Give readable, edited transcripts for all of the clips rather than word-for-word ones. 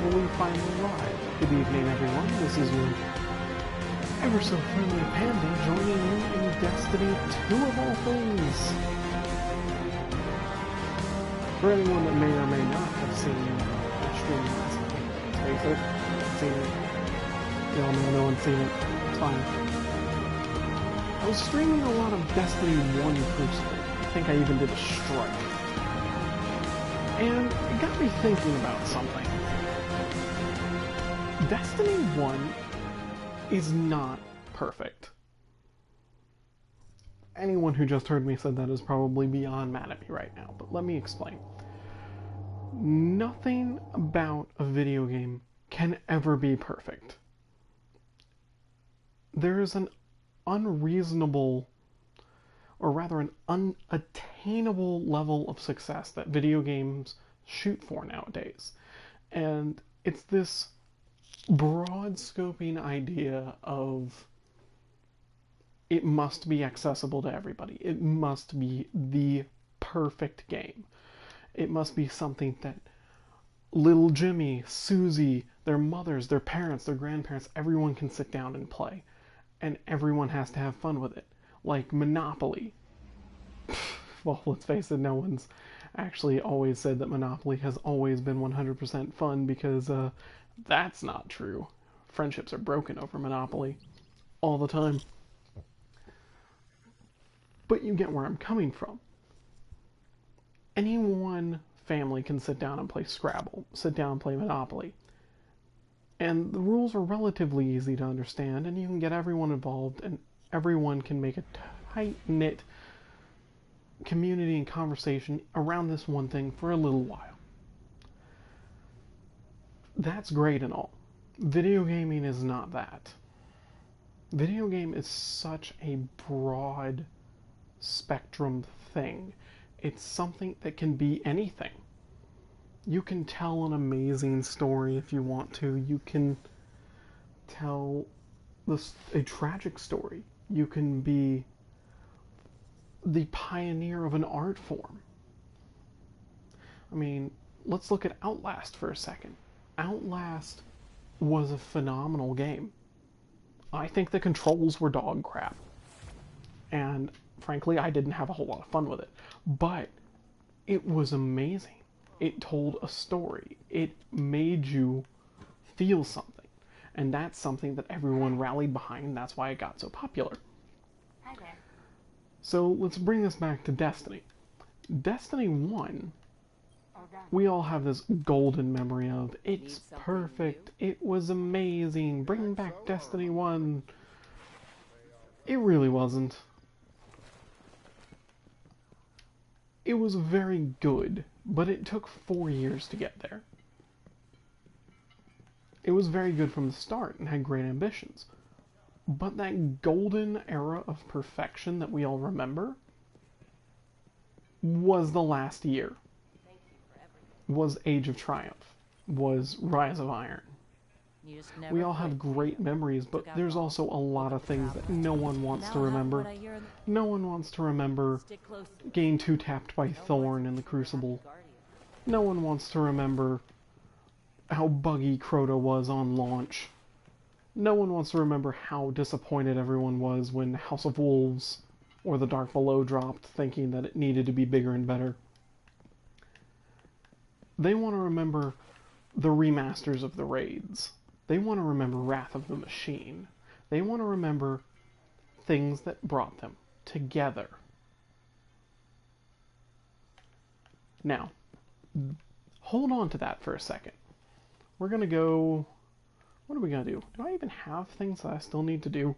successfully finally live. Good evening, everyone. This is your ever so friendly Panda joining you in Destiny 2 of all things. For anyone that may or may not have seen my stream last night, let's face it, seen it. Y'all know no one's seen it. It's fine. I was streaming a lot of Destiny 1 Crucible. I think I even did a strike. And it got me thinking about something. Destiny 1 is not perfect. Anyone who just heard me said that is probably beyond mad at me right now, but let me explain. Nothing about a video game can ever be perfect. There is an unreasonable, or rather an unattainable level of success that video games shoot for nowadays. And it's this broad scoping idea of it must be accessible to everybody. It must be the perfect game. It must be something that little Jimmy, Susie, their mothers, their parents, their grandparents, everyone can sit down and play. And everyone has to have fun with it. Like Monopoly. Well, let's face it, no one's actually always said that Monopoly has always been 100% fun, because that's not true. Friendships are broken over Monopoly all the time. But you get where I'm coming from. Any one family can sit down and play Scrabble, sit down and play Monopoly. And the rules are relatively easy to understand, and you can get everyone involved, and everyone can make a tight-knit community and conversation around this one thing for a little while. That's great and all. Video gaming is not that. Video game is such a broad spectrum thing. It's something that can be anything. You can tell an amazing story if you want to. You can tell a tragic story. You can be the pioneer of an art form. I mean, let's look at Outlast for a second. Outlast was a phenomenal game. I think the controls were dog crap. And frankly, I didn't have a whole lot of fun with it. But it was amazing. It told a story. It made you feel something. And that's something that everyone rallied behind. That's why it got so popular. Hi there. So let's bring this back to Destiny. Destiny 1, we all have this golden memory of, it's perfect, it was amazing, bring back Destiny 1. It really wasn't. It was very good, but it took 4 years to get there. It was very good from the start and had great ambitions. But that golden era of perfection that we all remember was the last year. Was Age of Triumph. Was Rise of Iron. We all have great memories, but there's also a lot of things that no one wants to remember. No one wants to remember getting two-tapped by Thorn in the Crucible. No one wants to remember how buggy Crota was on launch. No one wants to remember how disappointed everyone was when House of Wolves or The Dark Below dropped, thinking that it needed to be bigger and better. They want to remember the remasters of the raids. They want to remember Wrath of the Machine. They want to remember things that brought them together. Now, hold on to that for a second. We're going to go... What are we going to do? Do I even have things that I still need to do?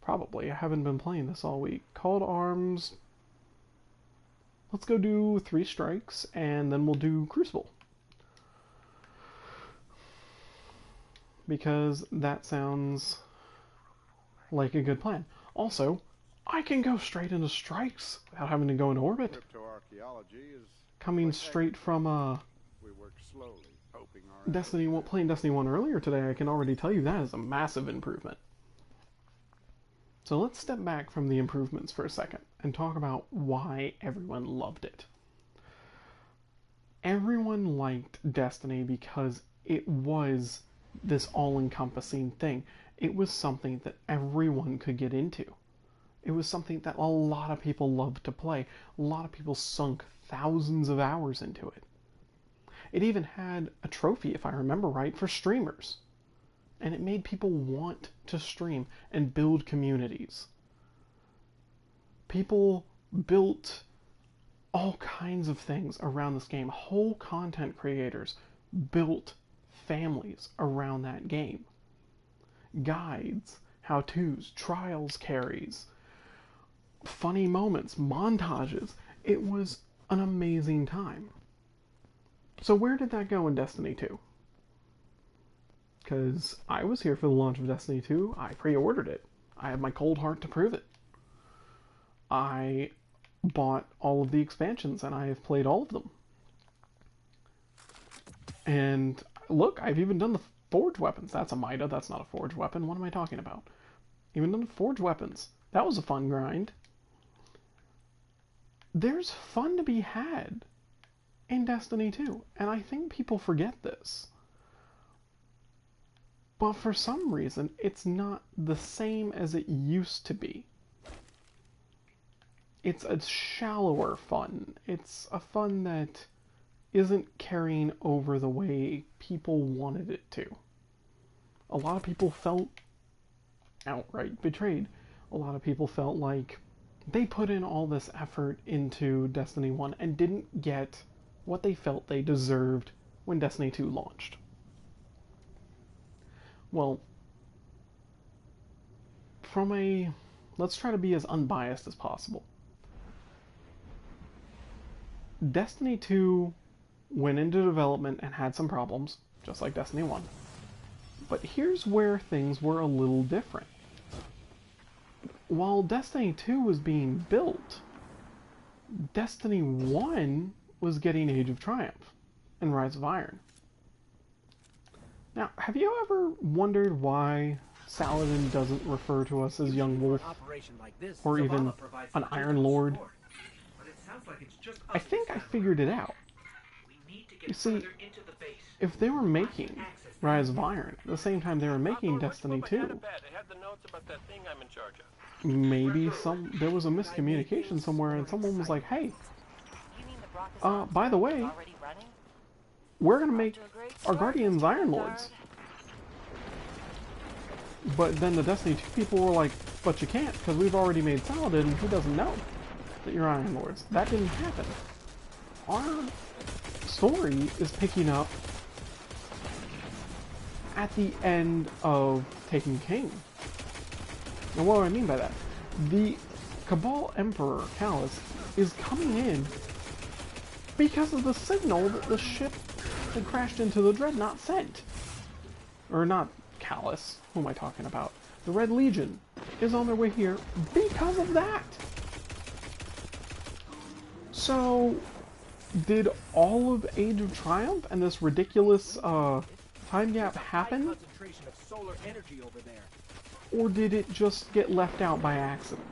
Probably. I haven't been playing this all week. Call to Arms. Let's go do 3 strikes, and then we'll do Crucible. Because that sounds like a good plan. Also, I can go straight into strikes without having to go into orbit. Coming straight from Destiny 1, playing Destiny 1 earlier today, I can already tell you that is a massive improvement. So let's step back from the improvements for a second and talk about why everyone loved it. everyone liked Destiny because it was this all-encompassing thing. It was something that everyone could get into. It was something that a lot of people loved to play. A lot of people sunk thousands of hours into it. It even had a trophy, if I remember right, for streamers. And it made people want to stream and build communities. People built all kinds of things around this game. Whole content creators built families around that game. Guides, how-tos, trials, carries, funny moments, montages. It was an amazing time. So where did that go in Destiny 2? Because I was here for the launch of Destiny 2. I pre-ordered it. I have my cold heart to prove it. I bought all of the expansions, and I have played all of them. And look, I've even done the forged weapons. That's a Mida, that's not a forged weapon. What am I talking about? Even done the forged weapons. That was a fun grind. There's fun to be had in Destiny 2, and I think people forget this. But for some reason, it's not the same as it used to be. It's a shallower fun. It's a fun that isn't carrying over the way people wanted it to. A lot of people felt outright betrayed. A lot of people felt like they put in all this effort into Destiny 1 and didn't get what they felt they deserved when Destiny 2 launched. Well, let's try to be as unbiased as possible. Destiny 2 went into development and had some problems, just like Destiny 1. But here's where things were a little different. While Destiny 2 was being built, Destiny 1 was getting Age of Triumph and Rise of Iron. Now, have you ever wondered why Saladin doesn't refer to us as Young Wolf, or even an Iron Lord? I think I figured it out. You see, if they were making Rise of Iron at the same time they were making Destiny 2, maybe there was a miscommunication somewhere and someone was like, hey, by the way, we're going to make our Guardians Iron Lords. But then the Destiny 2 people were like, but you can't, because we've already made Saladin, and he doesn't know that you're Iron Lords. That didn't happen. Our story is picking up at the end of Taken King. Now what do I mean by that? The Cabal Emperor, Callus, is coming in because of the signal that the ship that crashed into the Dreadnought sent. Or not Callus, who am I talking about? The Red Legion is on their way here because of that. So, did all of Age of Triumph and this ridiculous time gap happen? Or did it just get left out by accident?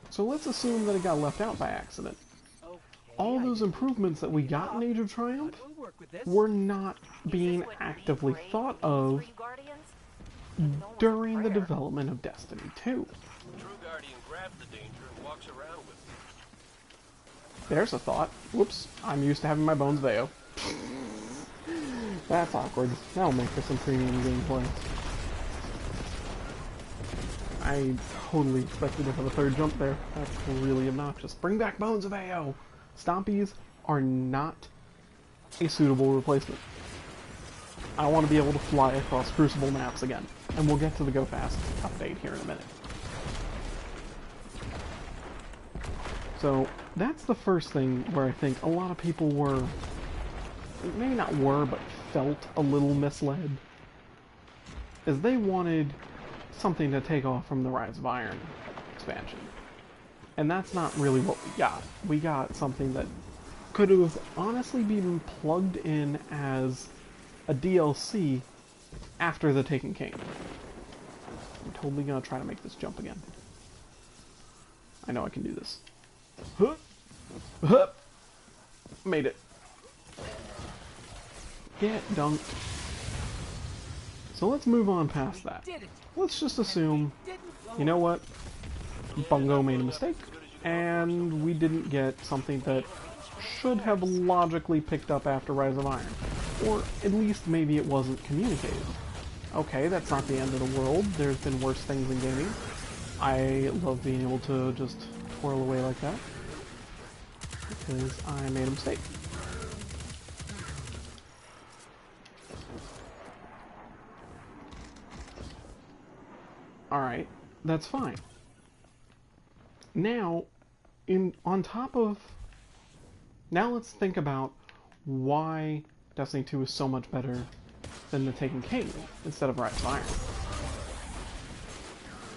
So let's assume that it got left out by accident. All those improvements that we got in Age of Triumph were not being actively thought of during the development of Destiny 2. There's a thought. Whoops, I'm used to having my bones Veo. That's awkward. That'll make for some premium gameplay. I totally expected to have a third jump there. That's really obnoxious. Bring back Bones of AO! Stompies are not a suitable replacement. I want to be able to fly across Crucible maps again. And we'll get to the Go Fast update here in a minute. So, that's the first thing where I think a lot of people were, maybe not were, but felt a little misled. Is they wanted something to take off from the Rise of Iron expansion. And that's not really what we got. We got something that could have honestly been plugged in as a DLC after the Taken King. I'm totally gonna try to make this jump again. I know I can do this. Hup! Hup! Made it. Get dunked. So let's move on past that. Let's just assume, you know what? Bungo made a mistake, and we didn't get something that should have logically picked up after Rise of Iron. Or at least maybe it wasn't communicated. Okay, that's not the end of the world. There's been worse things in gaming. I love being able to just twirl away like that, because I made a mistake. Alright, that's fine. Now, now let's think about why Destiny 2 is so much better than the Taken King instead of Rise of Iron.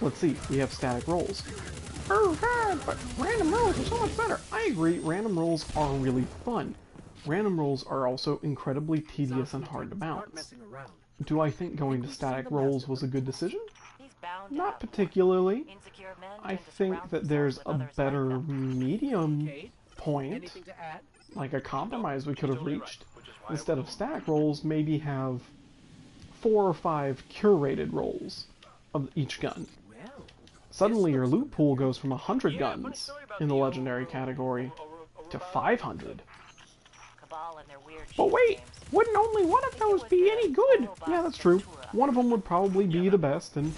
Let's see, we have static rolls. Oh god, but random rolls are so much better. I agree, random rolls are really fun. Random rolls are also incredibly tedious and hard to balance. Do I think going to static rolls was a good decision? Not particularly. I think that there's a better medium point, like a compromise we could have reached. Instead of static rolls, maybe have 4 or 5 curated rolls of each gun. Suddenly your loot pool goes from 100 guns in the legendary category to 500. But wait, wouldn't only one of those be any good? Yeah, that's true. One of them would probably be the best, and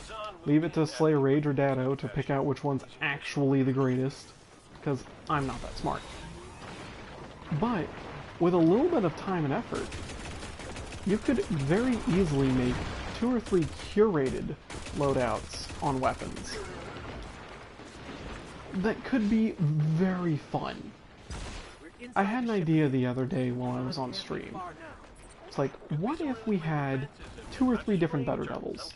leave it to Slayer Rage or Dado to pick out which one's actually the greatest, because I'm not that smart. But with a little bit of time and effort, you could very easily make 2 or 3 curated loadouts on weapons that could be very fun. I had an idea the other day while I was on stream. It's like, what if we had 2 or 3 different Better Devils?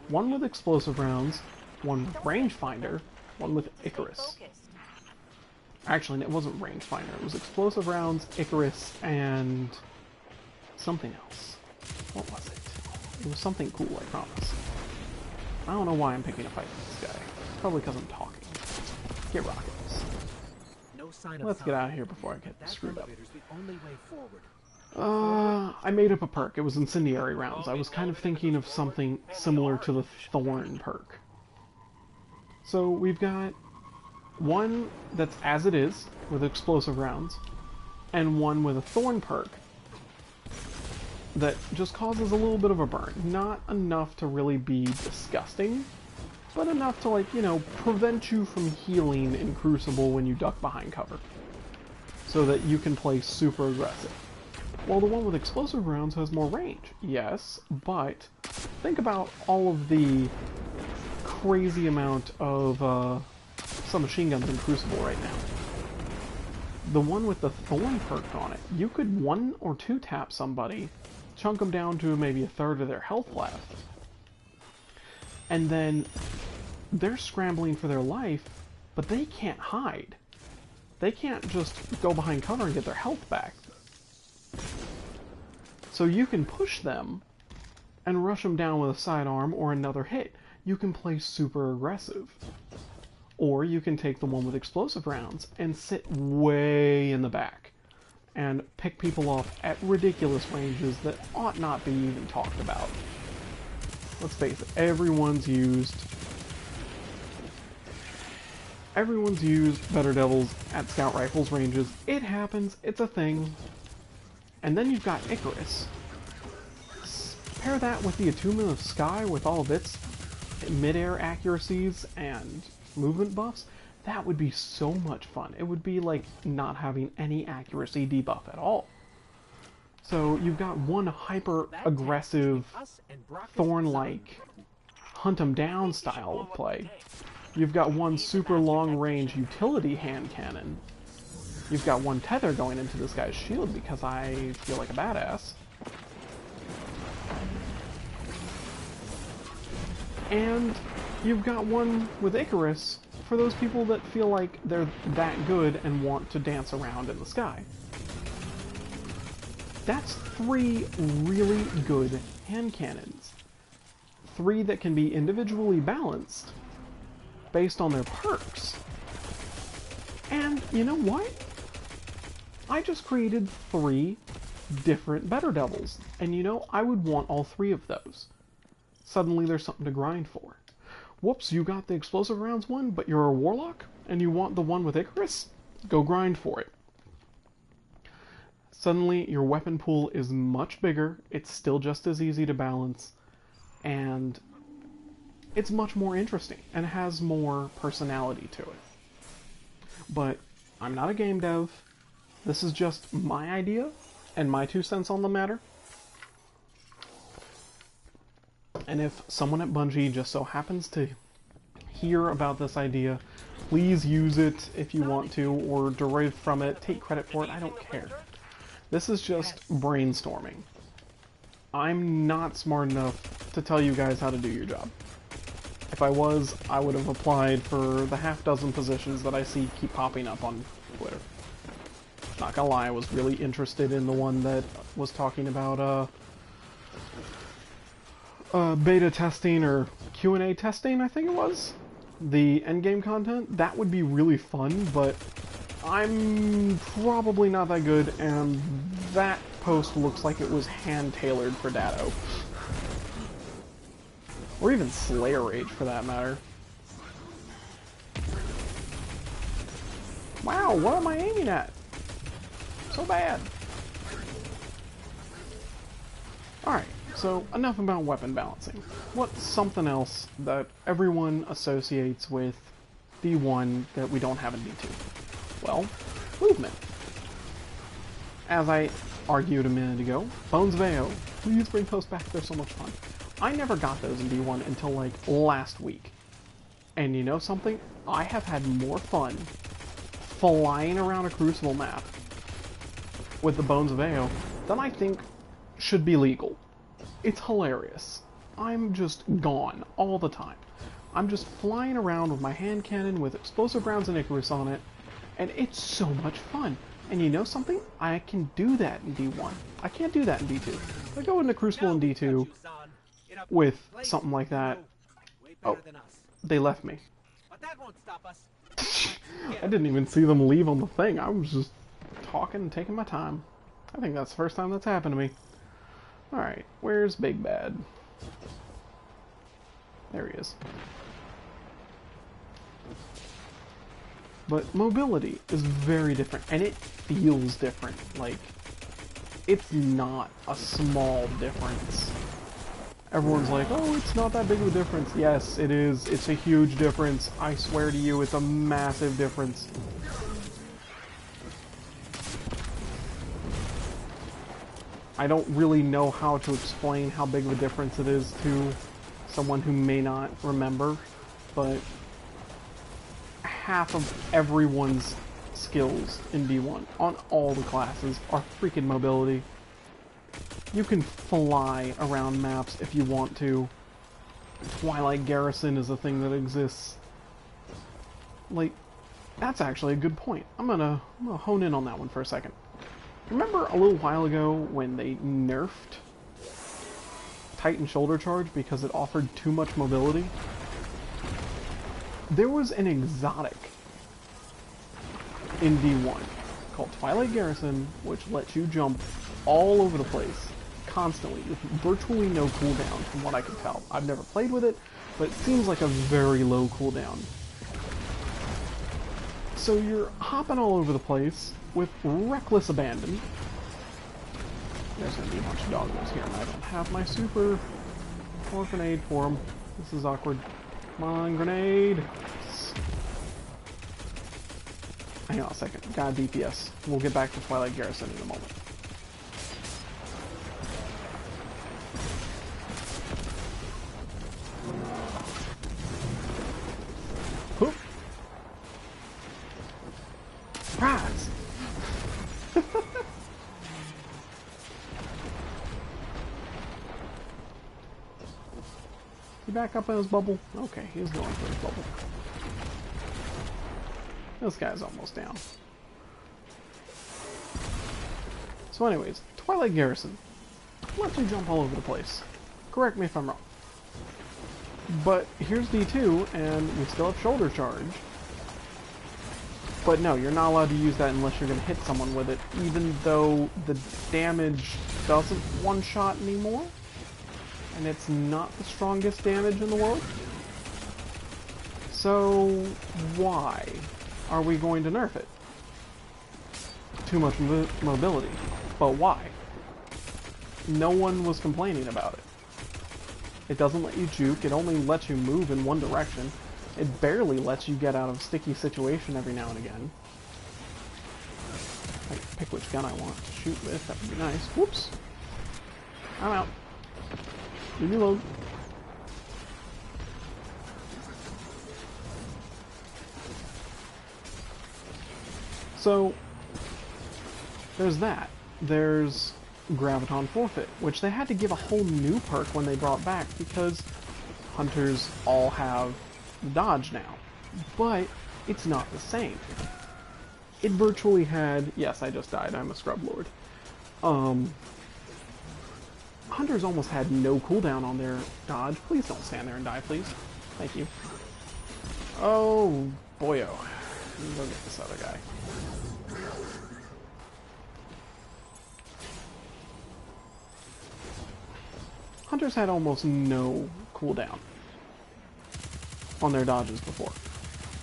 One with explosive rounds, one with rangefinder, one with Icarus. Actually, it wasn't rangefinder, it was explosive rounds, Icarus, and something else. What was it? It was something cool, I promise. I don't know why I'm picking a fight with this guy. Probably because I'm talking. Get rockets. Let's get out of here before I get screwed up. I made up a perk. It was incendiary rounds. I was kind of thinking of something similar to the Thorn perk. So we've got one that's as it is, with explosive rounds, and one with a Thorn perk that just causes a little bit of a burn. Not enough to really be disgusting, but enough to, like, you know, prevent you from healing in Crucible when you duck behind cover, so that you can play super aggressive. While the one with explosive rounds has more range, yes, but think about all of the crazy amount of submachine guns in Crucible right now. The one with the Thorn perk on it, you could 1 or 2 tap somebody, chunk them down to maybe 1/3 of their health left, and then they're scrambling for their life, but they can't hide. They can't just go behind cover and get their health back. So you can push them and rush them down with a sidearm or another hit. You can play super aggressive. Or you can take the one with explosive rounds and sit way in the back and pick people off at ridiculous ranges that ought not be even talked about. Let's face it, everyone's used Better Devils at Scout Rifles ranges. It happens, it's a thing. And then you've got Icarus. Pair that with the Attunement of Sky with all of its mid-air accuracies and movement buffs, that would be so much fun. It would be like not having any accuracy debuff at all. So you've got one hyper-aggressive, Thorn-like, hunt-em-down style of play. You've got one super long-range utility hand cannon. You've got one tether going into this guy's shield because I feel like a badass. And you've got one with Icarus for those people that feel like they're that good and want to dance around in the sky. That's 3 really good hand cannons. 3 that can be individually balanced based on their perks. And you know what? I just created 3 different better devils, and you know, I would want all 3 of those. Suddenly there's something to grind for. Whoops, you got the explosive rounds one, but you're a warlock, and you want the one with Icarus? Go grind for it. Suddenly your weapon pool is much bigger, it's still just as easy to balance, and it's much more interesting, and has more personality to it. But I'm not a game dev. This is just my idea, and my 2 cents on the matter. And if someone at Bungie just so happens to hear about this idea, please use it if you want to, or derive from it, take credit for it, I don't care. This is just brainstorming. I'm not smart enough to tell you guys how to do your job. If I was, I would have applied for the half-dozen positions that I see keep popping up on Twitter. Not gonna lie, I was really interested in the one that was talking about beta testing or Q&A testing, I think it was. The endgame content. That would be really fun, but I'm probably not that good, and that post looks like it was hand-tailored for Datto. Or even Slayer Rage, for that matter. Wow, what am I aiming at? So bad. Alright, so enough about weapon balancing. What's something else that everyone associates with D1 that we don't have in D2? Well, movement. As I argued a minute ago, Bones of AO. Please bring those back, they're so much fun. I never got those in D1 until like last week. And you know something? I have had more fun flying around a Crucible map with the Bones of AO than I think should be legal. It's hilarious. I'm just gone all the time. I'm just flying around with my hand cannon with explosive rounds and Icarus on it, and it's so much fun. And you know something? I can do that in D1. I can't do that in D2. If I go into Crucible in D2 with something like that, oh, they left me. I didn't even see them leave on the thing. I was just talking and taking my time. I think that's the first time that's happened to me. Alright, where's Big Bad? There he is. But mobility is very different, and it feels different. Like, it's not a small difference. Everyone's like, oh, it's not that big of a difference. Yes, it is. It's a huge difference. I swear to you, it's a massive difference. I don't really know how to explain how big of a difference it is to someone who may not remember, but half of everyone's skills in D1 on all the classes are freaking mobility. You can fly around maps if you want to. Twilight Garrison is a thing that exists. Like, that's actually a good point. I'm gonna hone in on that one for a second. Remember a little while ago when they nerfed Titan Shoulder Charge because it offered too much mobility? There was an exotic in D1 called Twilight Garrison, which lets you jump all over the place, constantly, with virtually no cooldown from what I can tell. I've never played with it, but it seems like a very low cooldown. So you're hopping all over the place with reckless abandon. There's gonna be a bunch of doggos here, and I don't have my super or grenade for them. This is awkward. Come on, grenade! Hang on a second. Got DPS. We'll get back to Twilight Garrison in a moment. Whoop! Surprise! He back up in his bubble? Okay, he's going for his bubble. This guy's almost down. So anyways, Twilight Garrison lets you jump all over the place. Correct me if I'm wrong. But here's D2, and we still have Shoulder Charge. But no, you're not allowed to use that unless you're going to hit someone with it, even though the damage doesn't one-shot anymore, and it's not the strongest damage in the world. So why are we going to nerf it? Too much mobility. But why? No one was complaining about it. It doesn't let you juke, it only lets you move in one direction. It barely lets you get out of a sticky situation every now and again. I can pick which gun I want to shoot with, that would be nice. Whoops. I'm out. Leave me alone. So, there's that. There's Graviton Forfeit, which they had to give a whole new perk when they brought back because hunters all have dodge now. But it's not the same. It virtually had... Yes, I just died. I'm a scrub lord. Hunters almost had no cooldown on their dodge. Please don't stand there and die, please. Thank you. Oh, boyo. Let me go get this other guy. Hunters had almost no cooldown on their dodges before.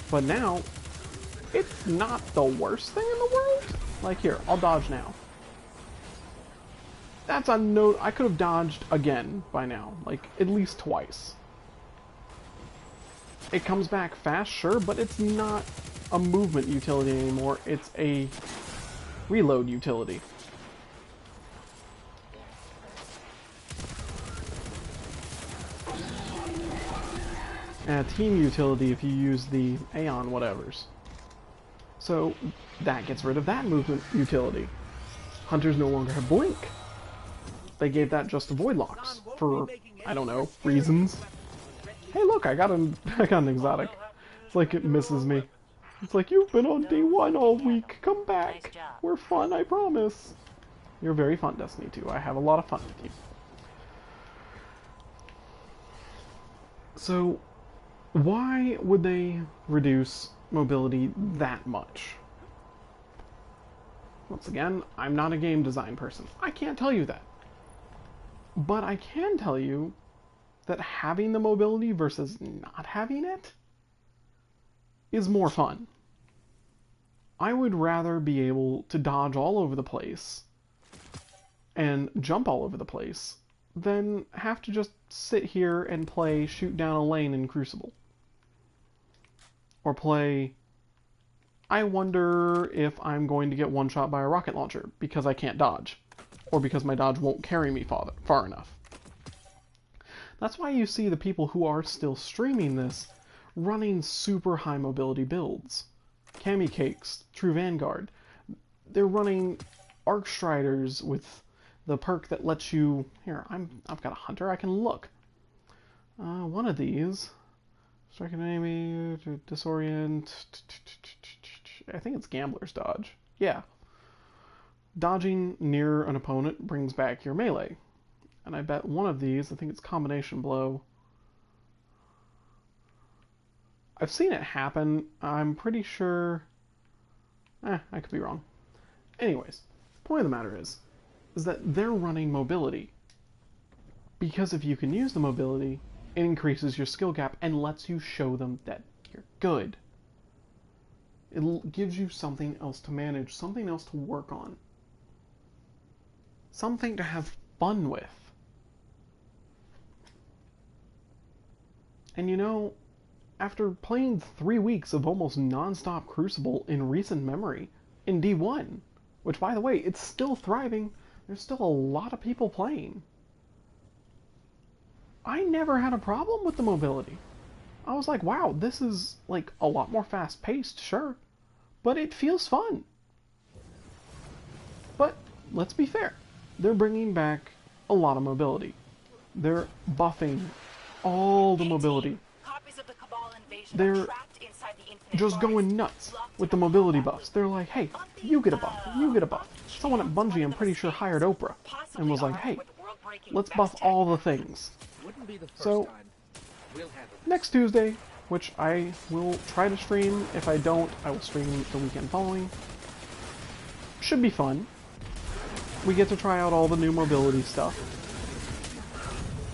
But now, it's not the worst thing in the world. Like, here, I'll dodge now. That's a no... I could have dodged again by now. Like, at least twice. It comes back fast, sure, but it's not a movement utility anymore. It's a reload utility. And a team utility if you use the Aeon whatevers. So that gets rid of that movement utility. Hunters no longer have Blink. They gave that just to Void Locks for, I don't know, reasons. Hey look, I got an exotic. It's like it misses me. It's like, you've been on D1 all week, come back. We're fun, I promise. You're very fun, Destiny 2. I have a lot of fun with you. So, why would they reduce mobility that much? Once again, I'm not a game design person. I can't tell you that. But I can tell you that having the mobility versus not having it is more fun. I would rather be able to dodge all over the place and jump all over the place than have to just sit here and play shoot down a lane in Crucible. Or play, I wonder if I'm going to get one shot by a rocket launcher because I can't dodge. Or because my dodge won't carry me far enough. That's why you see the people who are still streaming this running super high mobility builds. Cami Cakes, True Vanguard. They're running Arc Striders with the perk that lets you... Here, I've got a hunter, I can look. One of these... Strike an enemy, disorient... I think it's Gambler's Dodge. Yeah. Dodging near an opponent brings back your melee. And I bet one of these, I think it's Combination Blow. I've seen it happen. I'm pretty sure... I could be wrong. Anyways, the point of the matter is that they're running mobility. Because if you can use the mobility, it increases your skill gap and lets you show them that you're good. It gives you something else to manage, something else to work on. Something to have fun with. And you know, after playing 3 weeks of almost non-stop Crucible in recent memory, in D1, which by the way, it's still thriving, there's still a lot of people playing. I never had a problem with the mobility. I was like, wow, this is like a lot more fast-paced, sure, but it feels fun. But let's be fair. They're bringing back a lot of mobility. They're buffing all the mobility. They're just going nuts with the mobility buffs. They're like, hey, you get a buff, you get a buff. Someone at Bungie, I'm pretty sure, hired Oprah and was like, hey, let's buff all the things. So, next Tuesday, which I will try to stream. If I don't, I will stream the weekend following. Should be fun. We get to try out all the new mobility stuff.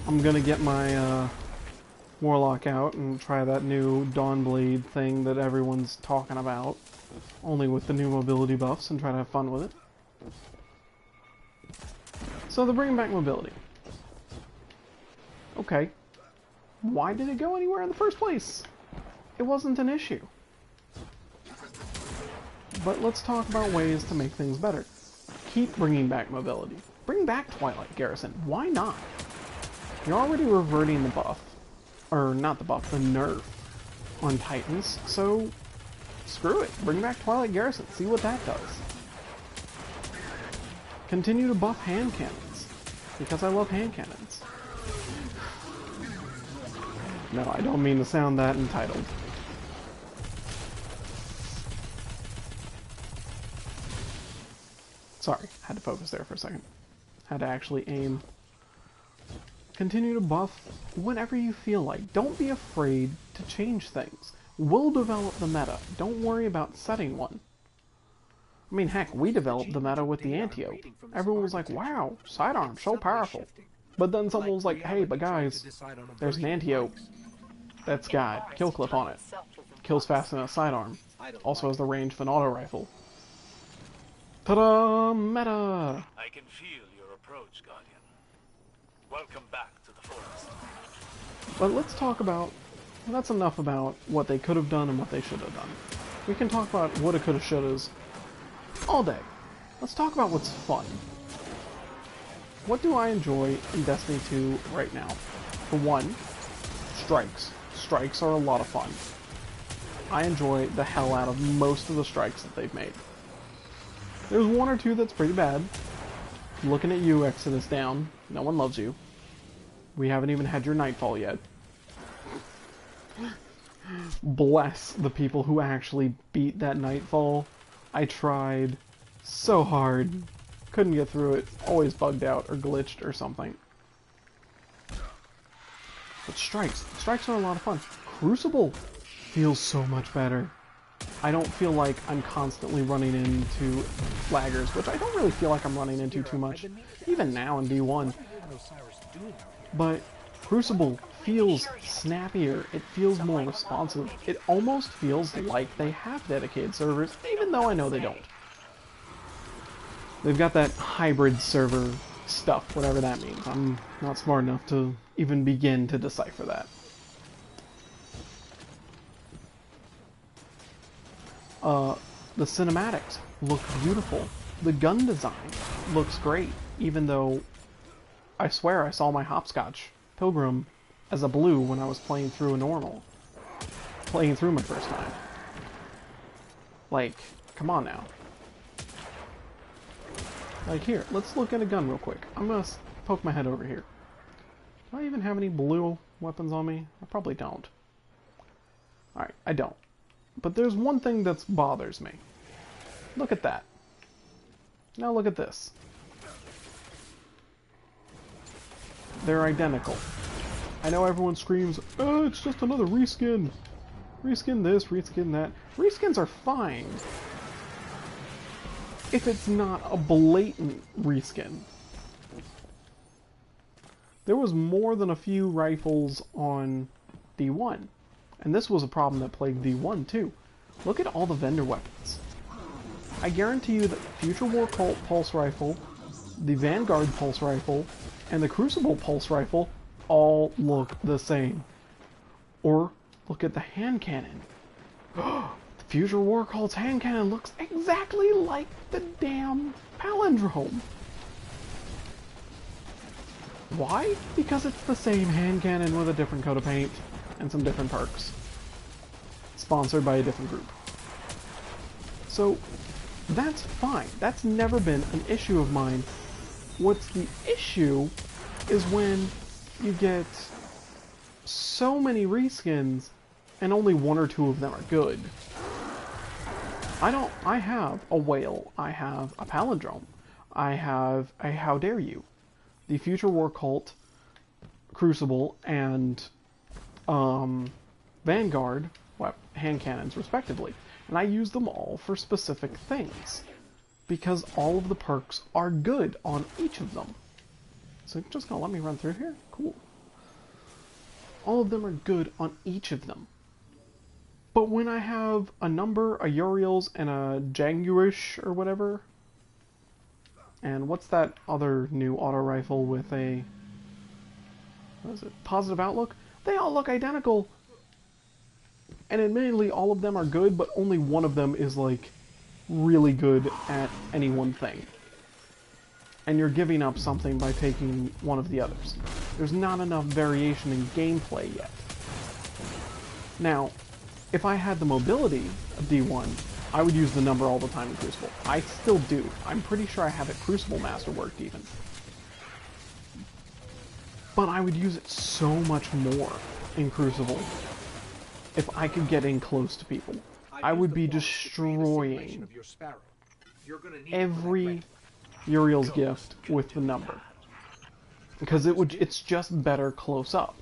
I'm gonna get my Warlock out and try that new Dawnblade thing that everyone's talking about, only with the new mobility buffs, and try to have fun with it. So they're bringing back mobility. Okay. Why did it go anywhere in the first place? It wasn't an issue. But let's talk about ways to make things better. Keep bringing back mobility. Bring back Twilight Garrison. Why not? You're already reverting the buff. Or not the buff, the nerf on Titans, so screw it. Bring back Twilight Garrison. See what that does. Continue to buff hand cannons. Because I love hand cannons. No, I don't mean to sound that entitled. Sorry, had to focus there for a second. Had to actually aim. Continue to buff whenever you feel like. Don't be afraid to change things. We'll develop the meta. Don't worry about setting one. I mean, heck, we developed the meta with the Antiope. Everyone was like, wow, sidearm, so powerful. But then someone was like, hey, but guys, there's an Antiope that's got kill clip on it. Kills faster than a sidearm. Also has the range of an auto rifle. Ta-da! Meta! I can feel your approach, Guardian. Welcome back to the forest. But let's talk about... That's enough about what they could have done and what they should have done. We can talk about woulda, coulda, shouldas all day. Let's talk about what's fun. What do I enjoy in Destiny 2 right now? For one, strikes. Strikes are a lot of fun. I enjoy the hell out of most of the strikes that they've made. There's one or two that's pretty bad. Looking at you, Exodus down. No one loves you. We haven't even had your Nightfall yet. Bless the people who actually beat that Nightfall. I tried so hard. Couldn't get through it. Always bugged out or glitched or something. But strikes. Strikes are a lot of fun. Crucible feels so much better. I don't feel like I'm constantly running into laggers, which I don't really feel like I'm running into too much, even now in D1. But Crucible feels snappier, it feels more responsive, it almost feels like they have dedicated servers, even though I know they don't. They've got that hybrid server stuff, whatever that means. I'm not smart enough to even begin to decipher that. The cinematics look beautiful. The gun design looks great, even though I swear I saw my Hopscotch Pilgrim as a blue when I was playing through a normal. Playing through my first time. Like, come on now. Like here, let's look at a gun real quick. I'm gonna poke my head over here. Do I even have any blue weapons on me? I probably don't. Alright, I don't. But there's one thing that bothers me. Look at that. Now look at this. They're identical. I know everyone screams, oh, it's just another reskin. Reskin this, reskin that. Reskins are fine. If it's not a blatant reskin. There was more than a few rifles on D1. And this was a problem that plagued D1 too. Look at all the vendor weapons. I guarantee you that the Future War Cult Pulse Rifle, the Vanguard Pulse Rifle, and the Crucible Pulse Rifle all look the same. Or look at the hand cannon. The Future War Cult's hand cannon looks exactly like the damn palindrome. Why? Because it's the same hand cannon with a different coat of paint and some different perks. Sponsored by a different group. So, that's fine. That's never been an issue of mine. What's the issue is when you get so many reskins and only one or two of them are good. I have a whale, I have a palindrome, I have a how dare you, the Future War Cult, Crucible, and the Vanguard, hand cannons, respectively. And I use them all for specific things, because all of the perks are good on each of them. So you're just gonna let me run through here? Cool. All of them are good on each of them. But when I have a number, a Uriel's, and a Janguish, or whatever, and what's that other new auto rifle with a, what is it, positive outlook? They all look identical. And admittedly, all of them are good, but only one of them is, like, really good at any one thing. And you're giving up something by taking one of the others. There's not enough variation in gameplay yet. Now, if I had the mobility of D1, I would use the number all the time in Crucible. I still do. I'm pretty sure I have it Crucible Masterworked even. But I would use it so much more in Crucible if I could get in close to people. I would be destroying every Uriel's gift with the number. Because it's just better close up.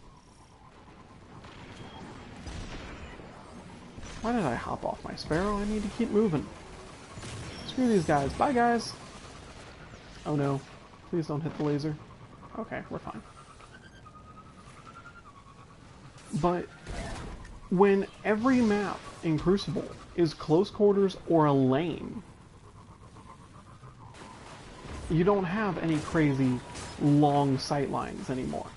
Why did I hop off my Sparrow? I need to keep moving. Screw these guys. Bye, guys! Oh no. Please don't hit the laser. Okay, we're fine. But when every map in Crucible is close quarters or a lane, you don't have any crazy long sight lines anymore.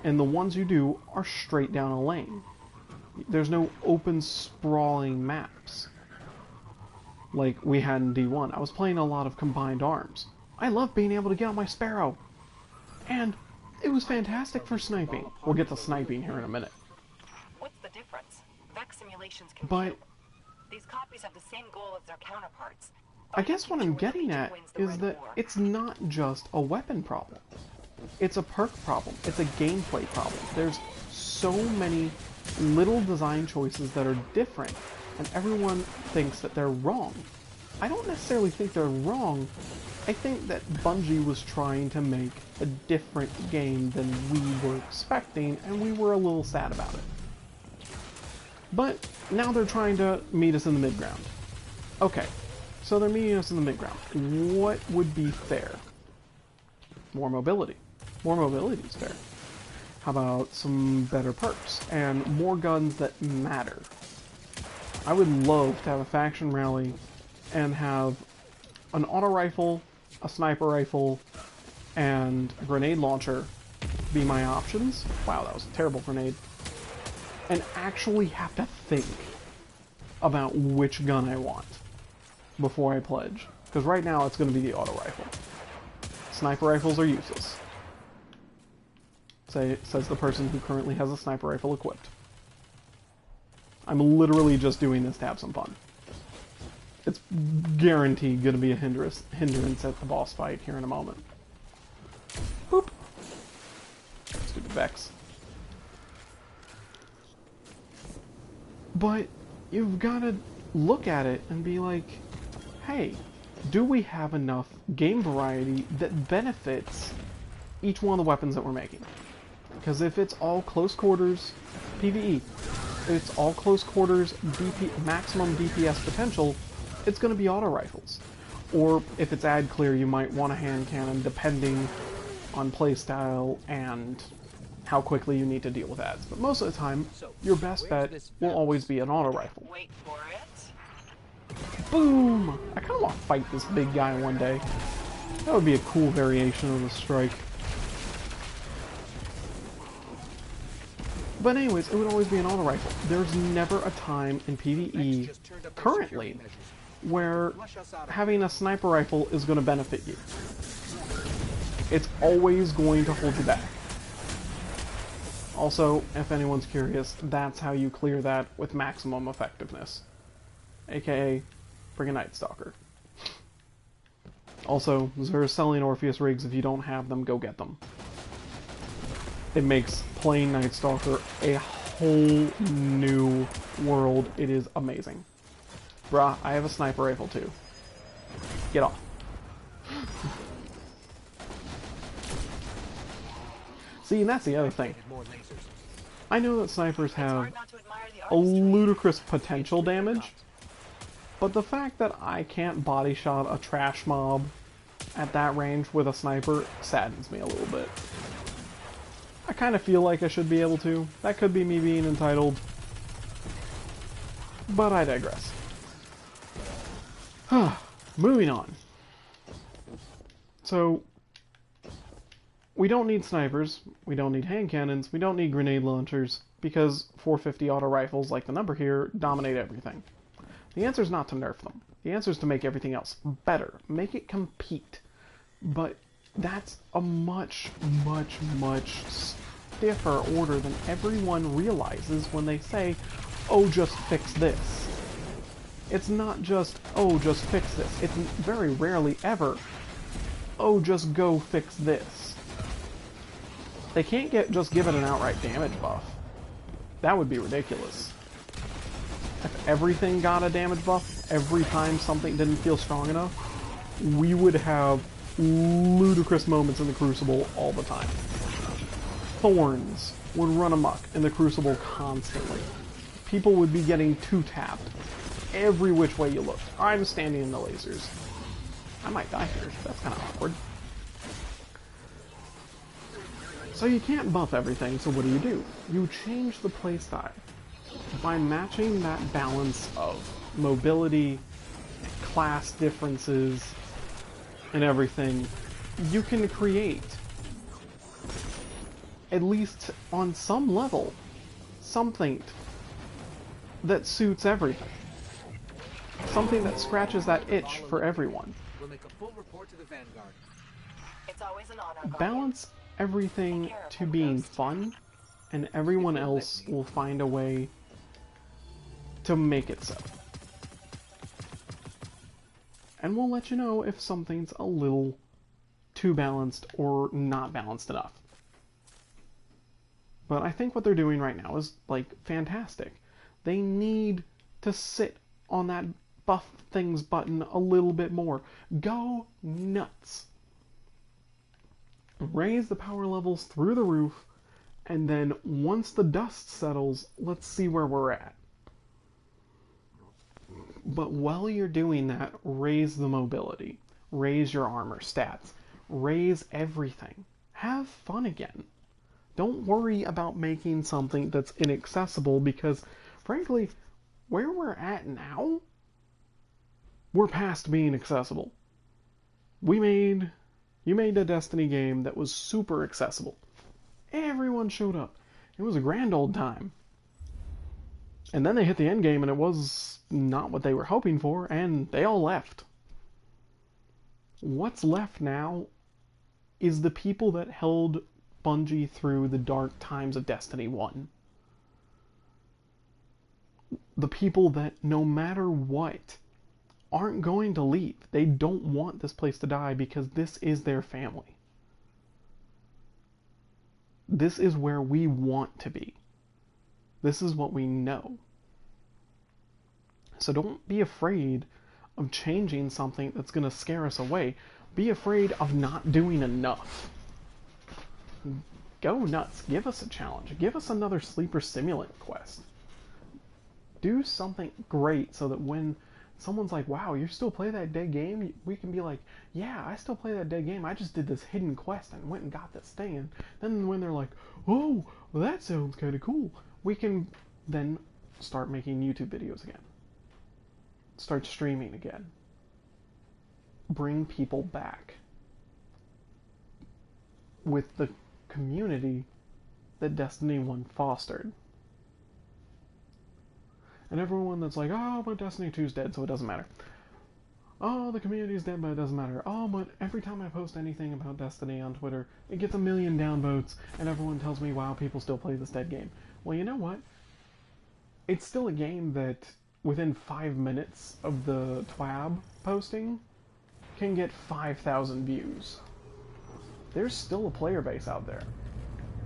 And the ones you do are straight down a lane. There's no open, sprawling maps like we had in D1. I was playing a lot of combined arms. I love being able to get on my Sparrow. And it was fantastic for sniping. We'll get to sniping here in a minute. What's the difference? Vex simulations can But these copies have the same goal as their counterparts. I guess what I'm getting at is that it's not just a weapon problem. It's a perk problem. It's a gameplay problem. There's so many little design choices that are different, and everyone thinks that they're wrong. I don't necessarily think they're wrong. I think that Bungie was trying to make a different game than we were expecting, and we were a little sad about it. But now they're trying to meet us in the mid-ground. Okay, so they're meeting us in the mid-ground. What would be fair? More mobility. More mobility is fair. How about some better perks and more guns that matter? I would love to have a faction rally and have an auto rifle, a sniper rifle, and a grenade launcher be my options. Wow, that was a terrible grenade. And actually have to think about which gun I want before I pledge. Because right now it's going to be the auto rifle. Sniper rifles are useless. Says the person who currently has a sniper rifle equipped. I'm literally just doing this to have some fun. It's guaranteed going to be a hindrance at the boss fight here in a moment. Boop. Stupid Vex. But you've got to look at it and be like, hey, do we have enough game variety that benefits each one of the weapons that we're making? Because if it's all close quarters PvE, if it's all close quarters maximum DPS potential, it's going to be auto rifles. Or if it's ad clear, you might want a hand cannon depending on playstyle and how quickly you need to deal with ads. But most of the time, your best bet will always be an auto rifle. Wait for it. Boom! I kind of want to fight this big guy one day. That would be a cool variation of the strike. But anyways, it would always be an auto rifle. There's never a time in PvE, currently, where having a sniper rifle is going to benefit you. It's always going to hold you back. Also, if anyone's curious, that's how you clear that with maximum effectiveness. AKA, bring a Night Stalker. Also, Xur's selling Orpheus rigs. If you don't have them, go get them. It makes playing Night Stalker a whole new world. It is amazing. Bruh, I have a sniper rifle too. Get off. See, and that's the other thing. I know that snipers It's have hard not to admire the a artistry. ludicrous potential damage, but the fact that I can't body shot a trash mob at that range with a sniper saddens me a little bit. I kind of feel like I should be able to. That could be me being entitled, but I digress. Moving on. So, we don't need snipers, we don't need hand cannons, we don't need grenade launchers, because 450 auto rifles, like the number here, dominate everything. The answer is not to nerf them. The answer is to make everything else better. Make it compete. But that's a much, much, much stiffer order than everyone realizes when they say, oh, just fix this. It's not just, oh, just fix this. It's very rarely ever, oh, just go fix this. They can't just give it an outright damage buff. That would be ridiculous. If everything got a damage buff every time something didn't feel strong enough, we would have ludicrous moments in the Crucible all the time. Thorns would run amok in the Crucible constantly. People would be getting two-tapped every which way you looked. I'm standing in the lasers. I might die here. That's kind of awkward. So you can't buff everything, so what do? You change the playstyle by matching that balance of mobility, class differences, and everything. You can create, at least on some level, something that suits everything. Something that scratches that itch for everyone. We'll make a full report to the Vanguard. It's always an honor, Guardian. Balance everything to being fun, and everyone else will find a way to make it so. And we'll let you know if something's a little too balanced or not balanced enough. But I think what they're doing right now is, like, fantastic. They need to sit on that buff things button a little bit more. Go nuts. Raise the power levels through the roof, and then once the dust settles, let's see where we're at. But while you're doing that, raise the mobility. Raise your armor stats. Raise everything. Have fun again. Don't worry about making something that's inaccessible, because, frankly, where we're at now, we're past being accessible. You made a Destiny game that was super accessible. Everyone showed up. It was a grand old time. And then they hit the end game and it was not what they were hoping for, and they all left. What's left now is the people that held Bungie through the dark times of Destiny 1. The people that, no matter what, aren't going to leave. They don't want this place to die because this is their family. This is where we want to be. This is what we know. So don't be afraid of changing something that's going to scare us away. Be afraid of not doing enough. Go nuts. Give us a challenge. Give us another sleeper simulant quest. Do something great so that when someone's like, wow, you still play that dead game? We can be like, yeah, I still play that dead game. I just did this hidden quest and went and got this thing. And then when they're like, oh, well, that sounds kind of cool, we can then start making YouTube videos again. Start streaming again. Bring people back with the community that Destiny 1 fostered. And everyone that's like, oh, but Destiny 2's dead, so it doesn't matter. Oh, the community's dead, but it doesn't matter. Oh, but every time I post anything about Destiny on Twitter, it gets 1 million downvotes, and everyone tells me, wow, people still play this dead game. Well, you know what? It's still a game that, within 5 minutes of the TWAB posting, can get 5,000 views. There's still a player base out there.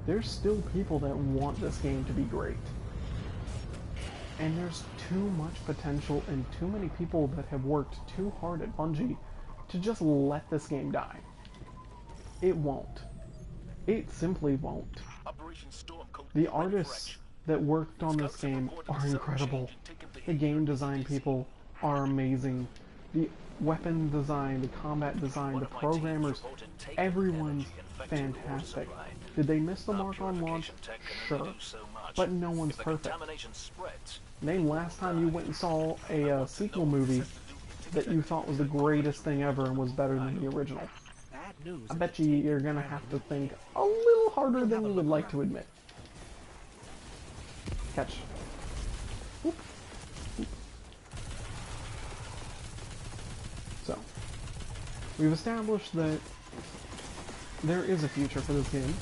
There's still people that want this game to be great. And there's too much potential and too many people that have worked too hard at Bungie to just let this game die. It won't. It simply won't. Operation Storm The artists that worked on this game are incredible. The game design people are amazing. The weapon design, the combat design, the programmers, everyone's fantastic. Did they miss the mark on launch? Sure. But no one's perfect. Name last time you went and saw a sequel movie that you thought was the greatest thing ever and was better than the original. I bet you're gonna have to think a little harder than you would like to admit. Catch. Oop. Oop. So, we've established that there is a future for this game.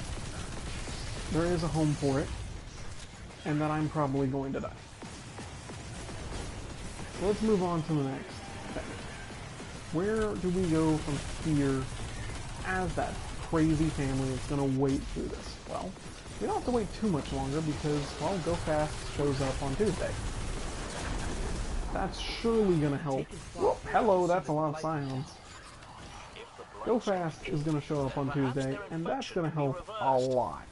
There is a home for it. And that I'm probably going to die. So let's move on to the next thing. Where do we go from here as that crazy family that's going to wait through this? Well, we don't have to wait too much longer because, well, Go Fast shows up on Tuesday. That's surely going to help. Whoop, hello, that's a lot of silence. Go Fast is going to show up on Tuesday, and that's going to help a lot.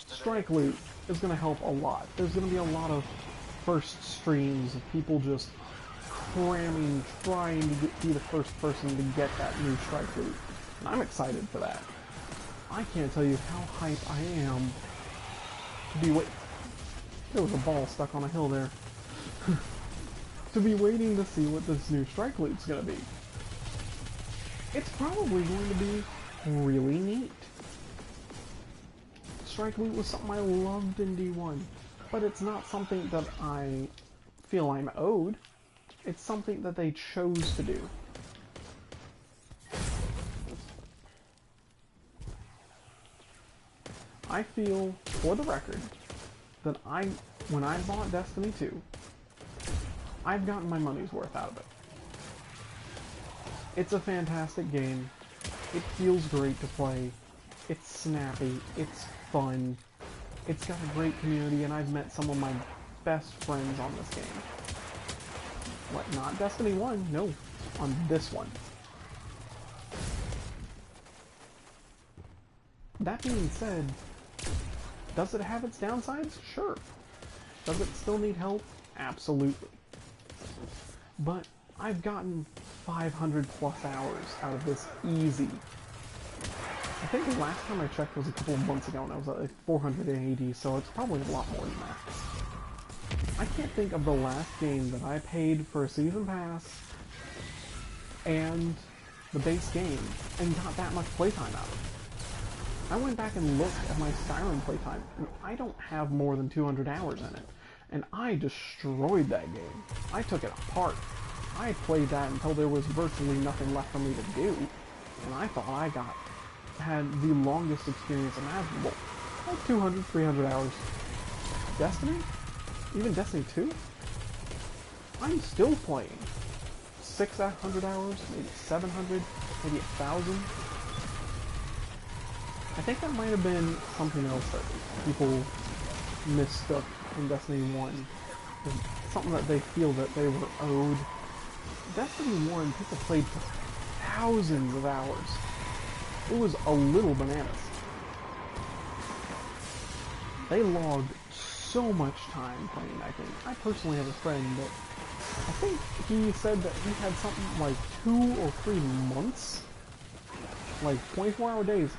Strike Loot is going to help a lot. There's going to be a lot of first streams of people just cramming, trying to be the first person to get that new Strike Loot. And I'm excited for that. I can't tell you how hype I am to be there was a ball stuck on a hill there. To be waiting to see what this new Strike Loot's going to be. It's probably going to be really neat. Strike Loot was something I loved in D1, but it's not something that I feel I'm owed. It's something that they chose to do. I feel, for the record, that when I bought Destiny 2, I've gotten my money's worth out of it. It's a fantastic game. It feels great to play. It's snappy. It's fun. It's got a great community, and I've met some of my best friends on this game. What, not Destiny 1? No, on this one. That being said, does it have its downsides? Sure. Does it still need help? Absolutely. But I've gotten 500 plus hours out of this easy. I think the last time I checked was a couple of months ago, and I was at like 480, so it's probably a lot more than that. I can't think of the last game that I paid for a season pass and the base game and got that much playtime out of it. I went back and looked at my Skyrim playtime, and I don't have more than 200 hours in it. And I destroyed that game. I took it apart. I played that until there was virtually nothing left for me to do, and I thought I had the longest experience imaginable. Like 200, 300 hours. Destiny? Even Destiny 2? I'm still playing. 600 hours, maybe 700, maybe 1,000. I think that might have been something else that people mistook in Destiny 1. Something that they feel that they were owed. Destiny 1, people played for thousands of hours. It was a little bananas. They logged so much time playing that game. I personally have a friend that I think he said that he had something like 2 or 3 months, like 24-hour days,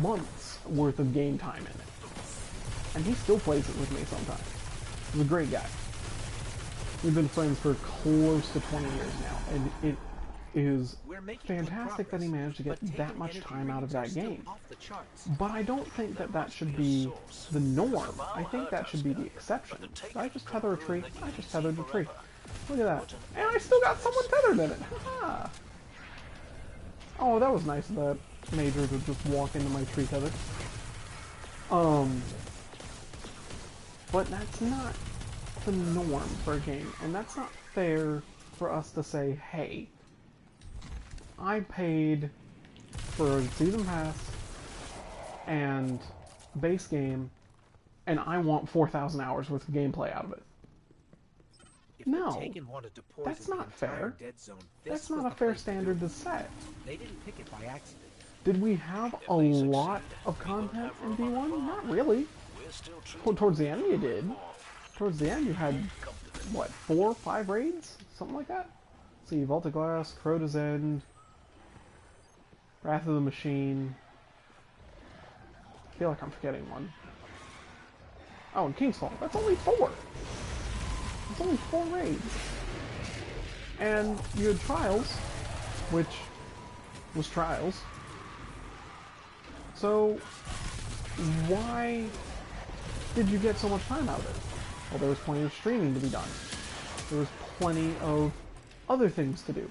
months worth of game time in it. And he still plays it with me sometimes. He's a great guy. We've been friends for close to 20 years now, and it is fantastic that he managed to get that much time out of that game. But I don't think that that should be the norm. I think that should be the exception. Did I just tether a tree? I just tethered a tree. Look at that. And I still got someone tethered in it. Ha-ha. Oh, that was nice of that Major to just walk into my tree tether. But that's not the norm for a game, and that's not fair for us to say, hey, I paid for a season pass and base game, and I want 4,000 hours worth of gameplay out of it. No, that's not fair. That's not a fair standard to set. They didn't pick it by accident. Did we have a lot of content in V1? Not really. We're still true. Well, towards the end you did. Towards the end you had, what, 4 or 5 raids? Something like that? See, Vault of Glass, Crota's End, Wrath of the Machine. I feel like I'm forgetting one. Oh, and King's Fall. That's only 4! It's only 4 raids. And you had Trials, which was Trials. So, why did you get so much time out of it? Well, there was plenty of streaming to be done. There was plenty of other things to do.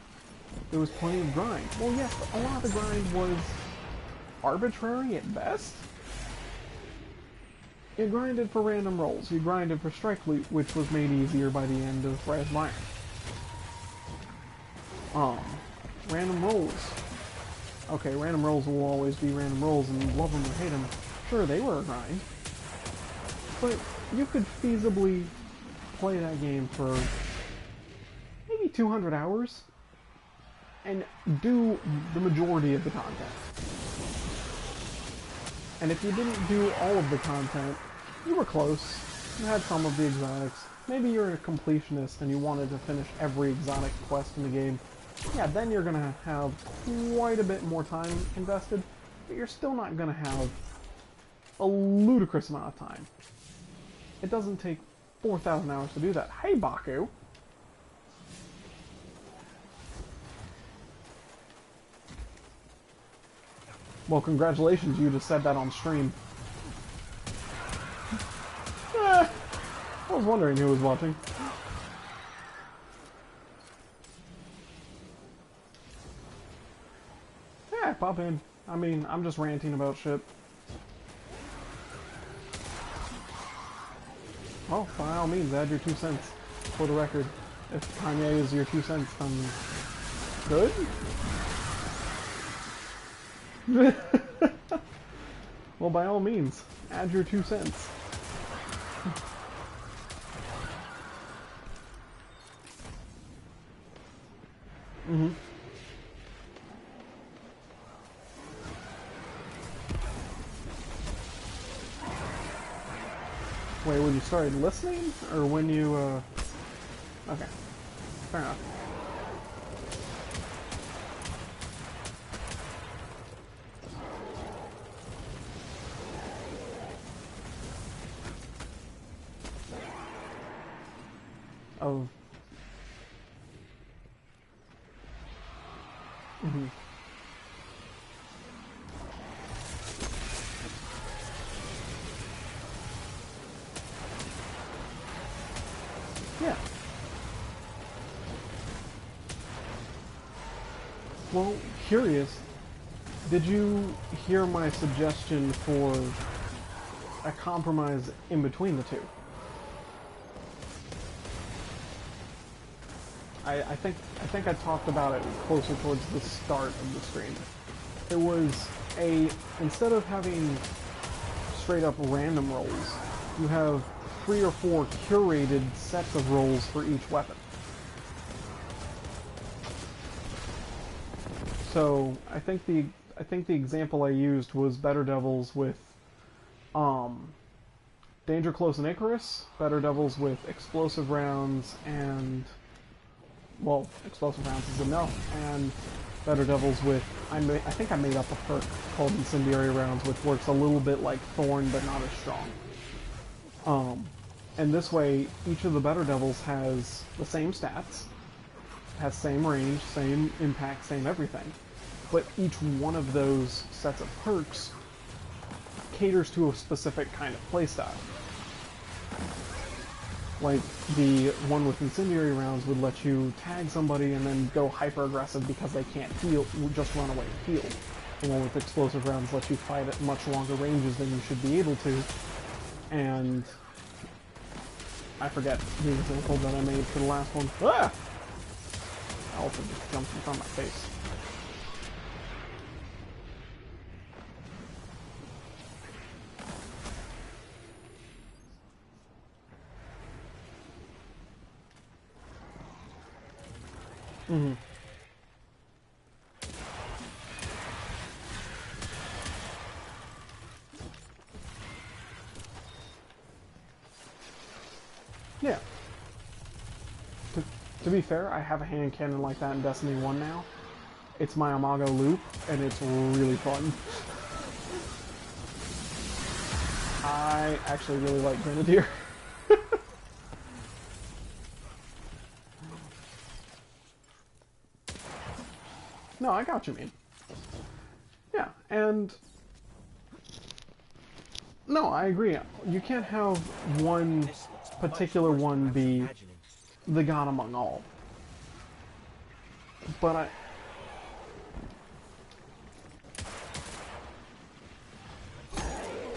There was plenty of grind. Well, yes, but a lot of the grind was arbitrary at best. You grinded for random rolls. You grinded for strike loot, which was made easier by the end of Red Lion. Random rolls. Okay, random rolls will always be random rolls, and you love them or hate them. Sure, they were a grind. But you could feasibly play that game for maybe 200 hours and do the majority of the content. And if you didn't do all of the content, you were close. You had some of the exotics. Maybe you're a completionist and you wanted to finish every exotic quest in the game. Yeah, then you're going to have quite a bit more time invested, but you're still not going to have a ludicrous amount of time. It doesn't take 4,000 hours to do that. Hey, Baku! Well, congratulations, you just said that on stream. I was wondering who was watching. Yeah, pop in. I mean, I'm just ranting about shit. Well, by all means, add your 2 cents. For the record, if Kanye is your 2 cents, then good? Well, by all means, add your 2 cents. Mm-hmm. Wait, when you started listening? Or when you, Okay. Fair enough. Of... Mm-hmm. Yeah. Well, curious, did you hear my suggestion for a compromise in between the two? I think I talked about it closer towards the start of the stream. It was instead of having straight up random rolls, you have 3 or 4 curated sets of rolls for each weapon. So I think the example I used was Better Devils with Danger Close and Icarus, Better Devils with explosive rounds and, well, explosive rounds is enough, and Better Devils with, I think I made up a perk called Incendiary Rounds, which works a little bit like Thorn, but not as strong. And this way, each of the Better Devils has the same stats, has same range, same impact, same everything, but each one of those sets of perks caters to a specific kind of playstyle. Like, the one with Incendiary Rounds would let you tag somebody and then go hyper-aggressive because they can't heal, just run away and heal. The one with Explosive Rounds lets you fight at much longer ranges than you should be able to. And I forget the example that I made for the last one. Ah! Alpha just jumped in front of my face. Yeah. To be fair, I have a hand cannon like that in Destiny 1 now. It's my Imago loop, and it's really fun. I actually really like Grenadier. No, I got what you mean. Yeah, and... No, I agree. You can't have one particular one be the god among all. But I...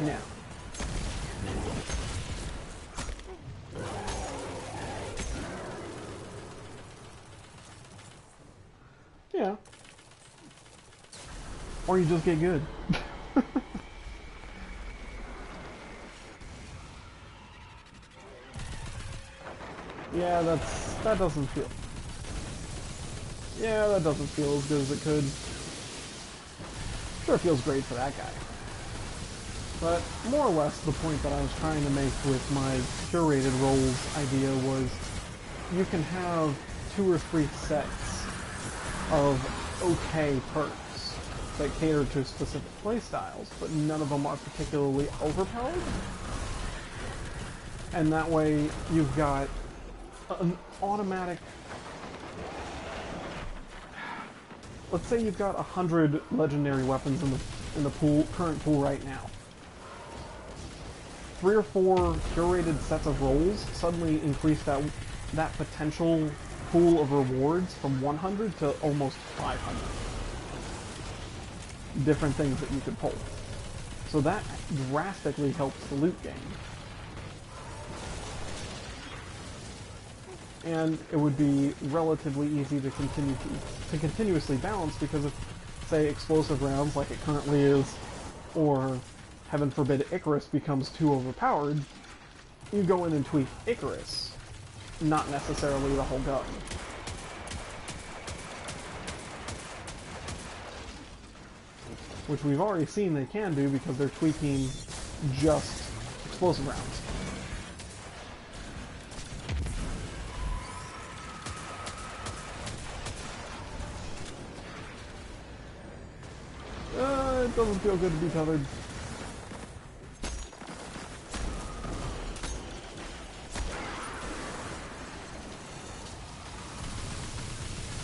Yeah. Yeah. Or you just get good. Yeah, that doesn't feel... Yeah, that doesn't feel as good as it could. Sure, it feels great for that guy. But more or less the point that I was trying to make with my curated roles idea was you can have 2 or 3 sets of okay perks that cater to specific playstyles, but none of them are particularly overpowered. And that way you've got an automatic... Let's say you've got 100 legendary weapons in the current pool right now. 3 or 4 curated sets of roles suddenly increase that potential pool of rewards from 100 to almost 500. Different things that you could pull. So that drastically helps the loot game. And it would be relatively easy to continuously balance, because if, say, explosive rounds like it currently is, or heaven forbid Icarus becomes too overpowered, you go in and tweak Icarus, not necessarily the whole gun. Which we've already seen they can do because they're tweaking just explosive rounds. It doesn't feel good to be tethered.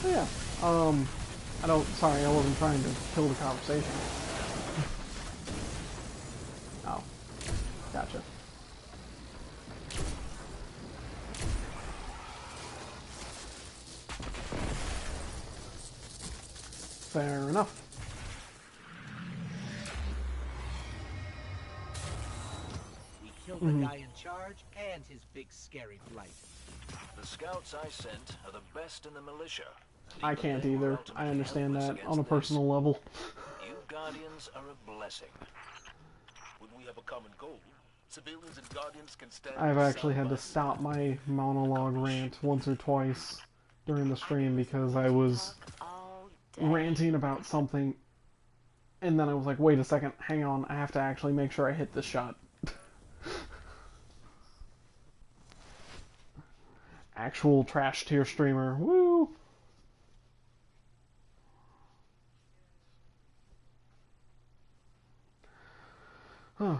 So yeah, sorry, I wasn't trying to kill the conversation. Oh, gotcha. Fair enough. The guy in charge and his big scary blight. The scouts I sent are the best in the militia. I can't either. I understand that on a personal level. You Guardians are a blessing. When we have a common goal, civilians and Guardians can stand... I've actually had to stop my monologue rant once or twice during the stream because I was ranting about something, and then I was like, wait a second, hang on, I have to actually make sure I hit this shot. Actual trash tier streamer. Woo! Huh.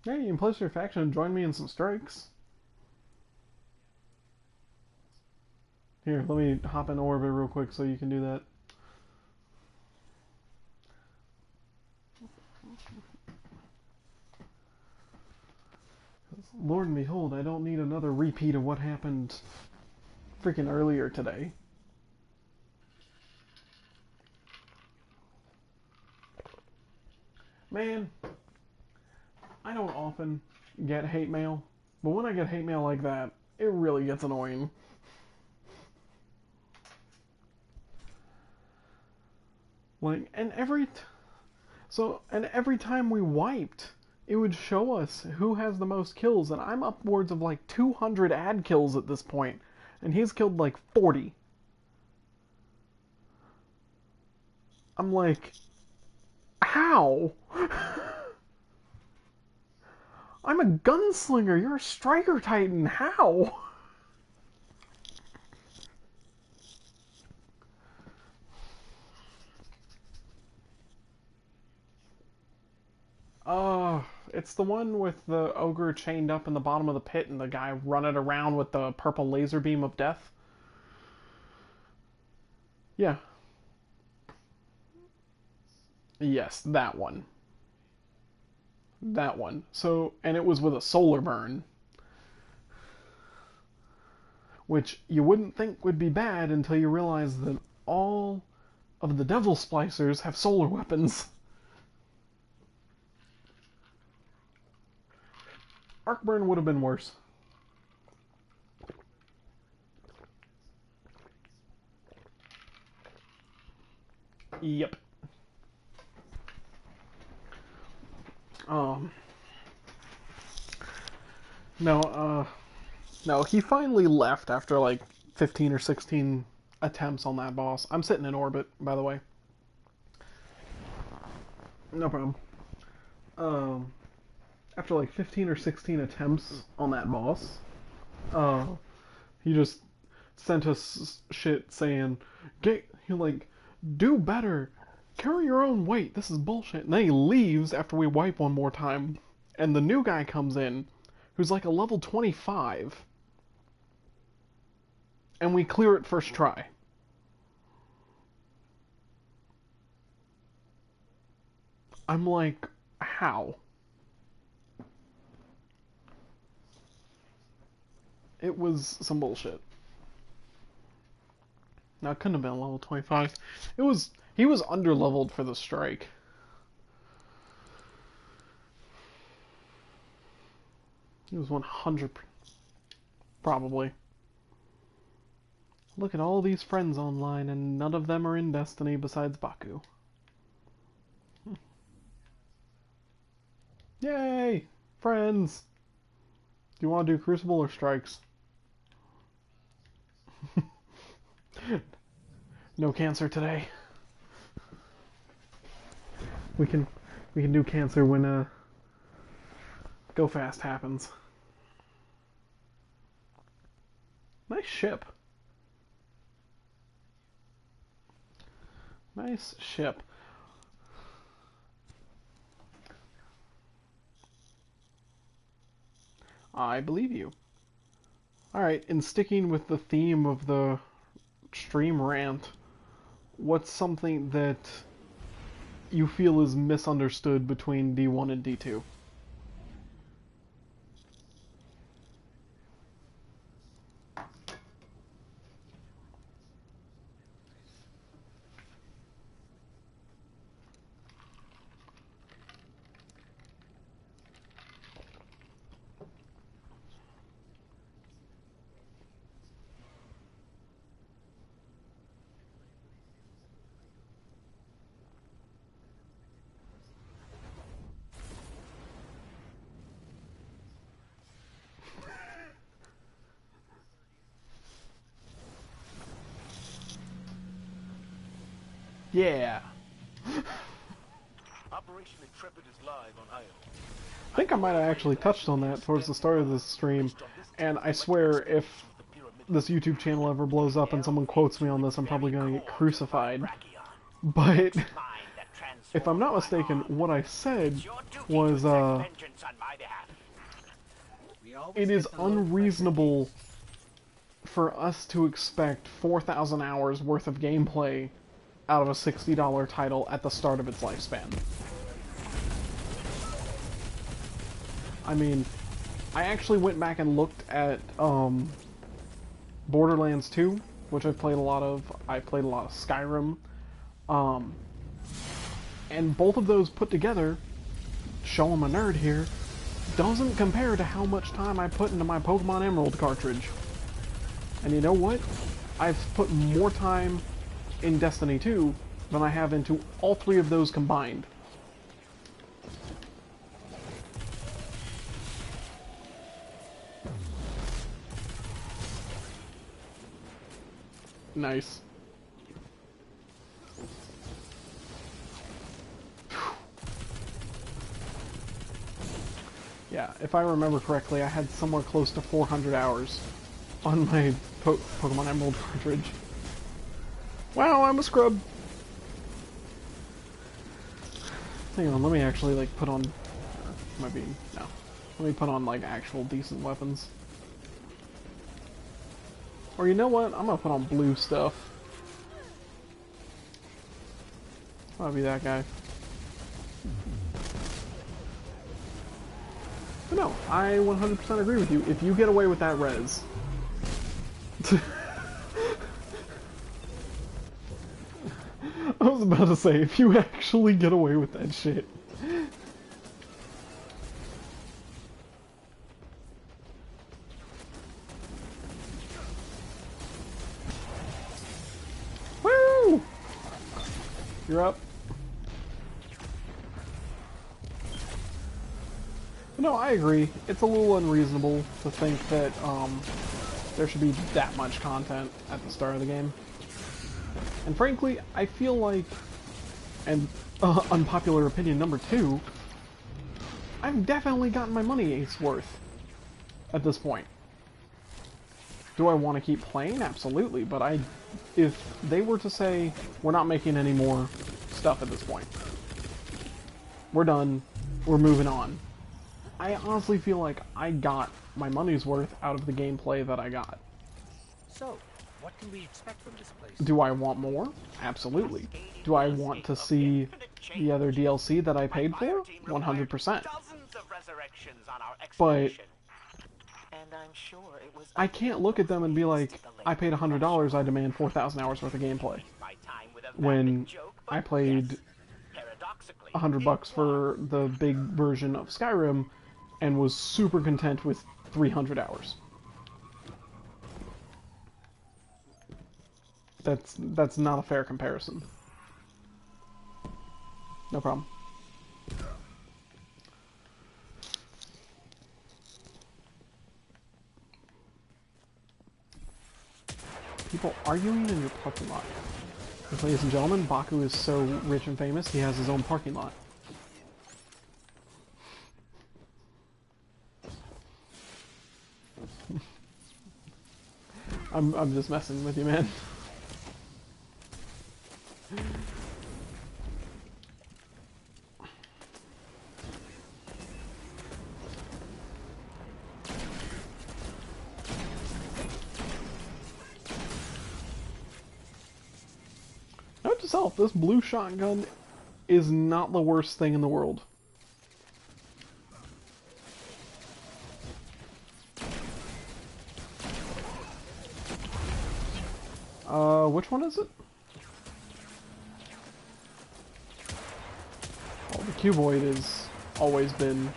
Yeah, you can place your faction and join me in some strikes. Here, let me hop in orbit real quick so you can do that. Lord and behold, I don't need another repeat of what happened freaking earlier today. Man, I don't often get hate mail, but when I get hate mail like that, it really gets annoying. Like, and every time we wiped, it would show us who has the most kills, and I'm upwards of like 200 ad kills at this point, and he's killed like 40. I'm like, how? I'm a gunslinger, you're a striker titan, how? It's the one with the ogre chained up in the bottom of the pit and the guy running around with the purple laser beam of death. Yeah. Yes, that one. That one. So, and it was with a solar burn. Which you wouldn't think would be bad until you realize that all of the devil splicers have solar weapons. Arc burn would have been worse. Yep. No, he finally left after like 15 or 16 attempts on that boss. I'm sitting in orbit, by the way. No problem. After like 15 or 16 attempts on that boss, he just sent us shit saying, do better, carry your own weight, this is bullshit. And then he leaves after we wipe one more time, and the new guy comes in, who's like a level 25, and we clear it first try. I'm like, how? It was some bullshit. Now, it couldn't have been level 25. He was underleveled for the strike. He was 100, probably. Look at all these friends online, and none of them are in Destiny besides Baku. Yay! Friends! Do you want to do Crucible or Strikes? No cancer today. We can do cancer when Go Fast happens. Nice ship. Nice ship. I believe you. Alright, in sticking with the theme of the stream rant, what's something that you feel is misunderstood between D1 and D2? Yeah. Operation Intrepid is live on IO. I think I might have actually touched on that towards the start of this stream, and I swear if this YouTube channel ever blows up and someone quotes me on this, I'm probably going to get crucified. But if I'm not mistaken, what I said was, it is unreasonable for us to expect 4,000 hours worth of gameplay out of a $60 title at the start of its lifespan. I mean, I actually went back and looked at Borderlands 2, which I've played a lot of. I played a lot of Skyrim. And both of those put together, show I'm a nerd here, doesn't compare to how much time I put into my Pokemon Emerald cartridge. And you know what? I've put more time in Destiny 2 than I have into all three of those combined. Nice. Yeah, if I remember correctly, I had somewhere close to 400 hours on my Pokemon Emerald cartridge. Wow, I'm a scrub! Hang on, let me actually, like, put on... Might be... no. Let me put on, like, actual decent weapons. Or you know what? I'm gonna put on blue stuff. I'll be that guy. But no, I 100% agree with you. If you get away with that res... I was about to say, if you actually get away with that shit... Woo! You're up. No, I agree. It's a little unreasonable to think that there should be that much content at the start of the game. And frankly, I feel like, and unpopular opinion number 2, I've definitely gotten my money's worth at this point. Do I want to keep playing? Absolutely, but if they were to say, we're not making any more stuff at this point, we're done, we're moving on, I honestly feel like I got my money's worth out of the gameplay that I got. So, what can we expect from this place? Do I want more? Absolutely. Do I want to see the other DLC that I paid for? 100%. But I can't look at them and be like, I paid $100, I demand 4,000 hours worth of gameplay. When I played $100 for the big version of Skyrim and was super content with 300 hours. That's not a fair comparison. No problem. People arguing in your parking lot. Ladies and gentlemen, Baku is so rich and famous, he has his own parking lot. I'm just messing with you, man. Note to self, this blue shotgun is not the worst thing in the world. Which one is it? Well, the cuboid has always been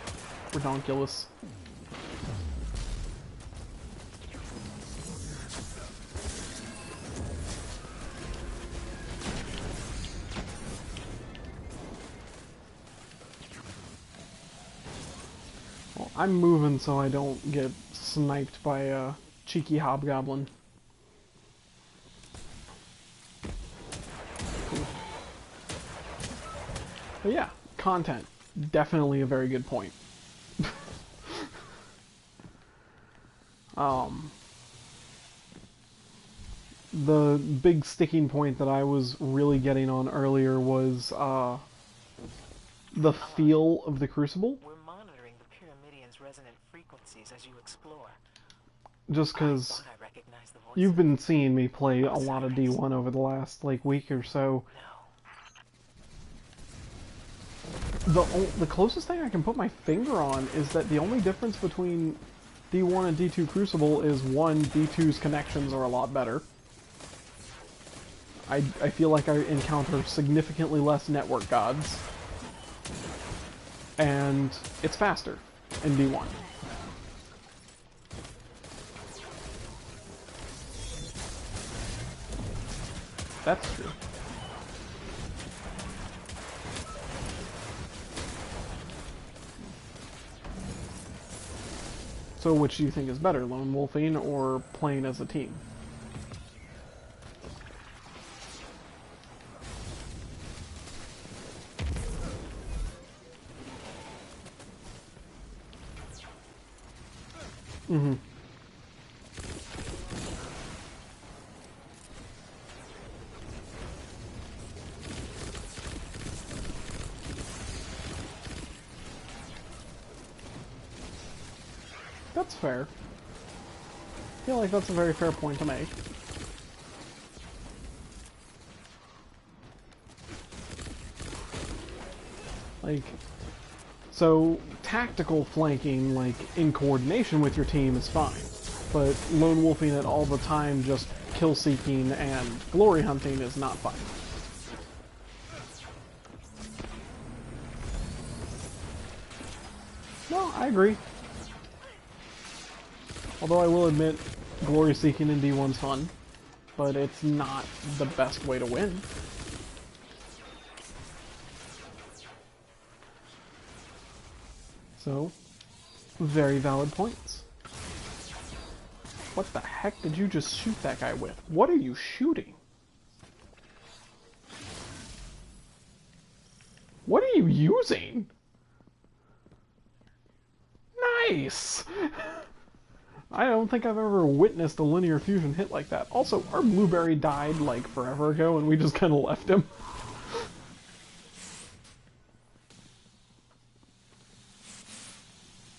redonkulous. Well, I'm moving so I don't get sniped by a cheeky hobgoblin. But yeah, content. Definitely a very good point. The big sticking point that I was really getting on earlier was the feel of the Crucible. We're monitoring the Pyramidian's resonant frequencies as you explore. Just because you've been seeing me play a lot of D1 over the last week or so. The closest thing I can put my finger on is that the only difference between D1 and D2 Crucible is, one, D2's connections are a lot better. I feel like I encounter significantly less network gods. And it's faster in D1. That's true. So which do you think is better, lone wolfing or playing as a team? Mm-hmm. That's fair. I feel like that's a very fair point to make. Like, so tactical flanking, like, in coordination with your team is fine. But lone wolfing it all the time, just kill-seeking and glory hunting is not fine. No, I agree. Although I will admit, glory seeking in D1's fun, but it's not the best way to win. So, very valid points. What the heck did you just shoot that guy with? What are you shooting? What are you using? Nice! I don't think I've ever witnessed a linear fusion hit like that. Also, our blueberry died like forever ago and we just kind of left him.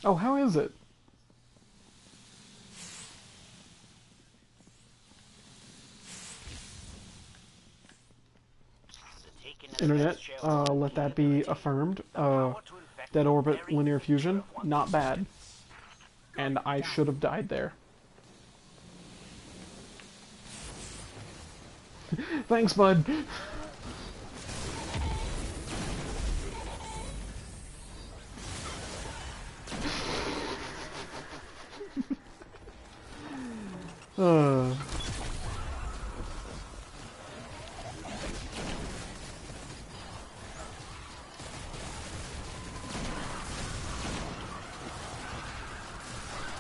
Oh, how is it? Internet, let that be affirmed. Dead orbit linear fusion, not bad. And I should have died there. Thanks, bud.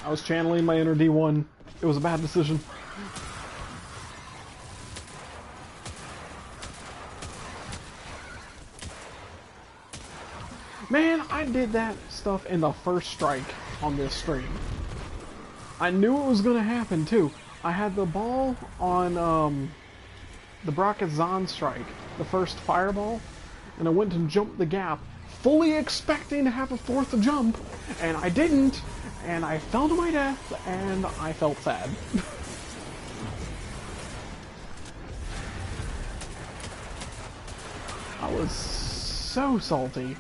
I was channeling my inner D1. It was a bad decision. Man, I did that stuff in the first strike on this stream. I knew it was going to happen, too. I had the ball on the Brocket Zahn strike, the first fireball, and I went and jumped the gap, fully expecting to have a fourth jump, and I didn't, and I fell to my death, and I felt sad. I was so salty.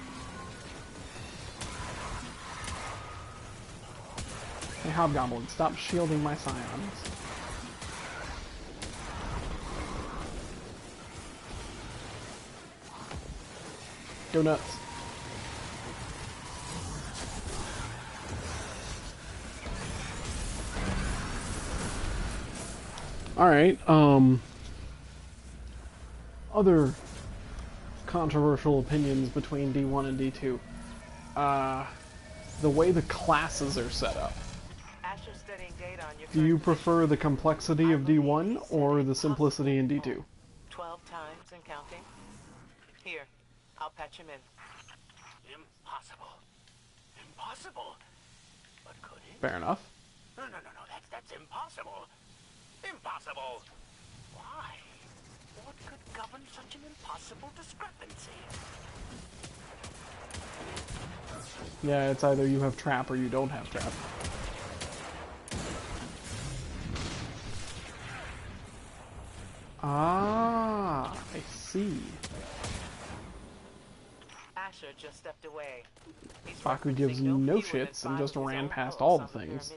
Hey, Hobgoblin, stop shielding my scions. Go nuts. Alright, other controversial opinions between D1 and D2. The way the classes are set up. Do you prefer the complexity of D1 or the simplicity in D2? 12 times and counting. Here, I'll patch him in. Impossible. Impossible. But could it? Fair enough. No, that's impossible. Impossible. Why? What could govern such an impossible discrepancy? Yeah, it's either you have trap or you don't have trap. Ah, I see. Asher just stepped away. Faku gives no shits and just ran past all the things.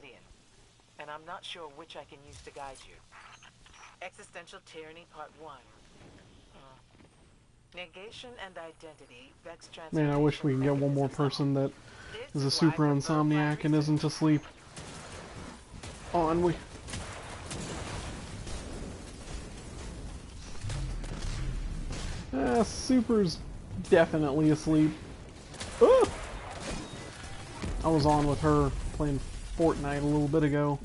And I'm not sure which I can use to guide you. Existential Tyranny Part 1. Negation and identity. Vex Man, I wish we could get one more person that is a super insomniac and isn't asleep. On we. Super's definitely asleep. Ah! I was on with her playing Fortnite a little bit ago.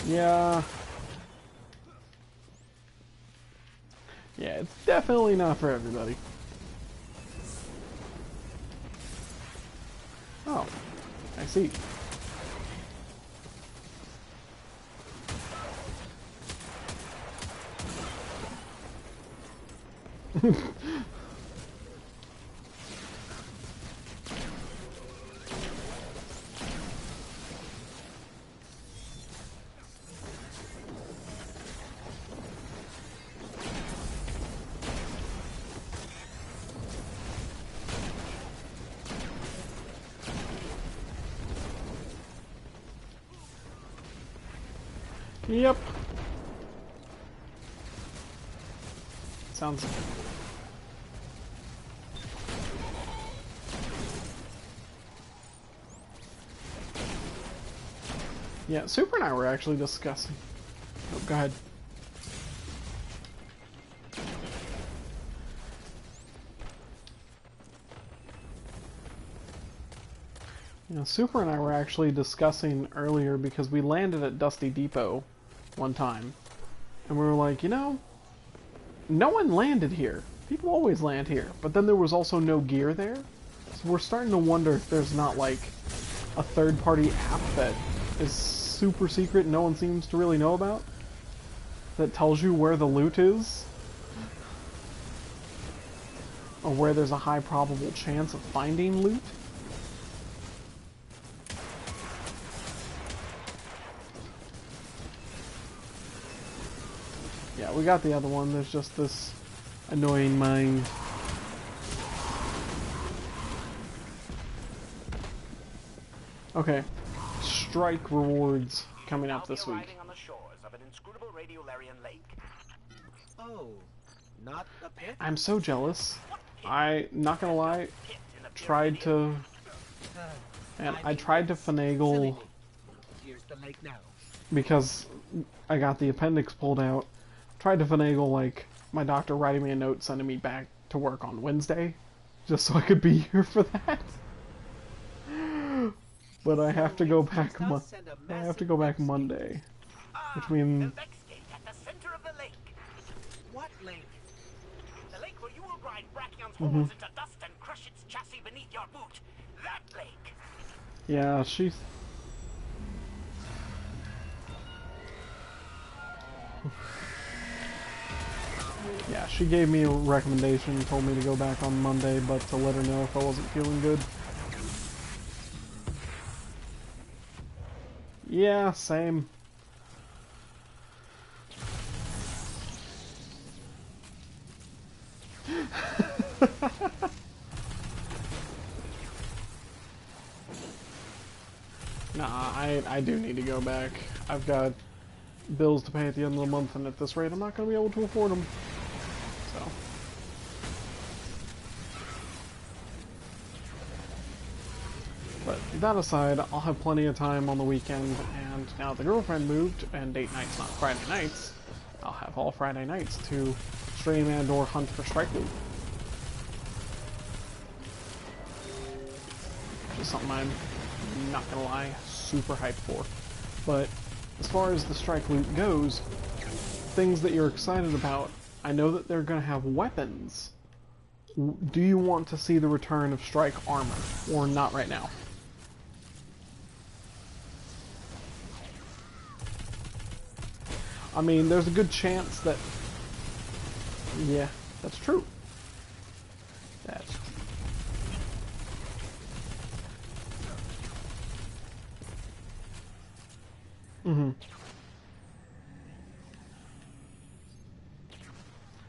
Yeah. Yeah, it's definitely not for everybody. Oh. seat. Yep. Sounds... Yeah, Super and I were actually discussing... Oh, go ahead. Yeah, Super and I were actually discussing earlier because we landed at Dusty Depot one time. And we were like, you know, no one landed here. People always land here. But then there was also no gear there. So we're starting to wonder if there's not, like, a third-party app that is super secret and no one seems to really know about. That tells you where the loot is. Or where there's a high probable chance of finding loot. Yeah, we got the other one. There's just this annoying mind. Okay. Strike rewards coming up this week. On the shores of an inscrutable radiolarian lake. Oh, not the pit? I'm so jealous. I, not gonna lie, tried to... And I tried to finagle... Here's the lake now. Because I got the appendix pulled out. Tried to finagle, like, my doctor writing me a note sending me back to work on Wednesday. Just so I could be here for that. But I have to go back I have to go back Monday. Which means... The Vex Gate at the center of the lake. What lake? The lake where you will grind Brachion's holes into dust and crush its chassis beneath your boot. That lake. Yeah, she's... Yeah, she gave me a recommendation, told me to go back on Monday, but to let her know if I wasn't feeling good. Yeah, same. Nah, I do need to go back. I've got bills to pay at the end of the month, and at this rate, I'm not going to be able to afford them. So. But that aside, I'll have plenty of time on the weekend, and now the girlfriend moved, and date night's not Friday nights, I'll have all Friday nights to stream and or hunt for strike loot. Which is something I'm not gonna lie, super hyped for. But as far as the strike loot goes, things that you're excited about, I know that they're gonna have weapons. Do you want to see the return of strike armor, or not right now? I mean, there's a good chance that... Yeah, that's true. That's true. Mm-hmm.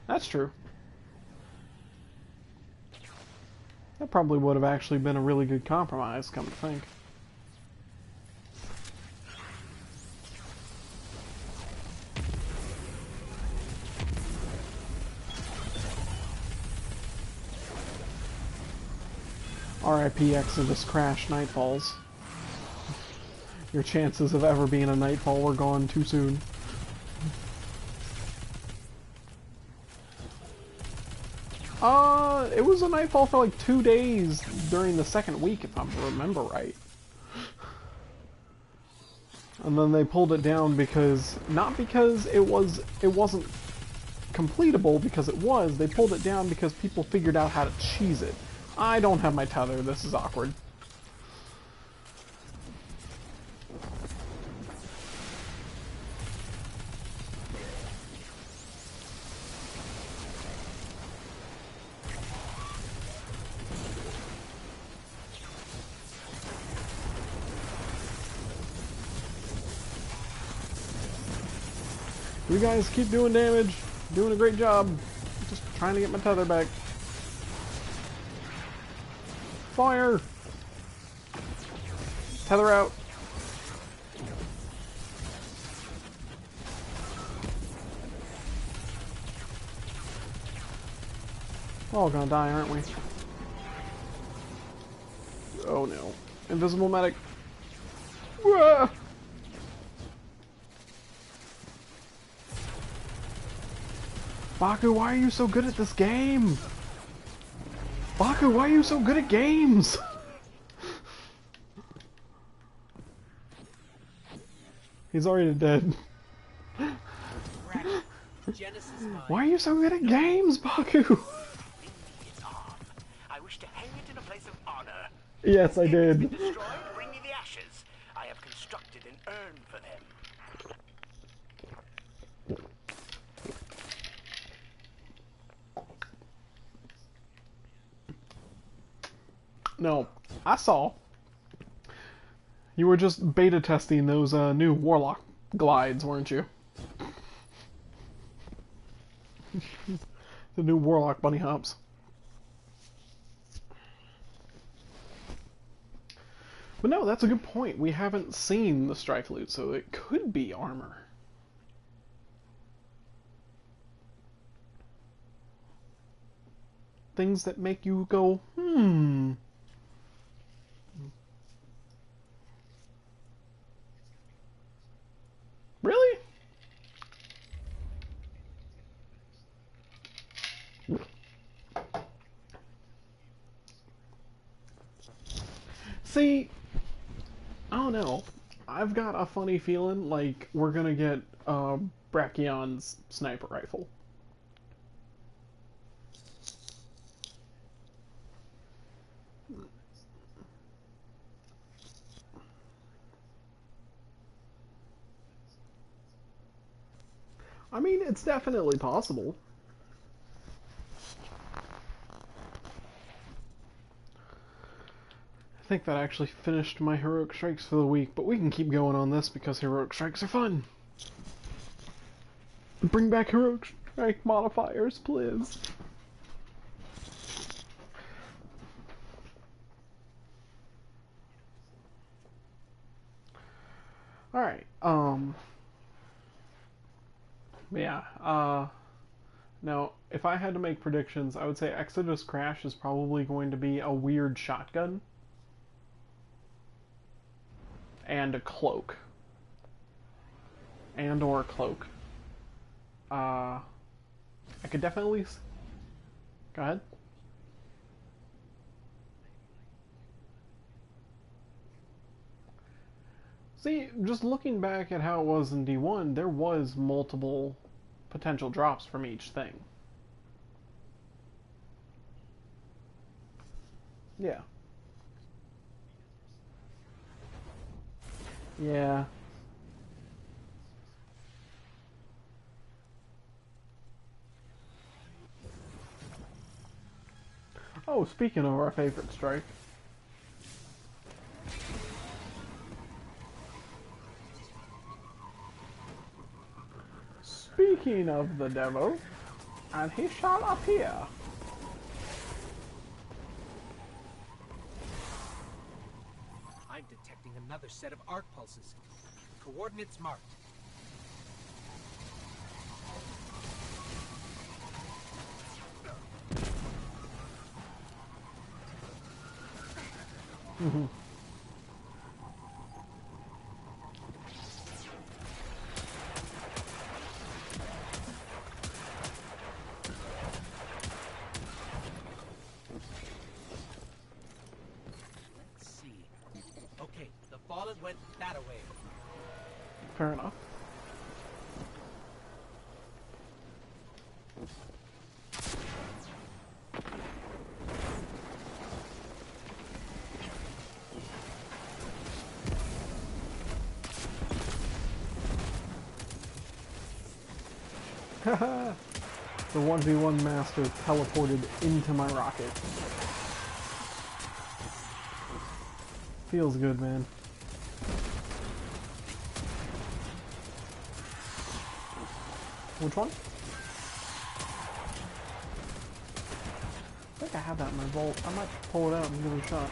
That's true. That probably would have actually been a really good compromise, come to think. RIP Exodus Crash Nightfalls. Your chances of ever being a Nightfall were gone too soon. It was a Nightfall for like 2 days during the second week, if I remember right. And then they pulled it down because, not because it wasn't completable, because it was, they pulled it down because people figured out how to cheese it. I don't have my tether, this is awkward. You guys keep doing damage. Doing a great job. Just trying to get my tether back. Fire! Tether out. We're all gonna die, aren't we? Oh no. Invisible medic. Wah! Baku, why are you so good at this game? Baku, why are you so good at games? He's already dead. Why are you so good at games, Baku? I wish to hang it in a place of honor. Yes, I If it's did. been destroyed, bring me the ashes. I have constructed an urn for them. No, I saw. You were just beta testing those new Warlock glides, weren't you? The new Warlock bunny hops. But no, that's a good point. We haven't seen the strike loot, so it could be armor. Things that make you go, hmm. Really? See, I don't know. I've got a funny feeling like we're gonna get Brachion's sniper rifle. I mean, it's definitely possible. I think that actually finished my heroic strikes for the week, but we can keep going on this because heroic strikes are fun. Bring back heroic strike modifiers, please. Alright, yeah, now, if I had to make predictions, I would say Exodus Crash is probably going to be a weird shotgun. And a cloak. And or a cloak. I could definitely... Go ahead. See, just looking back at how it was in D1, there was multiple potential drops from each thing. Yeah. Yeah. Oh, speaking of our favorite strike. Speaking of the devil, and he shall appear. I'm detecting another set of arc pulses. Coordinates marked. Mm-hmm. Let's see. Okay, the fallen went that away. Fair enough. Haha! The 1v1 master teleported into my rocket. Feels good, man. Which one? I think I have that in my vault. I might pull it out and give it a shot.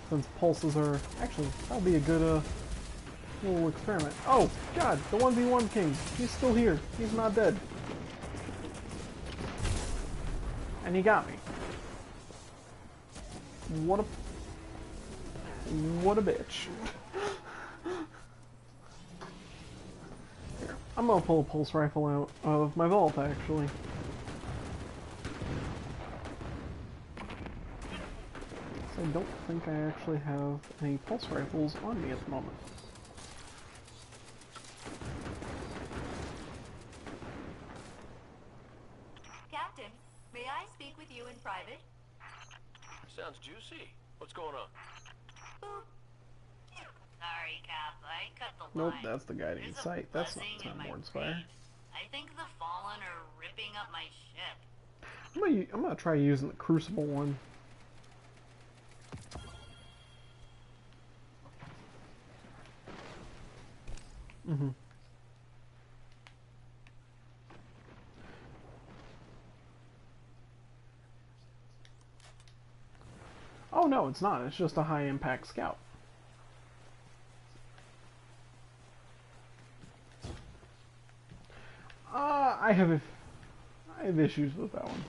Since pulses are... Actually, that'll be a good little experiment. Oh, God! The 1v1 king! He's still here. He's not dead. And he got me. What a bitch. Here, I'm gonna pull a pulse rifle out of my vault, actually. So I don't think I actually have any pulse rifles on me at the moment. Captain, may I speak with you in private? Sounds juicy. What's going on? Boop. Sorry, Cap. I cut the Nope, line. that's the guiding There's a sight. That's not buzzing in Time my Lord's Fire. brain. I think the Fallen are ripping up my ship. I'm gonna try using the Crucible one. Mm-hmm. Oh no, it's not. It's just a high-impact scout. I have issues with that one.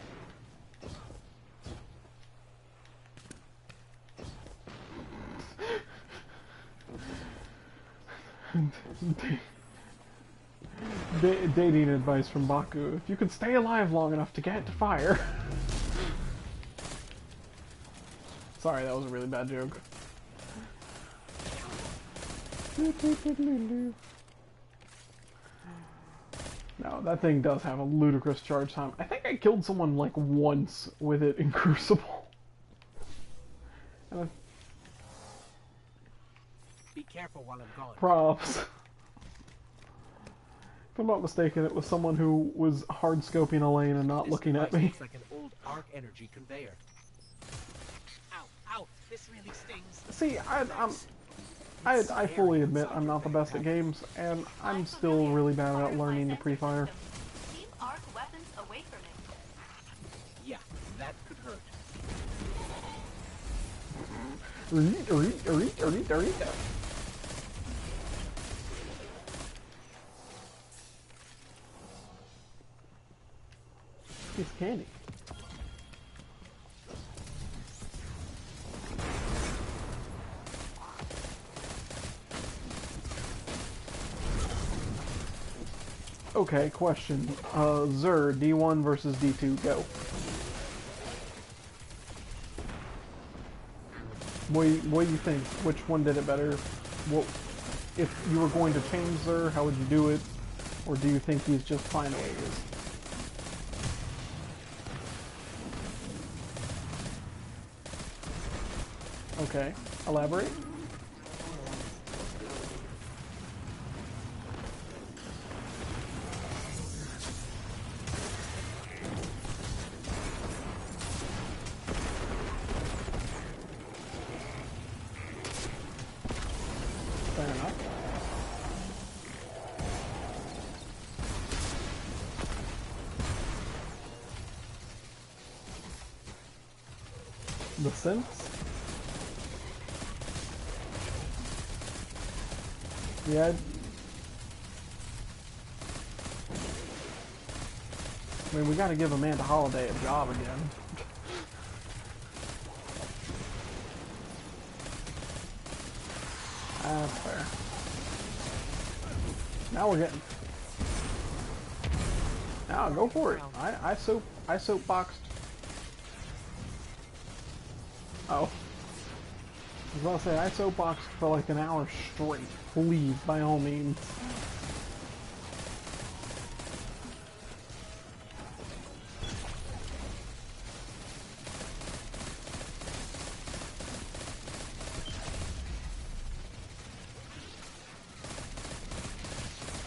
Dating advice from Baku. If you could stay alive long enough to get to fire. Sorry, that was a really bad joke. No, that thing does have a ludicrous charge time. I think I killed someone like once with it in Crucible. And Be careful while I'm gone. props. If I'm not mistaken, it was someone who was hard scoping a lane and not This looking at device me. looks like an old arc energy conveyor. Ow, ow, this really stings. See, I fully admit I'm not the best at games, and I'm still really bad at learning to pre-fire. Keep arc weapons away from it. Yeah, that could hurt. Piece of candy. Okay, question. Zur, D1 versus D2, go. What do you think? Which one did it better? What, if you were going to change Zur, how would you do it? Or do you think he's just fine the way he is? Okay, elaborate. Fair enough. The synths? Yeah. I mean, we gotta give Amanda Holiday a job again. That's fair. Now we're getting... Now, go for it. I soapboxed. Oh. I was about to say, I soapboxed for like an hour straight. Please, by all means.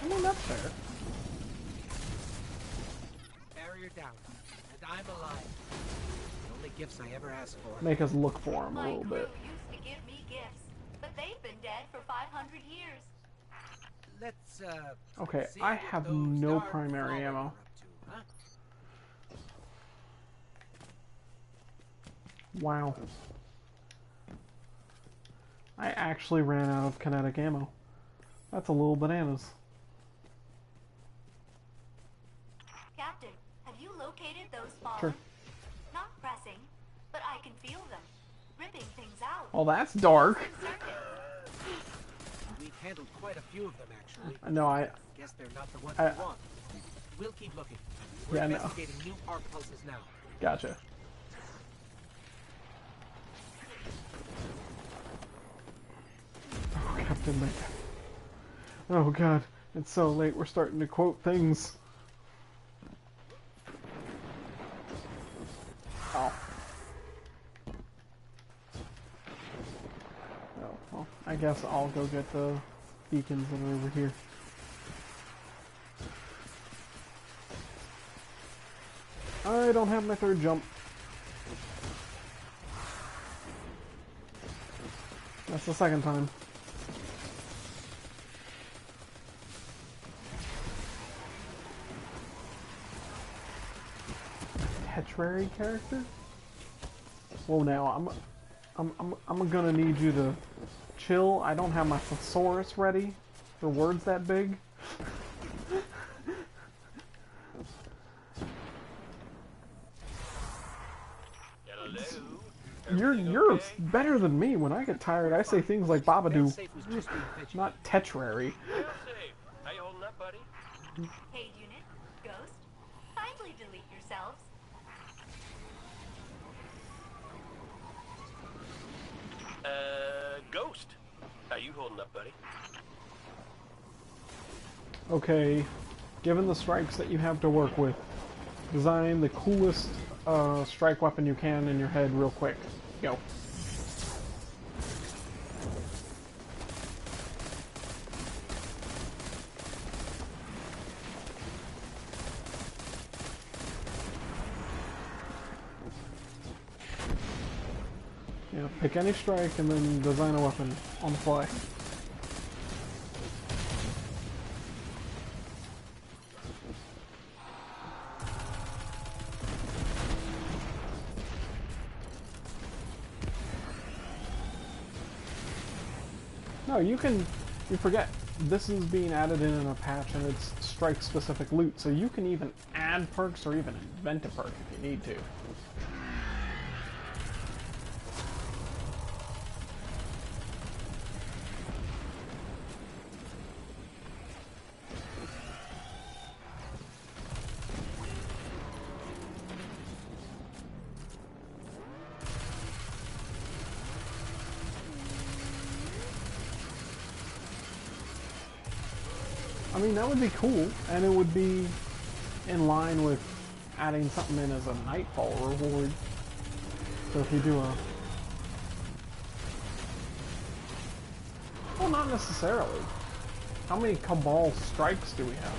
I mean, that's fair. Barrier down, and I'm alive. The only gifts I ever asked for. Make us look for him a My little crew bit. used to give me gifts, but they've been dead for 500 years. Let's Okay, see I what have those no darn primary Fallen ammo. are up to, huh? Wow. I actually ran out of kinetic ammo. That's a little bananas. Captain, have you located those fallen? Sure. Not pressing, but I can feel them. Ripping things out. Oh, that's dark. We've handled quite a few of them, actually. No, I Guess they're not the ones I- we want. We'll keep looking. We're Yeah, I know. investigating new arc pulses now. Gotcha. Oh, Captain Mike. Oh god, it's so late. We're starting to quote things. Oh. Oh, well, I guess I'll go get the beacons that are over here. I don't have my third jump. That's the second time. Tetrary character? Well, now I'm gonna need you to chill. I don't have my thesaurus ready for words that big. You're better than me. When I get tired, I say things like Babadoo, Safe was just being fidgety. not Tetrary. How you holding up, buddy? Hey, unit, Ghost, kindly delete yourselves. Ghost. How you holding up, buddy? Okay, given the strikes that you have to work with, design the coolest strike weapon you can in your head real quick. Go. Yeah, pick any strike and then design a weapon on the fly. No, you forget, this is being added in a patch and it's strike-specific loot, so you can even add perks or even invent a perk if you need to. I mean, that would be cool, and it would be in line with adding something in as a Nightfall reward. So if you do a... Well, not necessarily. How many Cabal strikes do we have?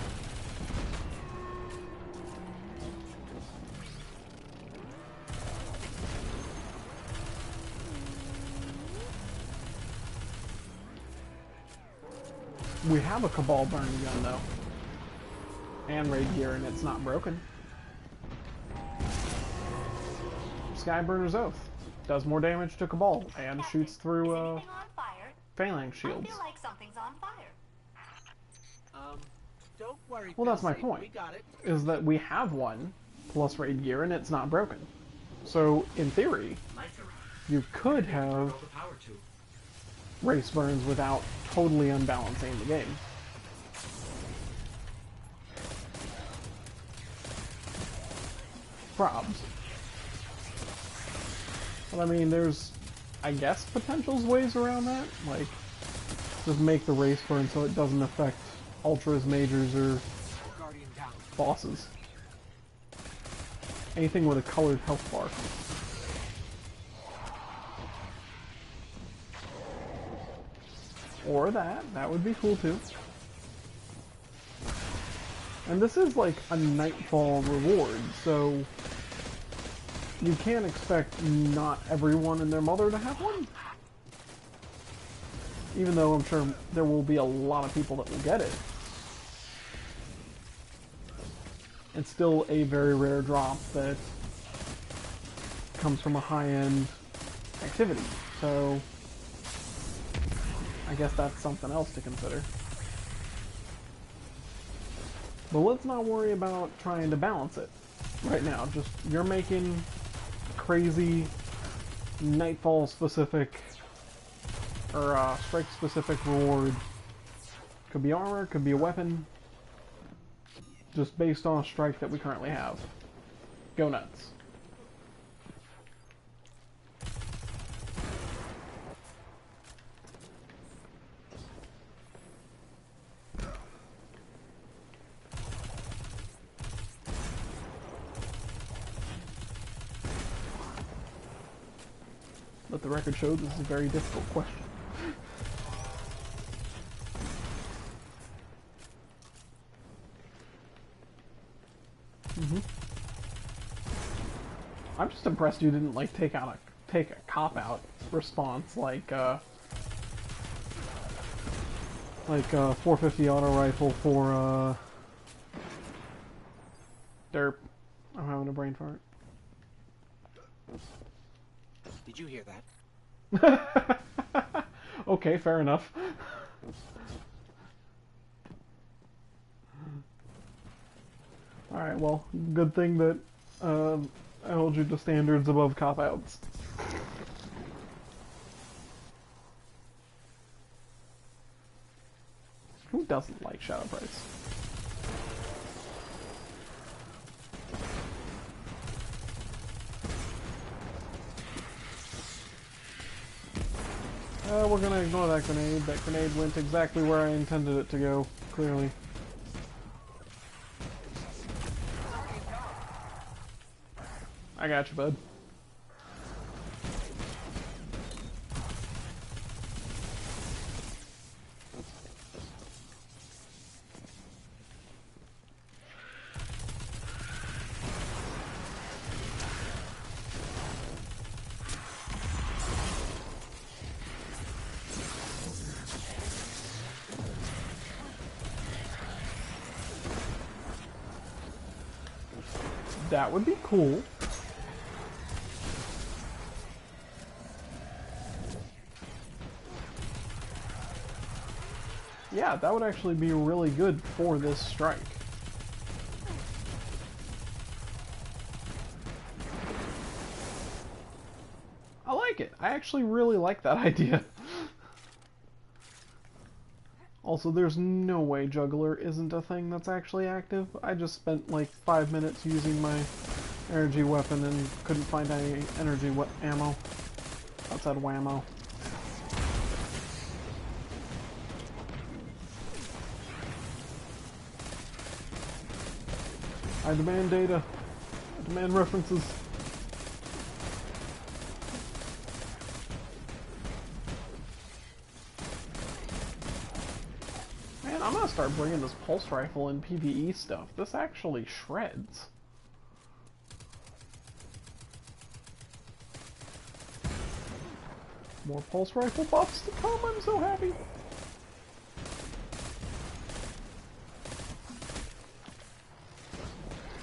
We have a Cabal burning gun, though. And raid gear, and it's not broken. Skyburner's Oath. Does more damage to Cabal, and shoots through, Is anything on fire? phalanx I shields. feel like something's on fire. Don't worry. Well, that's my Failsafe, point. We got it. Is that we have one, plus raid gear, and it's not broken. So, in theory, you could have race burns without totally unbalancing the game. Probs. But I mean, there's, I guess, potentials ways around that. Like, just make the race burn so it doesn't affect ultras, majors, or Guardian down. bosses. Anything with a colored health bar. Or that would be cool too. And this is like a Nightfall reward, so you can't expect not everyone and their mother to have one. even though I'm sure there will be a lot of people that will get it. It's still a very rare drop that comes from a high-end activity, so I guess that's something else to consider. But let's not worry about trying to balance it right now. Just, you're making crazy Nightfall specific or strike specific reward. Could be armor, could be a weapon, just based on a strike that we currently have. Go nuts. Let the record show this is a very difficult question. I'm just impressed you didn't like take a cop-out response like 450 auto rifle for derp. I'm having a brain fart. Did you hear that? Okay, fair enough. Alright, well, good thing that I hold you to standards above cop-outs. Who doesn't like Shadow Price? We're gonna ignore that grenade. That grenade went exactly where I intended it to go, clearly. I got you, bud. That would be cool. Yeah, that would actually be really good for this strike. I like it. I actually really like that idea. Also, there's no way Juggler isn't a thing that's actually active. I just spent like 5 minutes using my energy weapon and couldn't find any energy ammo outside of whammo. I demand data. I demand references. Man, I'm gonna start bringing this pulse rifle and PvE stuff. This actually shreds. More pulse rifle buffs to come, I'm so happy.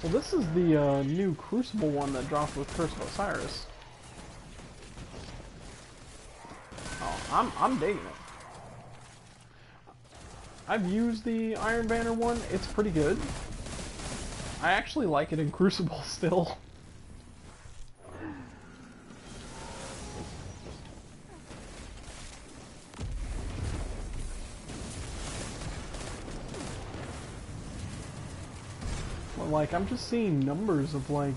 Well, this is the new Crucible one that dropped with Curse of Osiris. Oh, I'm digging it. I've used the Iron Banner one. It's pretty good. I actually like it in Crucible still. Like, I'm just seeing numbers of like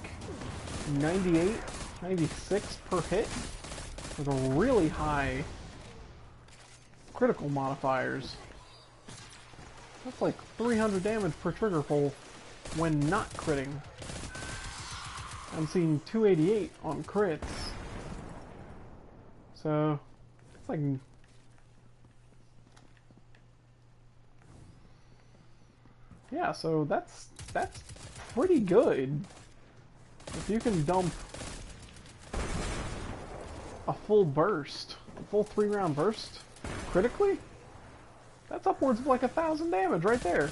98, 96 per hit with a really high critical modifiers. That's like 300 damage per trigger pull when not critting. I'm seeing 288 on crits. So, it's like... Yeah, so that's pretty good. If you can dump a full burst, a full 3-round burst critically? That's upwards of like 1,000 damage right there.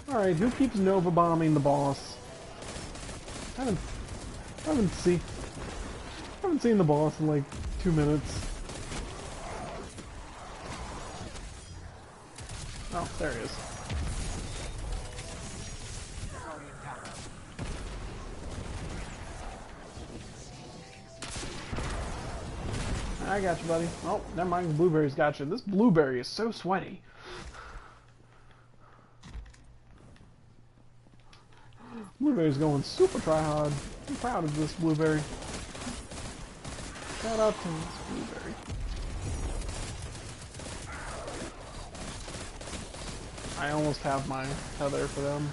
Alright, who keeps Nova bombing the boss? I haven't seen the boss in like 2 minutes. Oh, there he is. I got you, buddy. Oh, never mind. Blueberry's got you. This blueberry is so sweaty. Blueberry's going super try-hard. I'm proud of this blueberry. Shout out to this blueberry. I almost have my tether for them.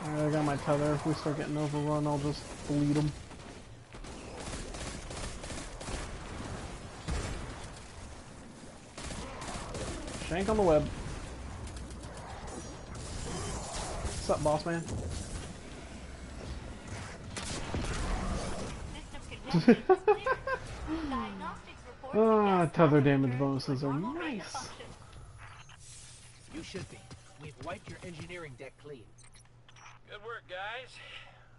Alright, I got my tether. If we start getting overrun, I'll just bleed them. Shank on the web. What's up, boss man? Ah, tether damage bonuses are nice. You should be. We've wiped your engineering deck clean. Good work, guys.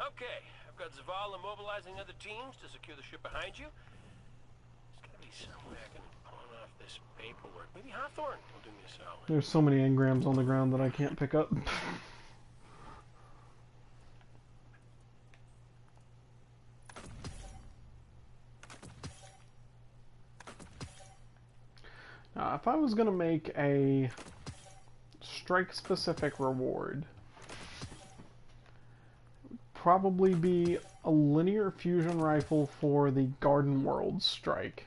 Okay, I've got Zavala mobilizing other teams to secure the ship behind you. There's gotta be some way I can pawn off this paperwork. Maybe Hawthorne will do me a solid. There's so many engrams on the ground that I can't pick up. If I was gonna make a strike-specific reward, probably be a linear fusion rifle for the Garden World strike.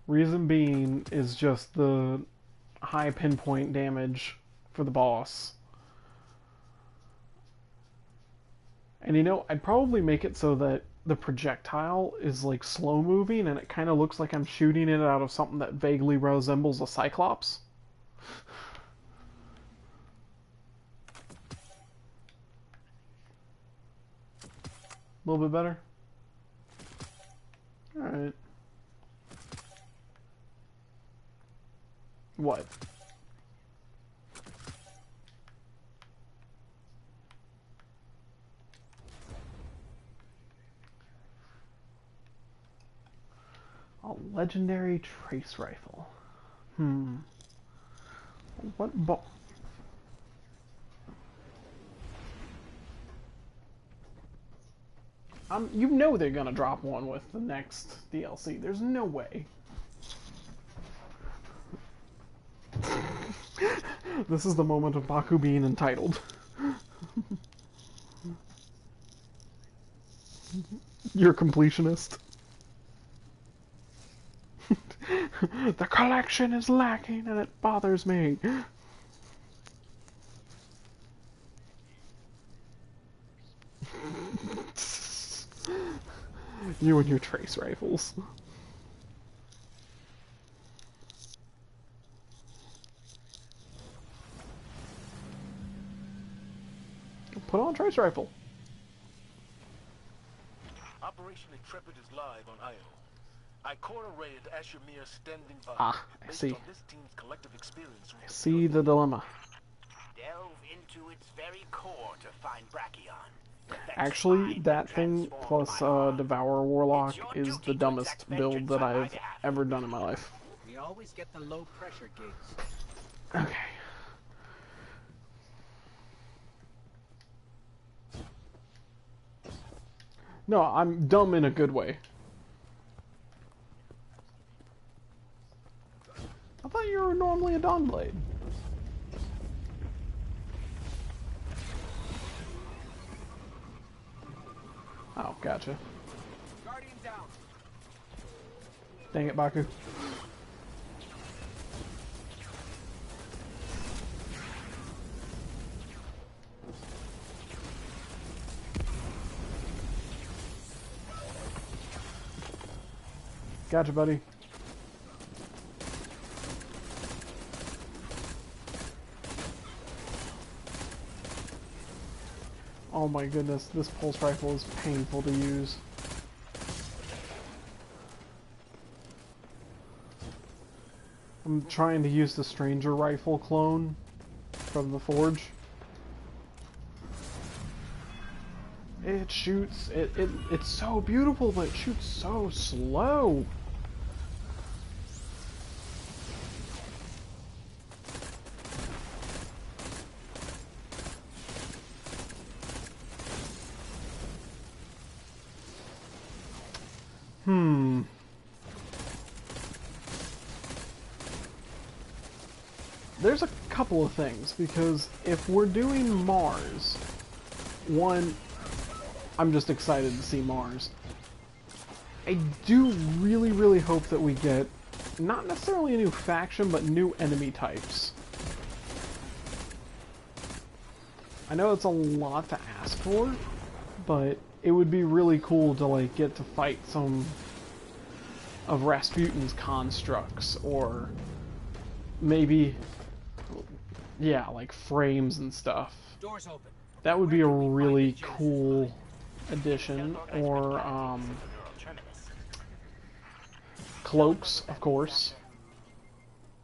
Reason being is just the high pinpoint damage for the boss. And you know, I'd probably make it so that the projectile is like slow moving and it kind of looks like I'm shooting it out of something that vaguely resembles a Cyclops. A little bit better? Alright. What? A legendary trace rifle. What you know they're gonna drop one with the next DLC. There's no way. This is the moment of Baku being entitled. You're a completionist. The collection is lacking and it bothers me. You and your trace rifles. Put on trace rifle. Operation Intrepid is live on Io. I corner raided Ashemir standing by. Ah, I Based see. on this team's collective experience, I see the dilemma. Delve into its very core to find Brachion. Actually, that thing plus Devour Warlock is the dumbest build that I've ever done in my life. We always get the low pressure gigs. Okay. No, I'm dumb in a good way. I thought you were normally a Dawnblade. Oh, gotcha. Guardian down. Dang it, Baku. Gotcha, buddy. Oh my goodness, this pulse rifle is painful to use. I'm trying to use the Stranger rifle clone from the Forge. It shoots, it's so beautiful, but it shoots so slow. There's a couple of things, because if we're doing Mars, one, I'm just excited to see Mars. I do really, really hope that we get, not necessarily a new faction, but new enemy types. I know it's a lot to ask for, but it would be really cool to, like, get to fight some of Rasputin's constructs, or maybe, yeah, like frames and stuff. Doors open. That would be a really cool addition. Or cloaks, of course.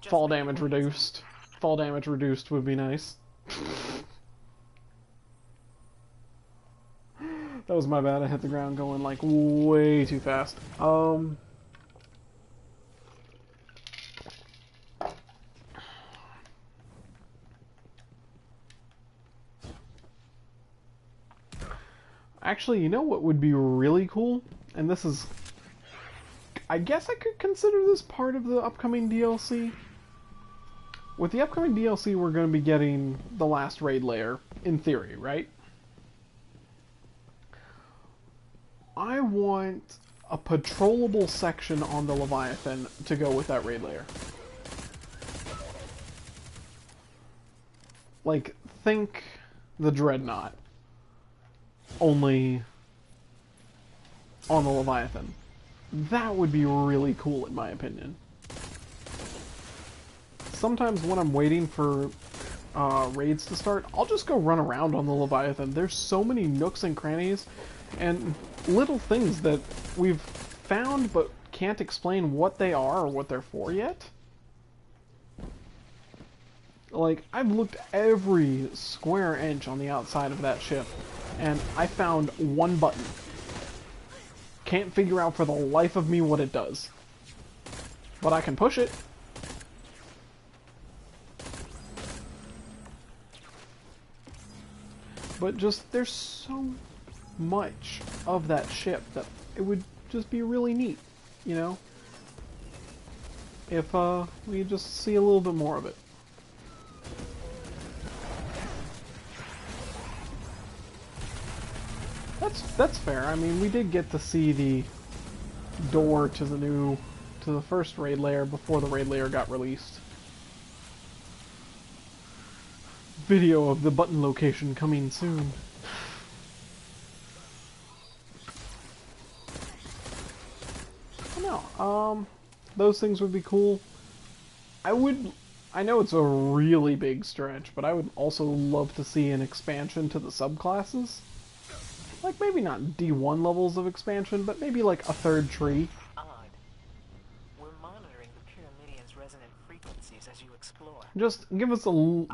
Fall damage reduced. Fall damage reduced would be nice. That was my bad. I hit the ground going like way too fast. Actually, you know what would be really cool? And this is... I guess I could consider this part of the upcoming DLC. With the upcoming DLC, we're going to be getting the last raid layer, in theory, right? I want a patrollable section on the Leviathan to go with that raid layer. Like, think the Dreadnought. Only on the Leviathan. That would be really cool, in my opinion. Sometimes when I'm waiting for raids to start, I'll just go run around on the Leviathan. There's so many nooks and crannies and little things that we've found but can't explain what they are or what they're for yet. Like, I've looked every square inch on the outside of that ship, and I found one button. Can't figure out for the life of me what it does. But I can push it. But just, there's so much of that ship that it would just be really neat, you know? If we just see a little bit more of it. That's fair. I mean, we did get to see the door to the first raid layer before the raid layer got released. Video of the button location coming soon. No, those things would be cool. I know it's a really big stretch, but I would also love to see an expansion to the subclasses. Like, maybe not D1 levels of expansion, but maybe like a third tree. Odd. We're monitoring the Pyramidian's resonant frequencies as you explore. Just give us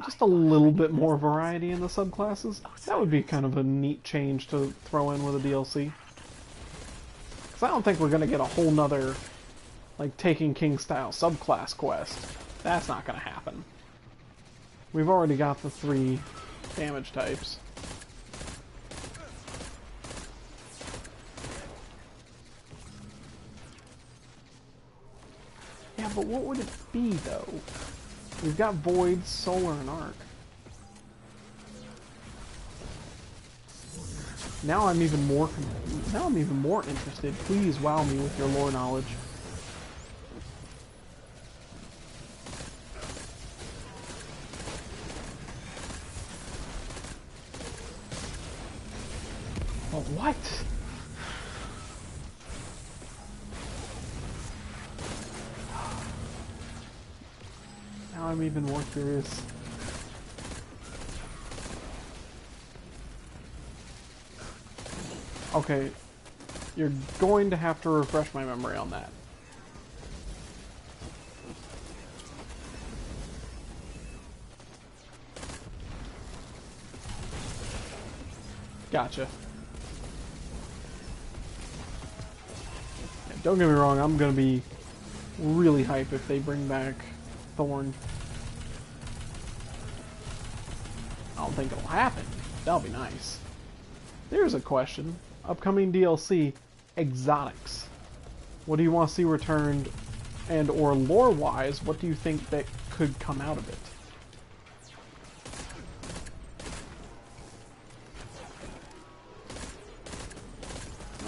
just a little bit more variety in the subclasses. That would be kind of a neat change to throw in with a DLC. Because I don't think we're going to get a whole nother, like, Taken King style subclass quest. That's not going to happen. We've already got the 3 damage types. Yeah, but what would it be, though? We've got Void, Solar, and Arc. Now I'm even more interested. Please wow me with your lore knowledge. Oh, what? Now I'm even more curious. Okay, you're going to have to refresh my memory on that. Gotcha. Yeah, don't get me wrong, I'm gonna be really hype if they bring back Thorn. I don't think it'll happen. That'll be nice. There's a question. Upcoming DLC, exotics. What do you want to see returned, and or lore-wise, what do you think that could come out of it?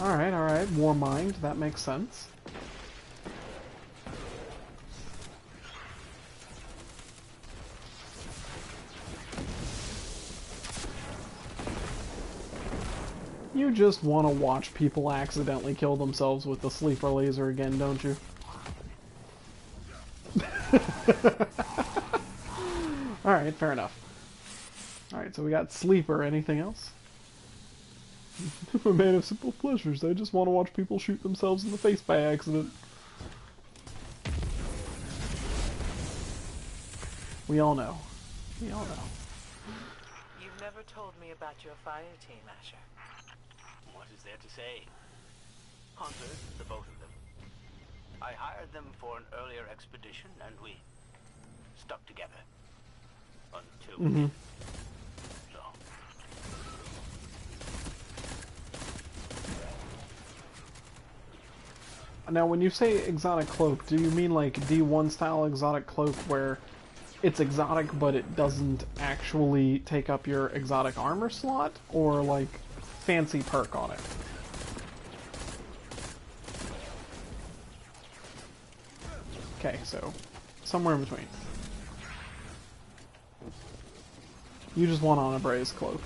Alright, War Mind, that makes sense. You just want to watch people accidentally kill themselves with the sleeper laser again, don't you? Alright, fair enough. Alright, so we got sleeper. Anything else? I'm a man of simple pleasures. I just want to watch people shoot themselves in the face by accident. We all know. We all know. You've never told me about your fire team, Asher. What is there to say? Hunters, the both of them. I hired them for an earlier expedition, and we stuck together. Until... So... Now, when you say exotic cloak, do you mean like D1 style exotic cloak where it's exotic but it doesn't actually take up your exotic armor slot? Or like fancy perk on it? Okay, so somewhere in between. You just want on a Braze cloak.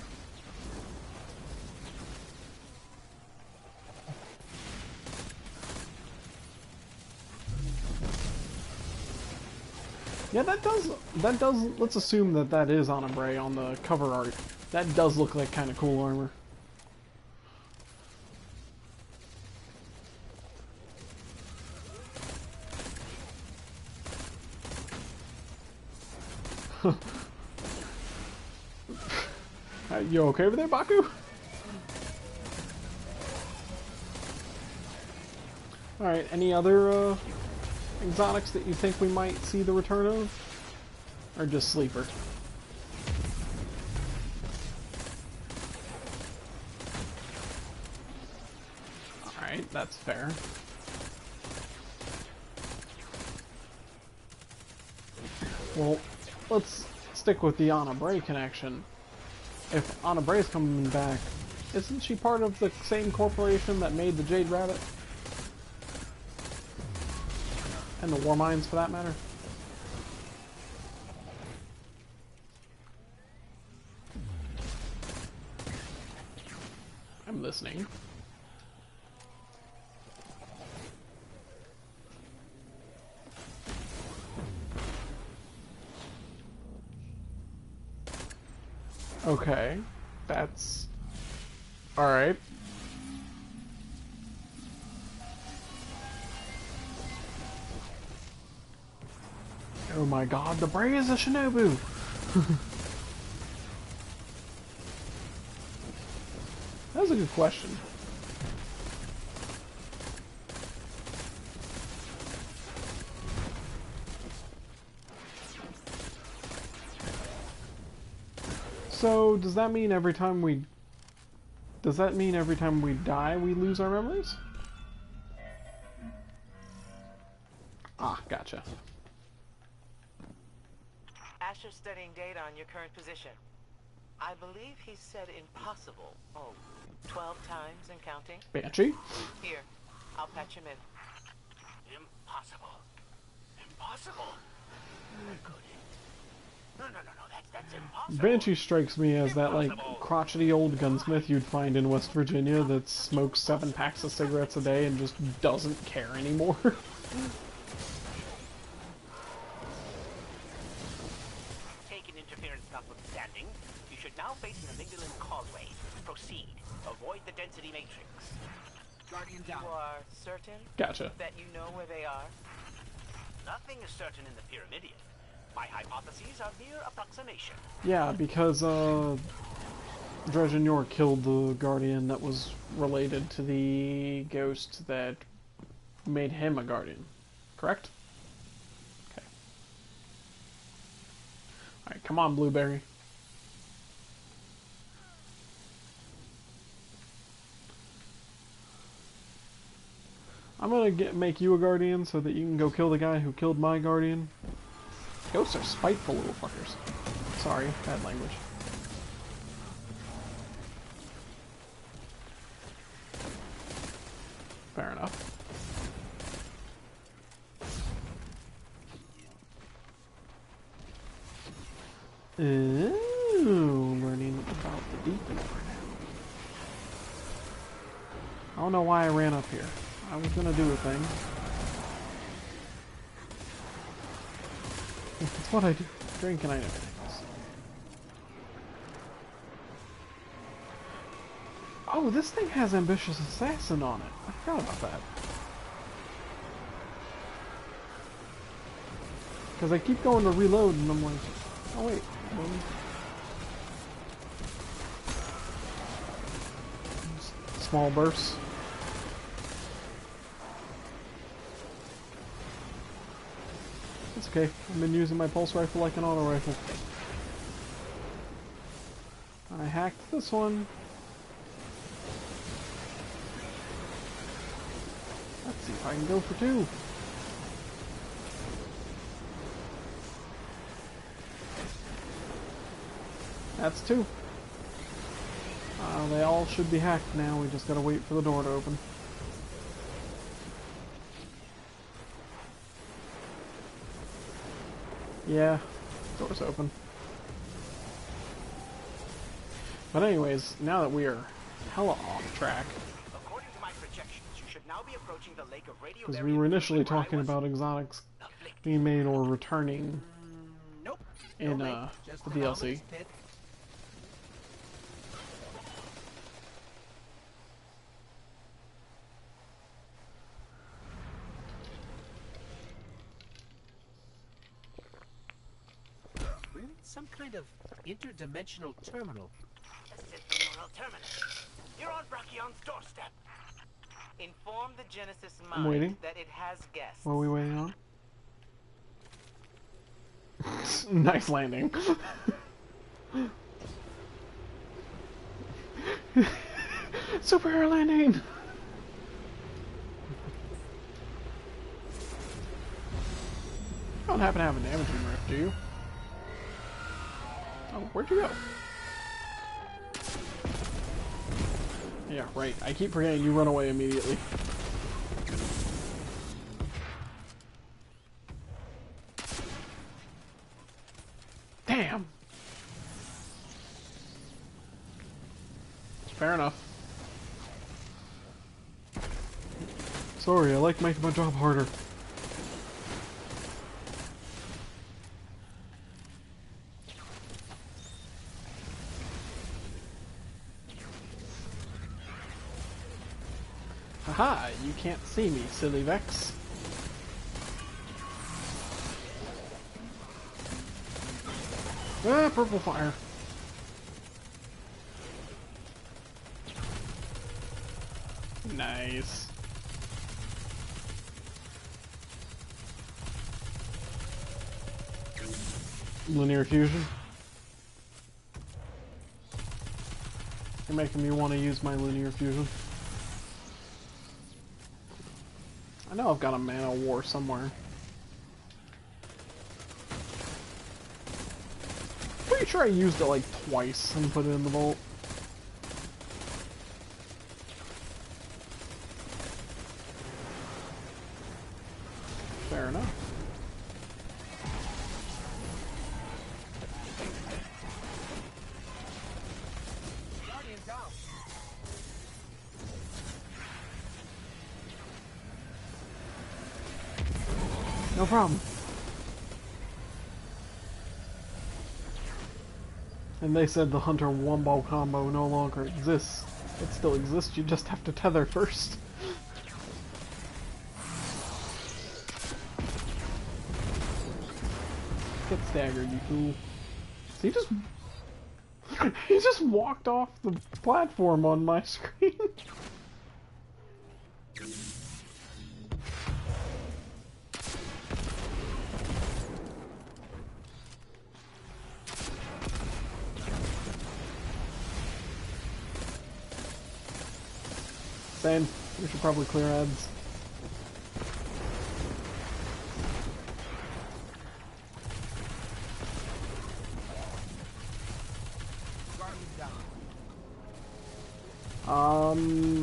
Yeah, that does, let's assume that that is Ombre on the cover art. That does look like kind of cool armor. You okay over there, Baku? Alright, any other, exotics that you think we might see the return of? Or just sleeper? Alright, that's fair. Well, let's stick with the Ana Bray connection. If Ana Bray's coming back, isn't she part of the same corporation that made the Jade Rabbit? And the War Mines, for that matter? I'm listening. Okay, that's... Alright. Oh my god, the Bray is a Shinobu! That was a good question. So, does that mean every time we... Does that mean every time we die, we lose our memories? Ah, gotcha. Asher's studying data on your current position. I believe he said impossible. Oh, 12 times and counting? Banshee? Here, I'll patch him in. Impossible. Impossible? I couldn't. No, that's impossible. Banshee strikes me as that, like, crotchety old gunsmith you'd find in West Virginia that smokes 7 packs of cigarettes a day and just doesn't care anymore. Taking interference notwithstanding, you should now face an amygdalin causeway. Proceed. Avoid the density matrix. Guardian down. You are certain Gotcha. that you know where they are? Nothing is certain in the Pyramidion. My hypotheses are mere approximation. Yeah, because Dredge York killed the Guardian that was related to the ghost that made him a Guardian. Correct? Okay. Alright, come on, Blueberry. I'm gonna make you a Guardian so that you can go kill the guy who killed my Guardian. Ghosts are spiteful little fuckers. Sorry, bad language. Fair enough. Ooh, learning about the deep lore now. I don't know why I ran up here. I was gonna do a thing. It's what I do. Drink and I know things. Oh, this thing has Ambitious Assassin on it. I forgot about that. Because I keep going to reload and I'm like, oh wait. Small bursts. It's okay. I've been using my pulse rifle like an auto rifle. I hacked this one. Let's see if I can go for two. That's two. They all should be hacked now. We just gotta wait for the door to open. Yeah, door's open. But anyways, now that we are hella off track, According to my projections, you should now be approaching the lake of radio. because we were initially talking about exotics being made or returning Nope. in No the lake, just DLC. anomalous pit. We're in some kind of interdimensional terminal. A neural terminus. You're on Brachion's doorstep. Inform the Genesis I'm waiting. mind that it has guests. What are we waiting on? Nice landing. Superhero landing! You don't happen to have a damaging rift, do you? Oh, where'd you go? Yeah, right. I keep forgetting you run away immediately. Damn! Fair enough. Sorry, I like making my job harder. Haha, you can't see me, silly Vex. Ah, purple fire. Nice. Linear fusion. You're making me want to use my linear fusion. I know I've got a mana war somewhere. Pretty sure I used it like twice and put it in the vault. Fair enough. Guardian down. No problem. And they said the Hunter Wombo combo no longer exists. It still exists, you just have to tether first. Get staggered, you fool. So he just walked off the platform on my screen. Same. We should probably clear ads.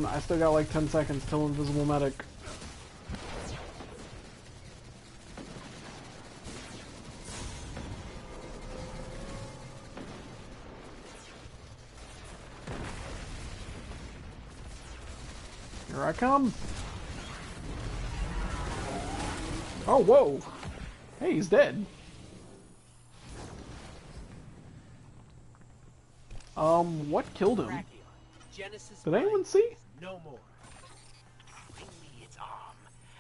I still got like 10 seconds till invisible medic. Here I come. Oh, whoa. Hey, he's dead. What killed him? Did anyone see? No more. Bring me its arm.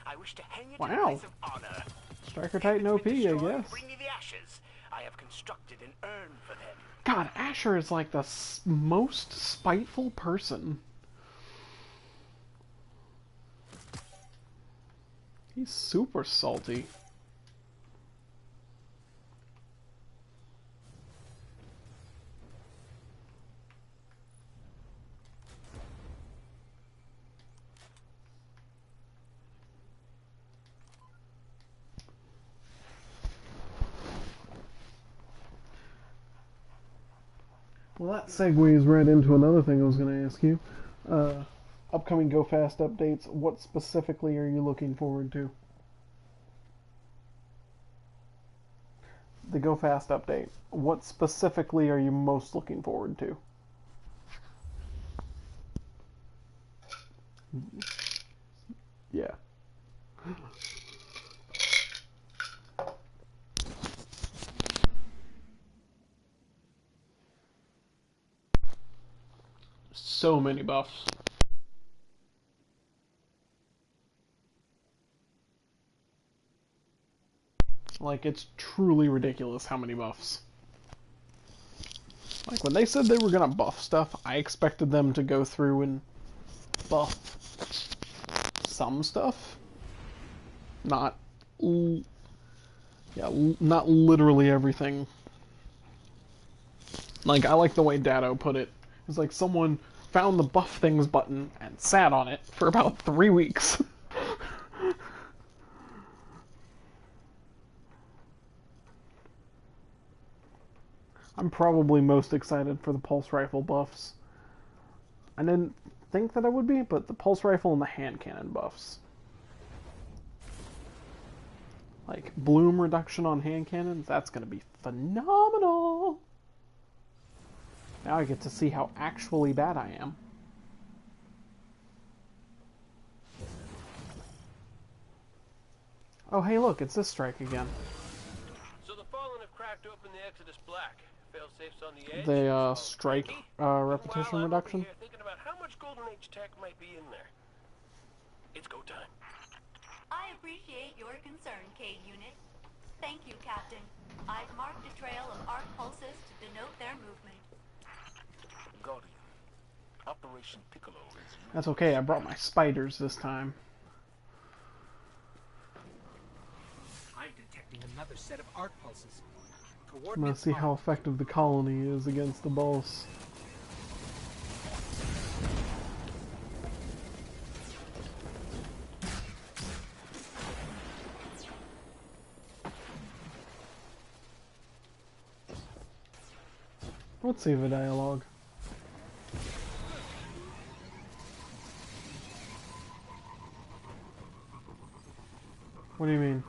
I wish to hang it in Wow. place of honor. Striker Titan OP, I guess. Bring me the ashes. I have constructed an urn for them. God, Asher is like the most spiteful person. He's super salty. Well, that segues right into another thing I was going to ask you. Upcoming Go Fast updates, what specifically are you looking forward to? The Go Fast update, what specifically are you most looking forward to? Yeah. So many buffs. Like, it's truly ridiculous how many buffs. Like, when they said they were gonna buff stuff, I expected them to go through and buff some stuff. Not... yeah, not literally everything. Like, I like the way Dado put it. It's like someone found the buff things button and sat on it for about 3 weeks. I'm probably most excited for the pulse rifle buffs. I didn't think that I would be, but the pulse rifle and the hand cannon buffs. Like, bloom reduction on hand cannons, that's gonna be phenomenal! Now I get to see how actually bad I am. Oh, hey, look, it's this strike again. So the Fallen have cracked open the Exodus Black. Fail-safes on the edge. The strike Meanwhile, repetition I'm reduction. over here thinking about how much Golden Age tech might be in there. It's go time. I appreciate your concern, Cade Unit. Thank you, Captain. I've marked a trail of arc pulses to denote their movement. Guardian, Operation Piccolo is... That's okay, I brought my spiders this time. I'm detecting another set of arc pulses. I'm gonna see how effective the colony is against the boss. Let's save a dialogue. What do you mean?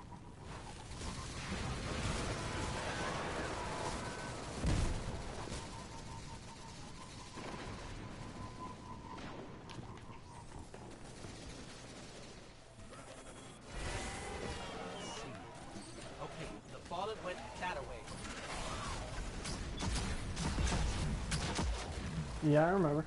Okay, the Fallen went that way. Yeah, I remember.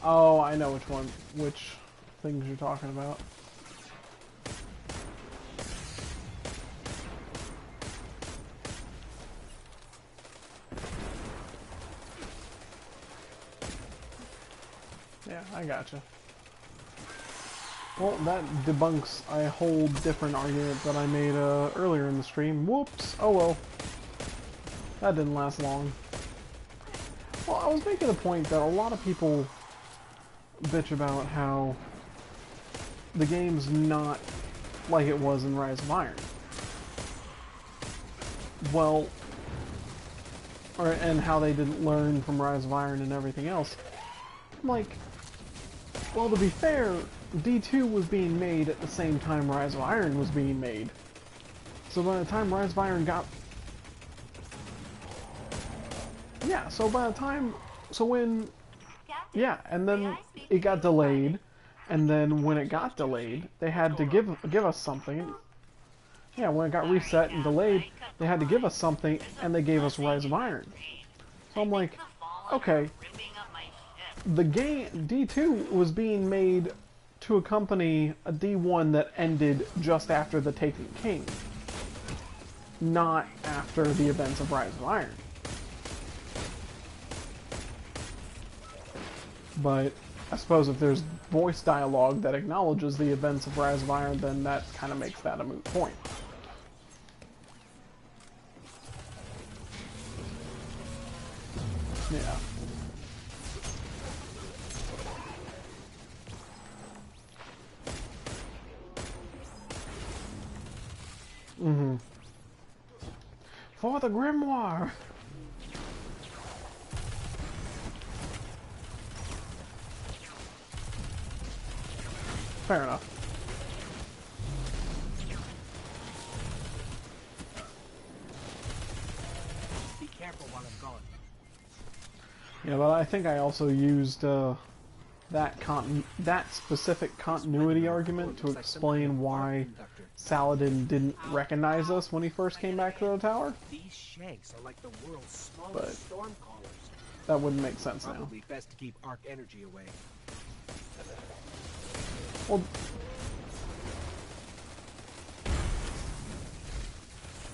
Oh, I know which things you're talking about. Yeah, I gotcha. Well, that debunks a whole different argument that I made earlier in the stream. Whoops! Oh well. That didn't last long. Well, I was making the point that a lot of people bitch about how the game's not like it was in Rise of Iron. Well, and how they didn't learn from Rise of Iron and everything else. I'm like, well, to be fair, D2 was being made at the same time Rise of Iron was being made. So by the time Rise of Iron got... Yeah, so by the time... So when... Yeah, and then it got delayed, and then when it got delayed, they had to give us something. Yeah, when it got reset and delayed, they had to give us something, and they gave us Rise of Iron. So I'm like, okay, the game D2 was being made to accompany a D1 that ended just after the Taken King, not after the events of Rise of Iron. But I suppose if there's voice dialogue that acknowledges the events of Rise of Iron, then that kind of makes that a moot point. Yeah. Mm-hmm. For the Grimoire! Fair enough. Be careful while I'm gone. Yeah, but I think I also used that specific continuity argument to explain why Saladin didn't recognize us when he first came back to the tower. These shanks are like the world's smallest But storm callers. that wouldn't make sense now. Probably best to keep arc energy away. Well,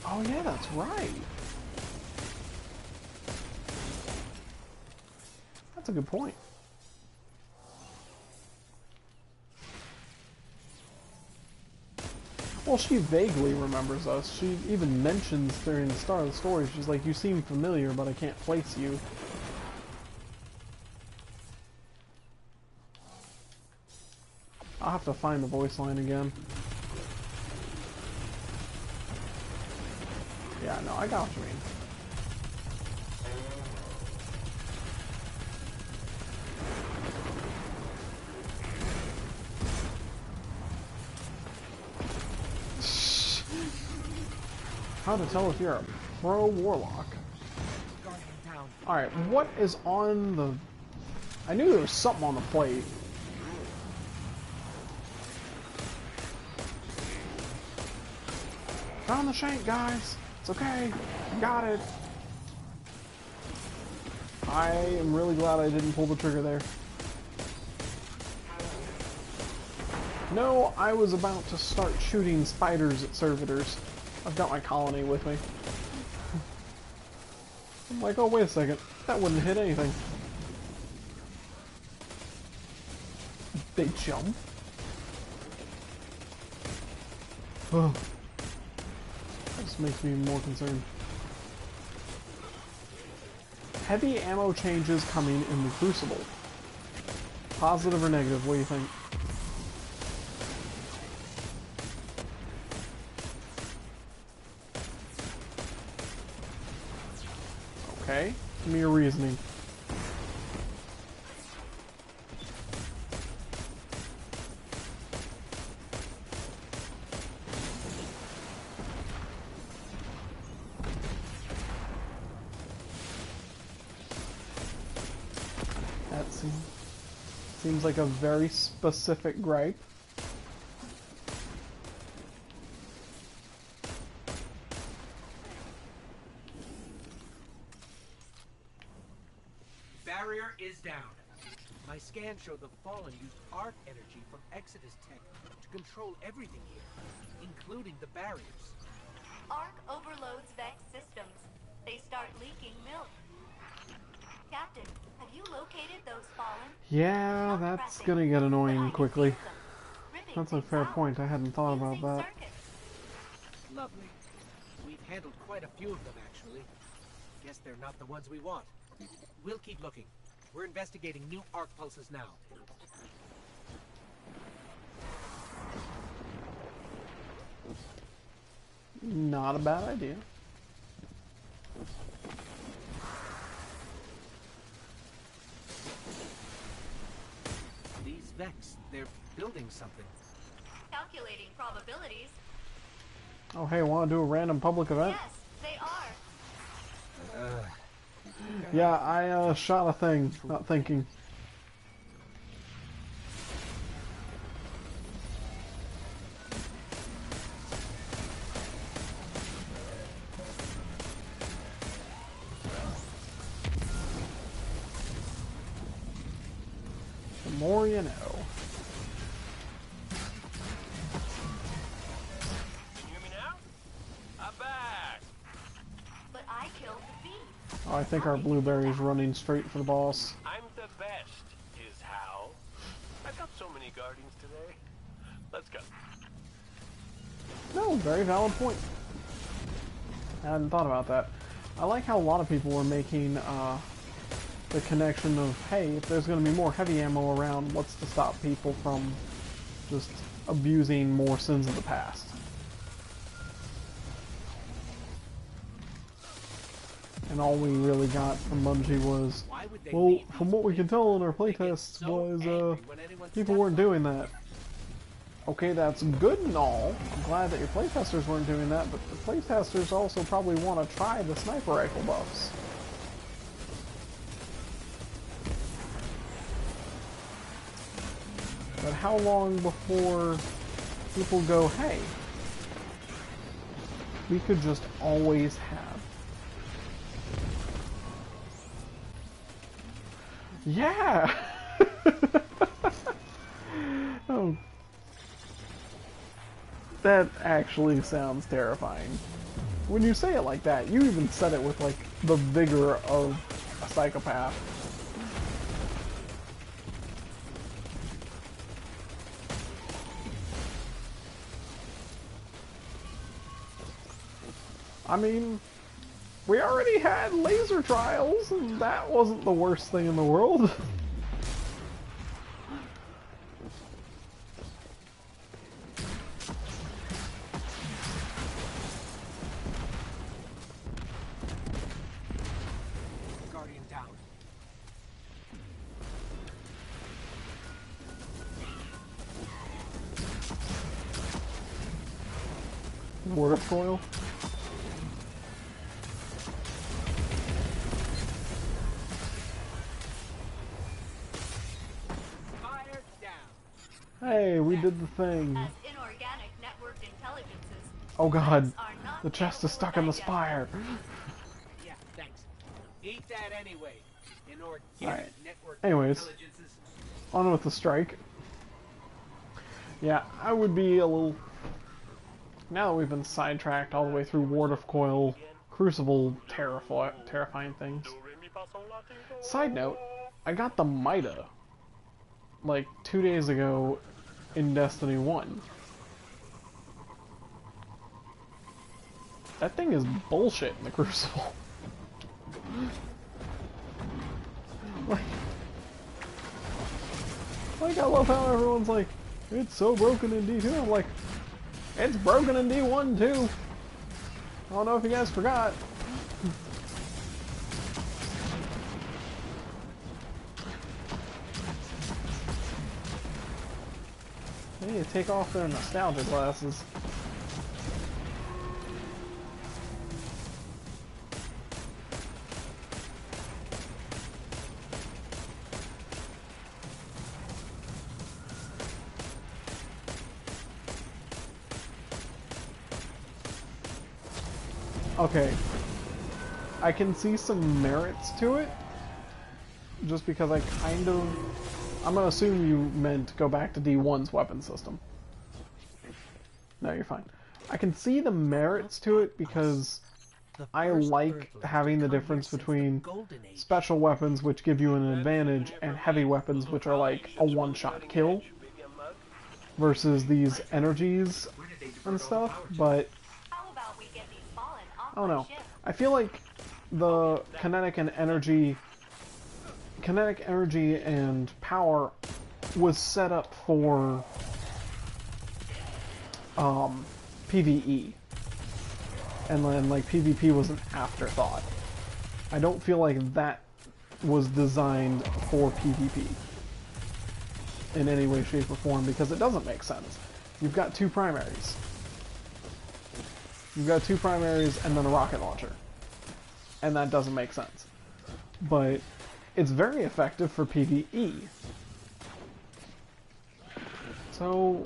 oh yeah, that's right. That's a good point. Well, she vaguely remembers us. She even mentions during the start of the story, she's like, you seem familiar, but I can't place you. I'll have to find the voice line again. Yeah, no, I got what you mean. How to tell if you're a pro warlock. Alright, what is on the... I knew there was something on the plate. Found the shank, guys. It's okay. Got it. I am really glad I didn't pull the trigger there. No, I was about to start shooting spiders at servitors. I've got my colony with me. I'm like, oh, wait a second. That wouldn't hit anything. They jump? Oh. This makes me more concerned. Heavy ammo changes coming in the Crucible. Positive or negative? What do you think? Okay, give me your reasoning. That seems like a very specific gripe. barrier is down. My scans show the Fallen used arc energy from Exodus Tech to control everything here, including the barriers. Arc overloads Vex systems. They start leaking milk. Captain, have you located those Fallen? Yeah, Not that's pressing, gonna get but I annoying can quickly. feel them, ripping That's a things fair out, point. I hadn't thought about using that. circuits. Lovely. We've handled quite a few of them, actually. Guess they're not the ones we want. We'll keep looking. We're investigating new arc pulses now. Not a bad idea. These Vex, they're building something. Calculating probabilities. Oh, hey, want to do a random public event? Yes, they are. Yeah, I shot a thing, not thinking. The more you know. Can you hear me now? I'm back. But I killed the bee. Oh, I think our blueberry's running straight for the boss. I'm the best, is how. I've got so many guardians today. Let's go. No, very valid point. I hadn't thought about that. I like how a lot of people were making the connection of, hey, if there's going to be more heavy ammo around, what's to stop people from just abusing more sins of the past? And all we really got from Bungie was, well, from what we can tell in our playtests was, people weren't doing that. Okay, that's good and all. I'm glad that your playtesters weren't doing that, but the playtesters also probably want to try the sniper rifle buffs. But how long before people go, hey, we could just always have. Yeah! Oh. That actually sounds terrifying. When you say it like that, you even said it with, like, the vigor of a psychopath. I mean, we already had laser trials, and that wasn't the worst thing in the world. Guardian down. Word coil. Fire down. Hey, we did the thing. As inorganic networked intelligences, Oh god, Vex are not the chest is capable stuck of in the digesting. spire. Yeah, thanks. Eat that anyway. Inorganic Alright. network Anyways. intelligences. On with the strike. Yeah, I would be a little... Now that we've been sidetracked all the way through Ward of Coil, Crucible, terrifying things. Side note, I got the Mida, like, 2 days ago in Destiny 1. That thing is bullshit in the Crucible. Like, I love how everyone's like, it's so broken in D2. I'm like, it's broken in D1 too. I don't know if you guys forgot. They need to take off their nostalgia glasses. Okay, I can see some merits to it, just because I kind of... I'm gonna assume you meant go back to D1's weapon system. No, you're fine. I can see the merits to it because I like having the difference between special weapons, which give you an advantage, and heavy weapons, which are like a one-shot kill, versus these energies and stuff, but How about we get these fallen off I don't my know. ship? I feel like the kinetic energy and power was set up for PvE, and then like PvP was an afterthought. I don't feel like that was designed for PvP in any way, shape, or form, because it doesn't make sense. You've got two primaries. You've got two primaries and then a rocket launcher. And that doesn't make sense. But it's very effective for PvE. So,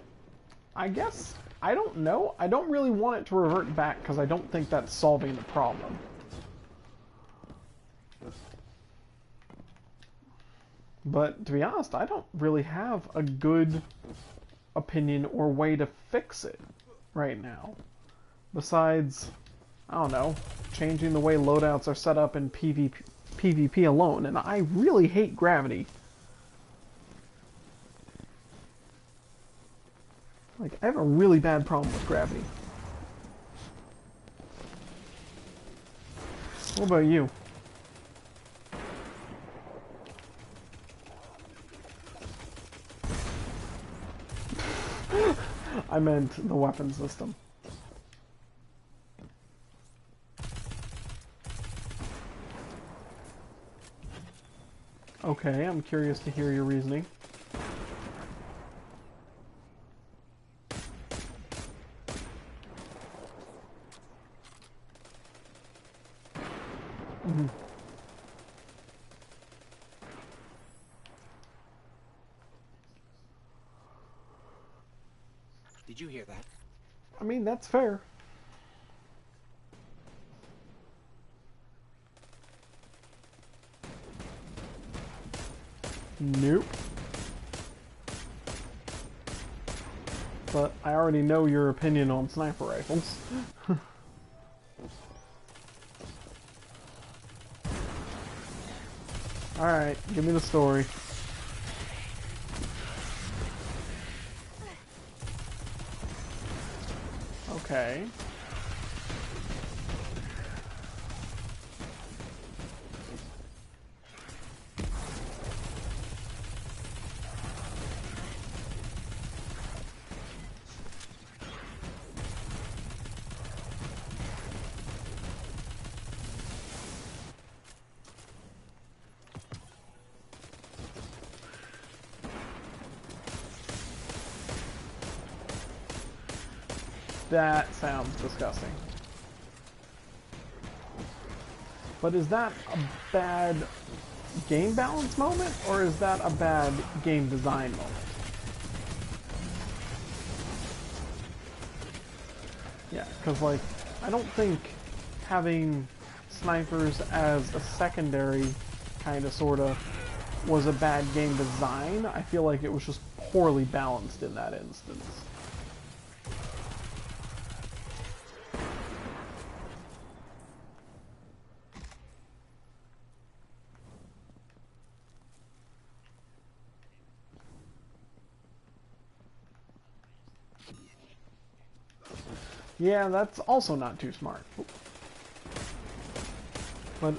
I guess, I don't know. I don't really want it to revert back because I don't think that's solving the problem. But to be honest, I don't really have a good opinion or way to fix it right now. Besides, I don't know, changing the way loadouts are set up in PvP alone, and I really hate gravity. Like, I have a really bad problem with gravity. What about you? I meant the weapon system. Okay, I'm curious to hear your reasoning. Mm-hmm. Did you hear that? I mean, that's fair. Nope. But I already know your opinion on sniper rifles. Alright, give me the story. Okay. That sounds disgusting. But is that a bad game balance moment, or is that a bad game design moment? Yeah, because, like, I don't think having snipers as a secondary, kind of, sort of, was a bad game design. I feel like it was just poorly balanced in that instance. Yeah, that's also not too smart. But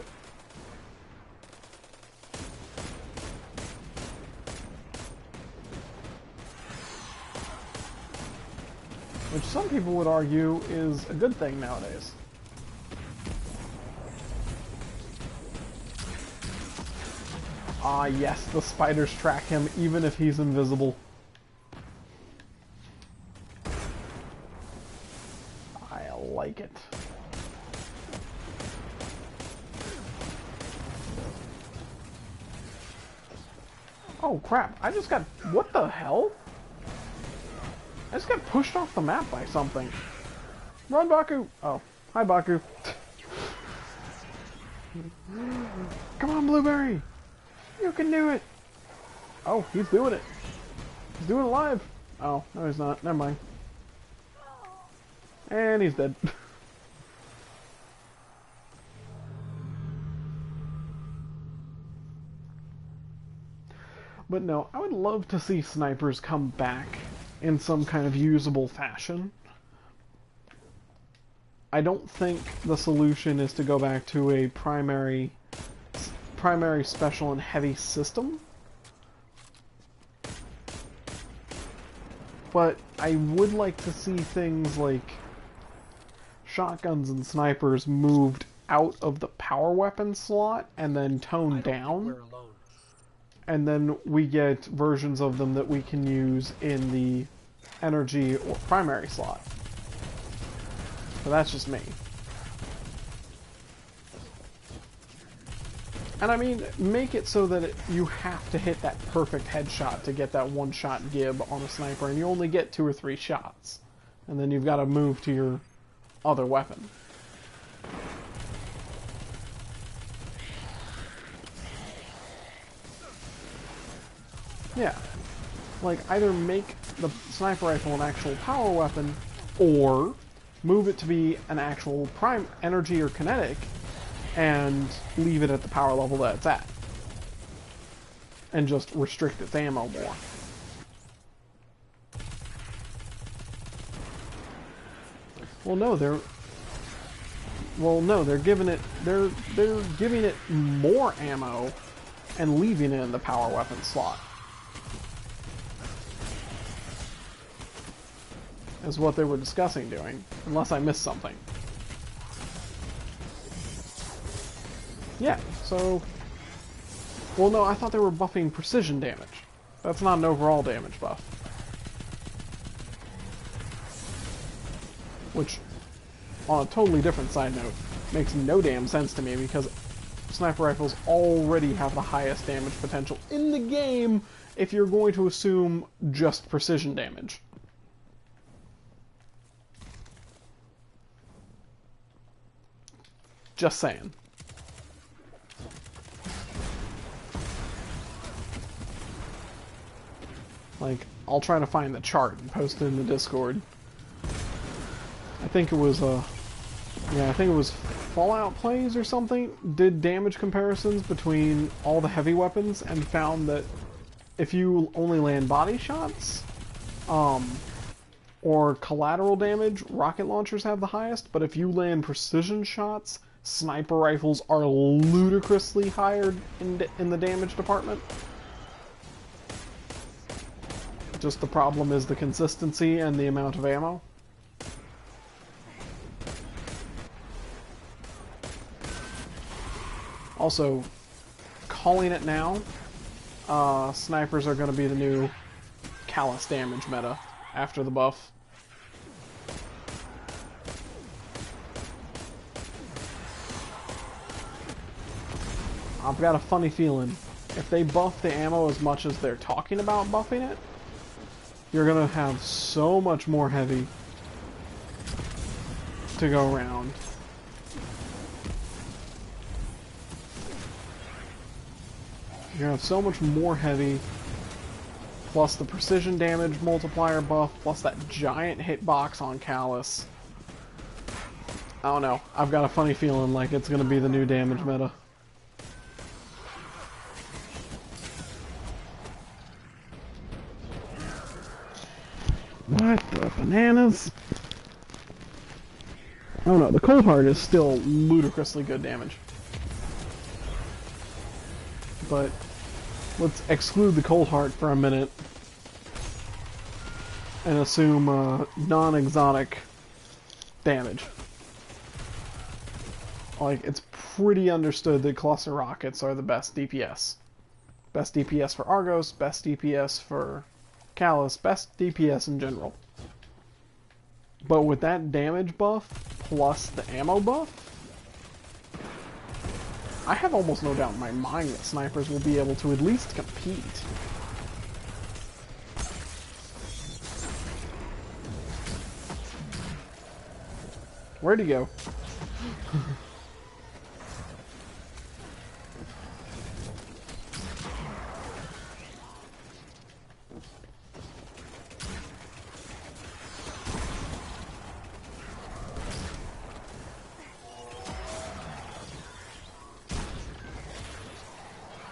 which some people would argue is a good thing nowadays. Ah, yes, the spiders track him even if he's invisible. I like it. Oh crap, I just got... What the hell? I just got pushed off the map by something. Run, Baku! Oh, hi, Baku. Come on, Blueberry! You can do it! Oh, he's doing it. He's doing it live. Oh, no he's not. Never mind. And he's dead. But no, I would love to see snipers come back in some kind of usable fashion. I don't think the solution is to go back to a primary special and heavy system. But I would like to see things like shotguns and snipers moved out of the power weapon slot and then toned down. And then we get versions of them that we can use in the energy or primary slot. But that's just me. And I mean, make it so that you have to hit that perfect headshot to get that one-shot gib on a sniper, and you only get 2 or 3 shots. And then you've got to move to your other weapon. Yeah. Like, either make the sniper rifle an actual power weapon, or move it to be an actual prime energy or kinetic, and leave it at the power level that it's at. And just restrict its ammo more. Well, no, they're giving it more ammo and leaving it in the power weapon slot. Is what they were discussing doing, unless I missed something. Yeah, so... Well, no, I thought they were buffing precision damage. That's not an overall damage buff. Which, on a totally different side note, makes no damn sense to me, because sniper rifles already have the highest damage potential in the game if you're going to assume just precision damage. Just saying. Like, I'll try to find the chart and post it in the Discord. I think it was, I think it was Fallout Plays or something, did damage comparisons between all the heavy weapons and found that if you only land body shots, or collateral damage, rocket launchers have the highest, but if you land precision shots, sniper rifles are ludicrously higher in the damage department. Just the problem is the consistency and the amount of ammo. Also, calling it now, snipers are going to be the new callous damage meta after the buff. I've got a funny feeling, if they buff the ammo as much as they're talking about buffing it, you're gonna have so much more heavy to go around. You're gonna have so much more heavy, plus the precision damage multiplier buff, plus that giant hitbox on Callus. I don't know, I've got a funny feeling like it's gonna be the new damage meta. What the bananas? Oh no, the Cold Heart is still ludicrously good damage. But let's exclude the Cold Heart for a minute and assume non-exotic damage. Like, it's pretty understood that cluster rockets are the best DPS. Best DPS for Argos, best DPS for Callus, best DPS in general. But with that damage buff, plus the ammo buff, I have almost no doubt in my mind that snipers will be able to at least compete. Where'd he go?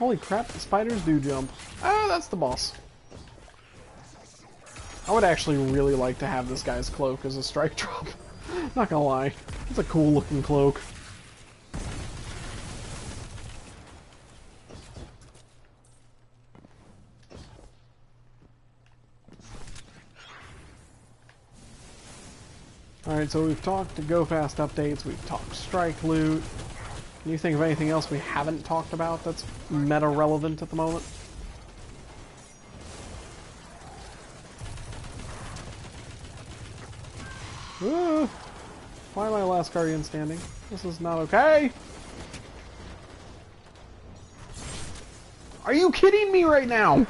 Holy crap, the spiders do jump. Ah, that's the boss. I would actually really like to have this guy's cloak as a strike drop. Not gonna lie. It's a cool looking cloak. Alright, so we've talked to Go Fast updates, we've talked strike loot. Can you think of anything else we haven't talked about that's meta relevant at the moment? Why am I last guardian standing? This is not okay! Are you kidding me right now?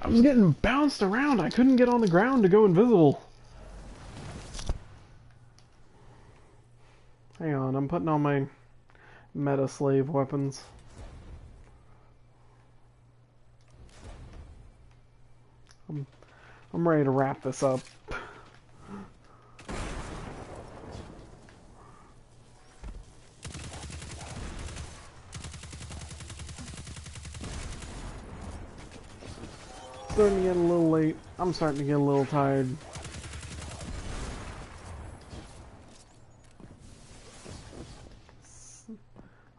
I was getting bounced around. I couldn't get on the ground to go invisible. Hang on, I'm putting on my meta slave weapons. I'm ready to wrap this up. Starting to get a little late. I'm starting to get a little tired.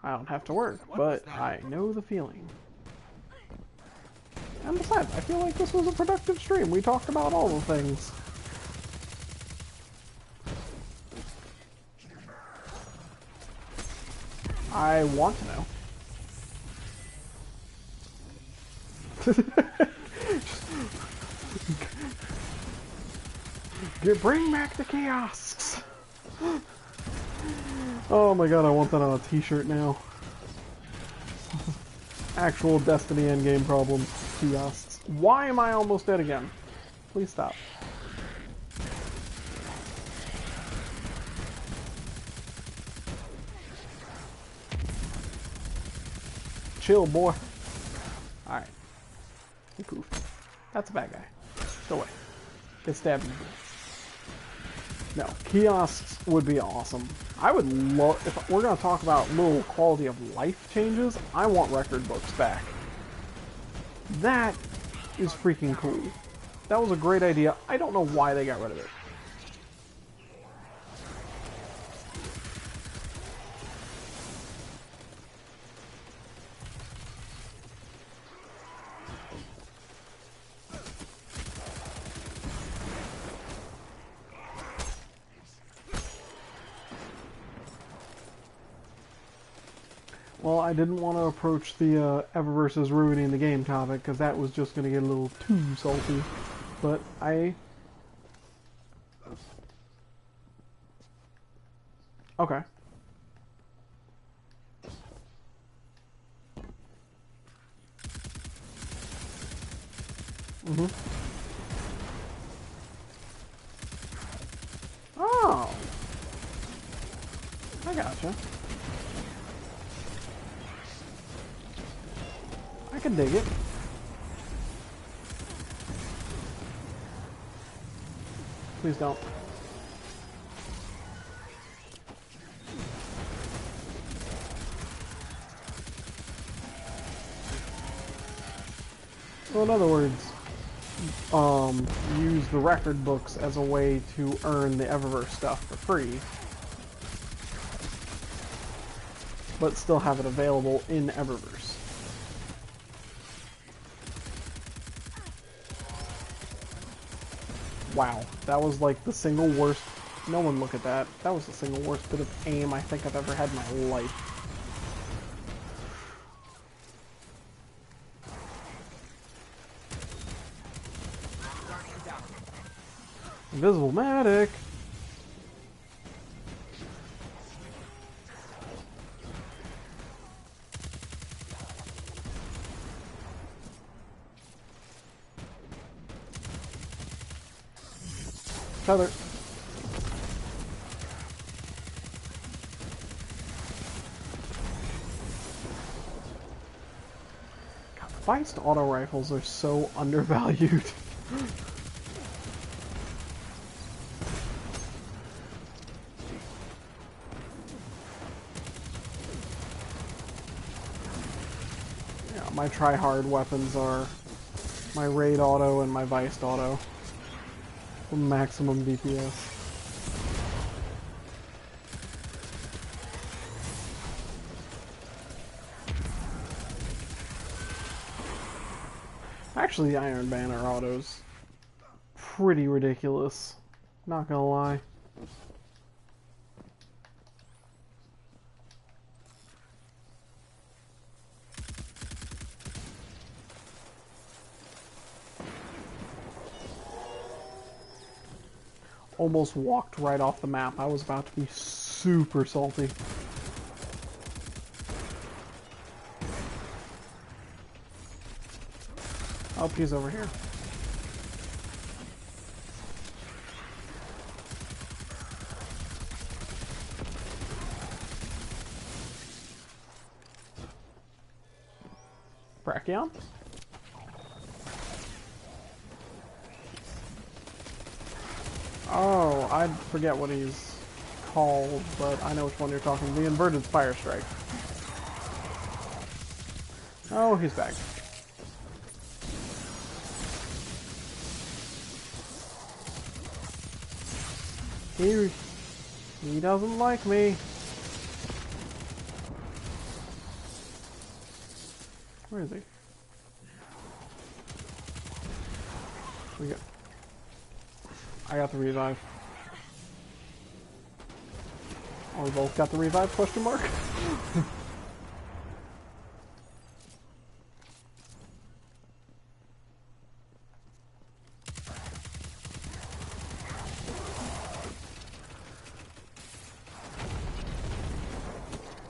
I don't have to work, but I know the feeling. And besides, I feel like this was a productive stream. We talked about all the things. I want to know. Bring back the kiosks! Oh my god, I want that on a t-shirt now. Actual Destiny endgame problem. Kiosks. Why am I almost dead again? Please stop. Chill, boy. Alright. He poofed. That's a bad guy. Go away. Get stabbed in the face. No, kiosks would be awesome. I would love, if we're going to talk about little quality of life changes, I want record books back. That is freaking cool. That was a great idea. I don't know why they got rid of it. Well, I didn't want to approach the Eververse is ruining the game topic, because that was just going to get a little too salty. But I... Okay. Mm-hmm. Oh! I gotcha. I can dig it. Please don't. So in other words, use the record books as a way to earn the Eververse stuff for free, but still have it available in Eververse. Wow, that was like the single worst... No one look at that. That was the single worst bit of aim I think I've ever had in my life. Invisible Matic! Tether. God, the fights to auto rifles are so undervalued. try-hard weapons are my raid auto and my viced auto for maximum DPS. Actually, the Iron Banner auto's pretty ridiculous, not gonna lie. Almost walked right off the map. I was about to be super salty. Oh, he's over here. Brachion? Oh, I forget what he's called, but I know which one you're talking. The inverted Fire Strike. Oh, he's back. He doesn't like me. Where is he? We got. I got the revive. Oh, we both got the revive? Question mark.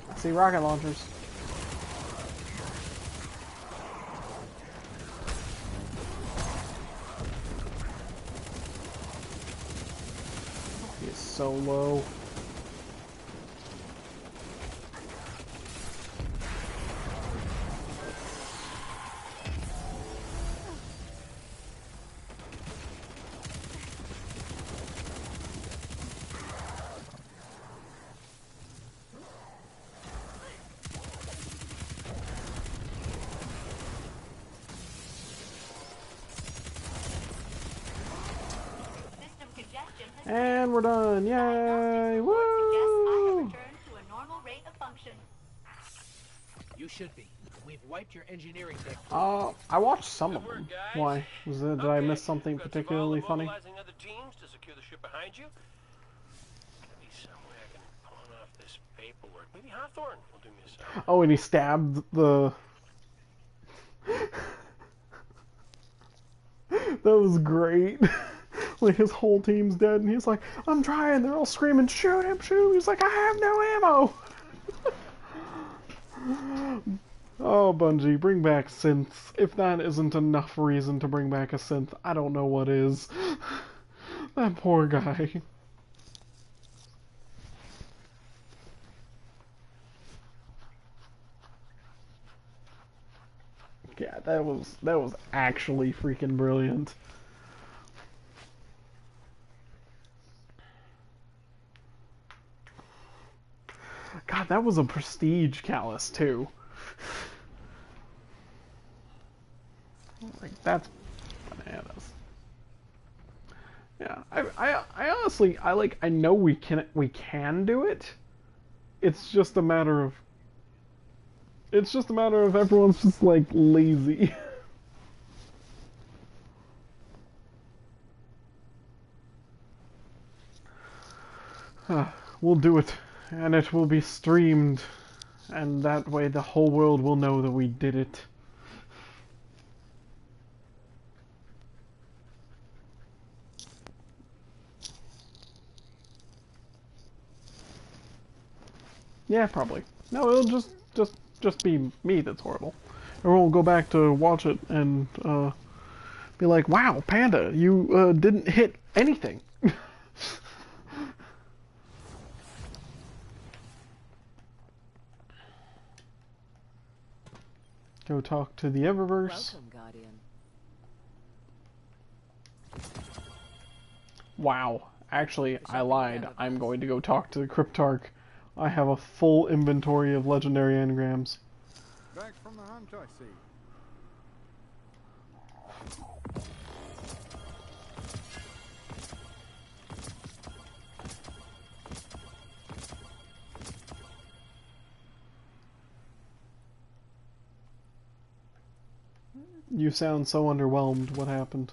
I see rocket launchers. He is so low. And we're done. Yay! Woo! You should be. We've wiped your engineering deck. I watched some of them. Why? Was it? Did I miss something particularly funny? Other teams to secure the ship behind you. Gotta be some way I can pawn off this paperwork. Maybe Hawthorne will do me a solid. Oh, and he stabbed the. That was great. Like, his whole team's dead, and he's like, I'm trying. They're all screaming, shoot him, shoot him. He's like, I have no ammo. Oh, Bungie, bring back synths. If that isn't enough reason to bring back a synth, I don't know what is. That poor guy. Yeah, that was actually freaking brilliant. God, that was a prestige callus too. Like, that's bananas. Yeah, I honestly, I know we can do it. It's just a matter of everyone's just like lazy. We'll do it, and it will be streamed, and that way the whole world will know that we did it. Yeah, probably. No, it'll just be me that's horrible. Everyone will go back to watch it and be like, "Wow, Panda, you didn't hit anything." Go talk to the Eververse. Welcome, Guardian. Wow. Actually, I lied. I'm going to go talk to the Cryptarch. I have a full inventory of legendary anagrams. Back from the hunt, I see. You sound so underwhelmed. What happened?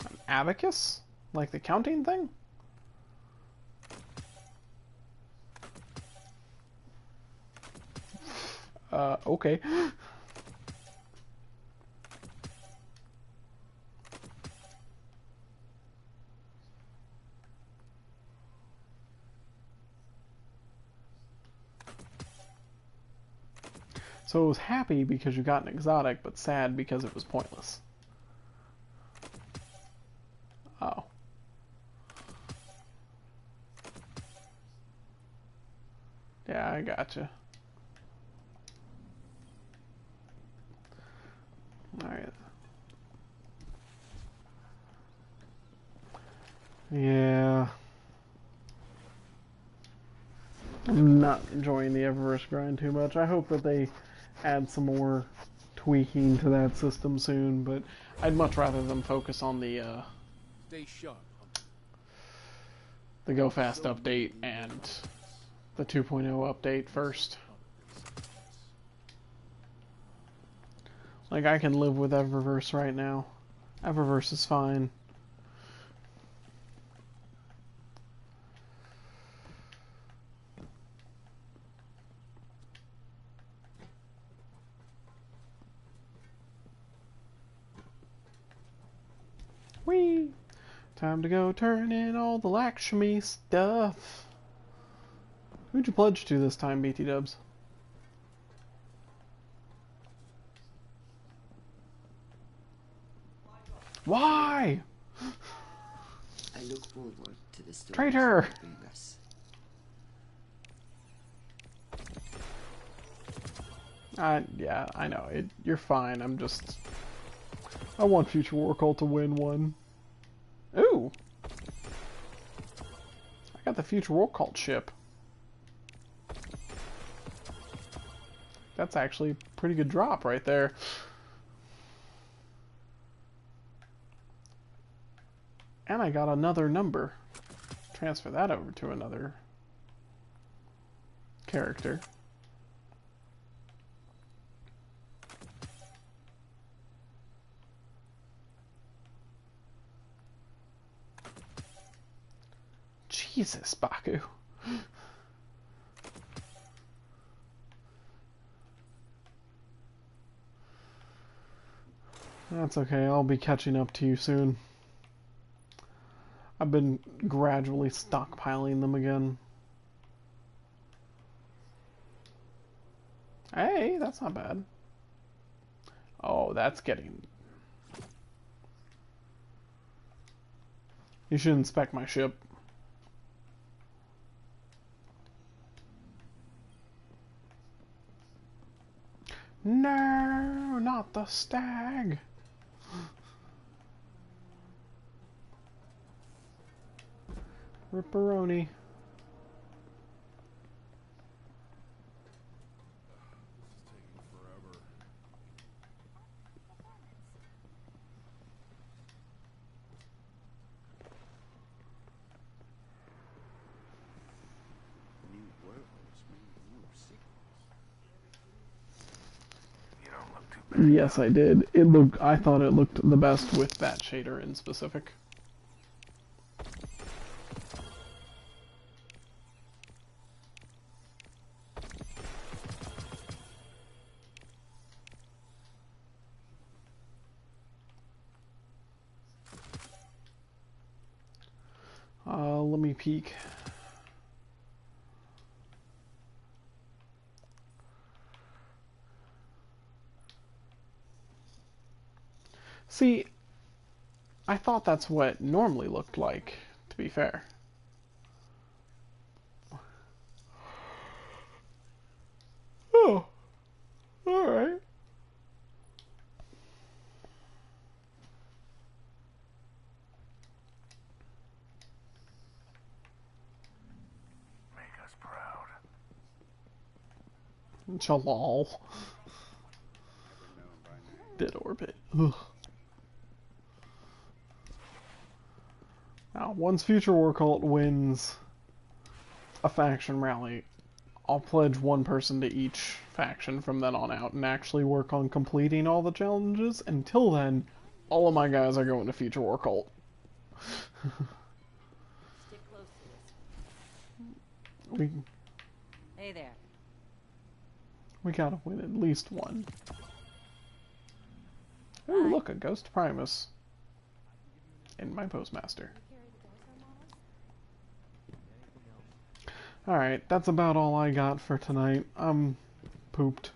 An abacus? Like the counting thing? Okay. So it was happy because you got an exotic, but sad because it was pointless. Oh. Yeah, I gotcha. Alright. Yeah. I'm not enjoying the Eververse grind too much. I hope that they add some more tweaking to that system soon, but I'd much rather them focus on the Stay sharp. Go Fast update and the 2.0 update first. Like, I can live with Eververse right now. Eververse is fine. Whee! Time to go turn in all the Lakshmi stuff. Who'd you pledge to this time, BT Dubs? Why? I look forward to the story. Traitor! Yeah, I know. You're fine. I want Future War Cult to win one. Ooh! I got the Future War Cult ship. That's actually a pretty good drop right there. And I got another number. Transfer that over to another character. Jesus, Baku. That's okay, I'll be catching up to you soon. I've been gradually stockpiling them again. Hey, that's not bad. Oh, that's getting... You should inspect my ship. No, not the stag. Ripperoni. Yes, I did. I thought it looked the best with that shader in specific. Let me peek. See, I thought that's what normally looked like, to be fair. Oh, alright. Make us proud. Jalal. Dead orbit. Ugh. Now, once Future War Cult wins a faction rally, I'll pledge one person to each faction from then on out and actually work on completing all the challenges. Until then, all of my guys are going to Future War Cult. Stick close to us. we Hey there. we gotta win at least one. Ooh, look, a Ghost Primus. And my Postmaster. Alright, that's about all I got for tonight. I'm pooped.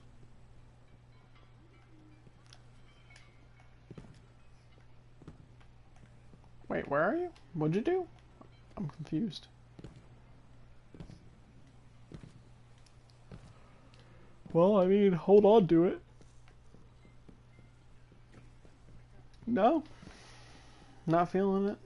Wait, where are you? What'd you do? I'm confused. Well, I mean, hold on to it. No? Not feeling it?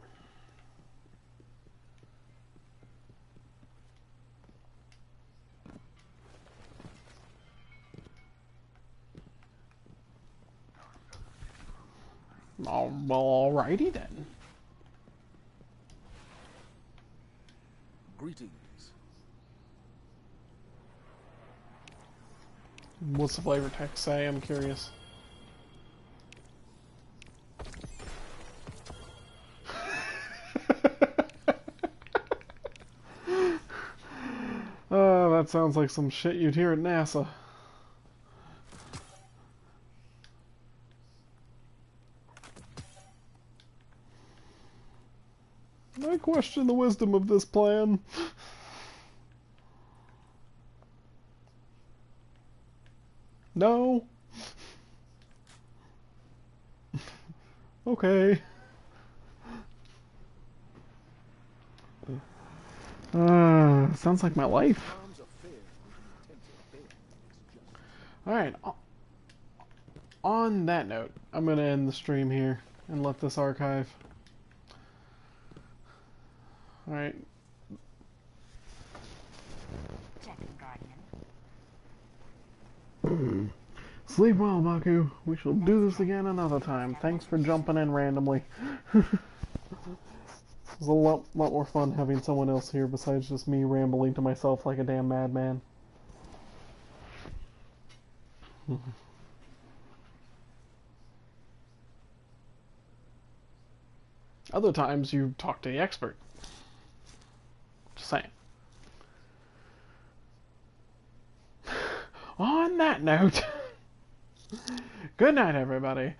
Oh, well, alrighty then. Greetings. What's the flavor text say? I'm curious. That sounds like some shit you'd hear at NASA. I question the wisdom of this plan. No. Okay. Sounds like my life. Alright. On that note, I'm gonna end the stream here and let this archive. Alright. Sleep well, Baku. We shall do this again another time. Thanks for jumping in randomly. It was a lot more fun having someone else here besides just me rambling to myself like a damn madman. Other times you talk to the expert. Just saying. On that note, good night, everybody.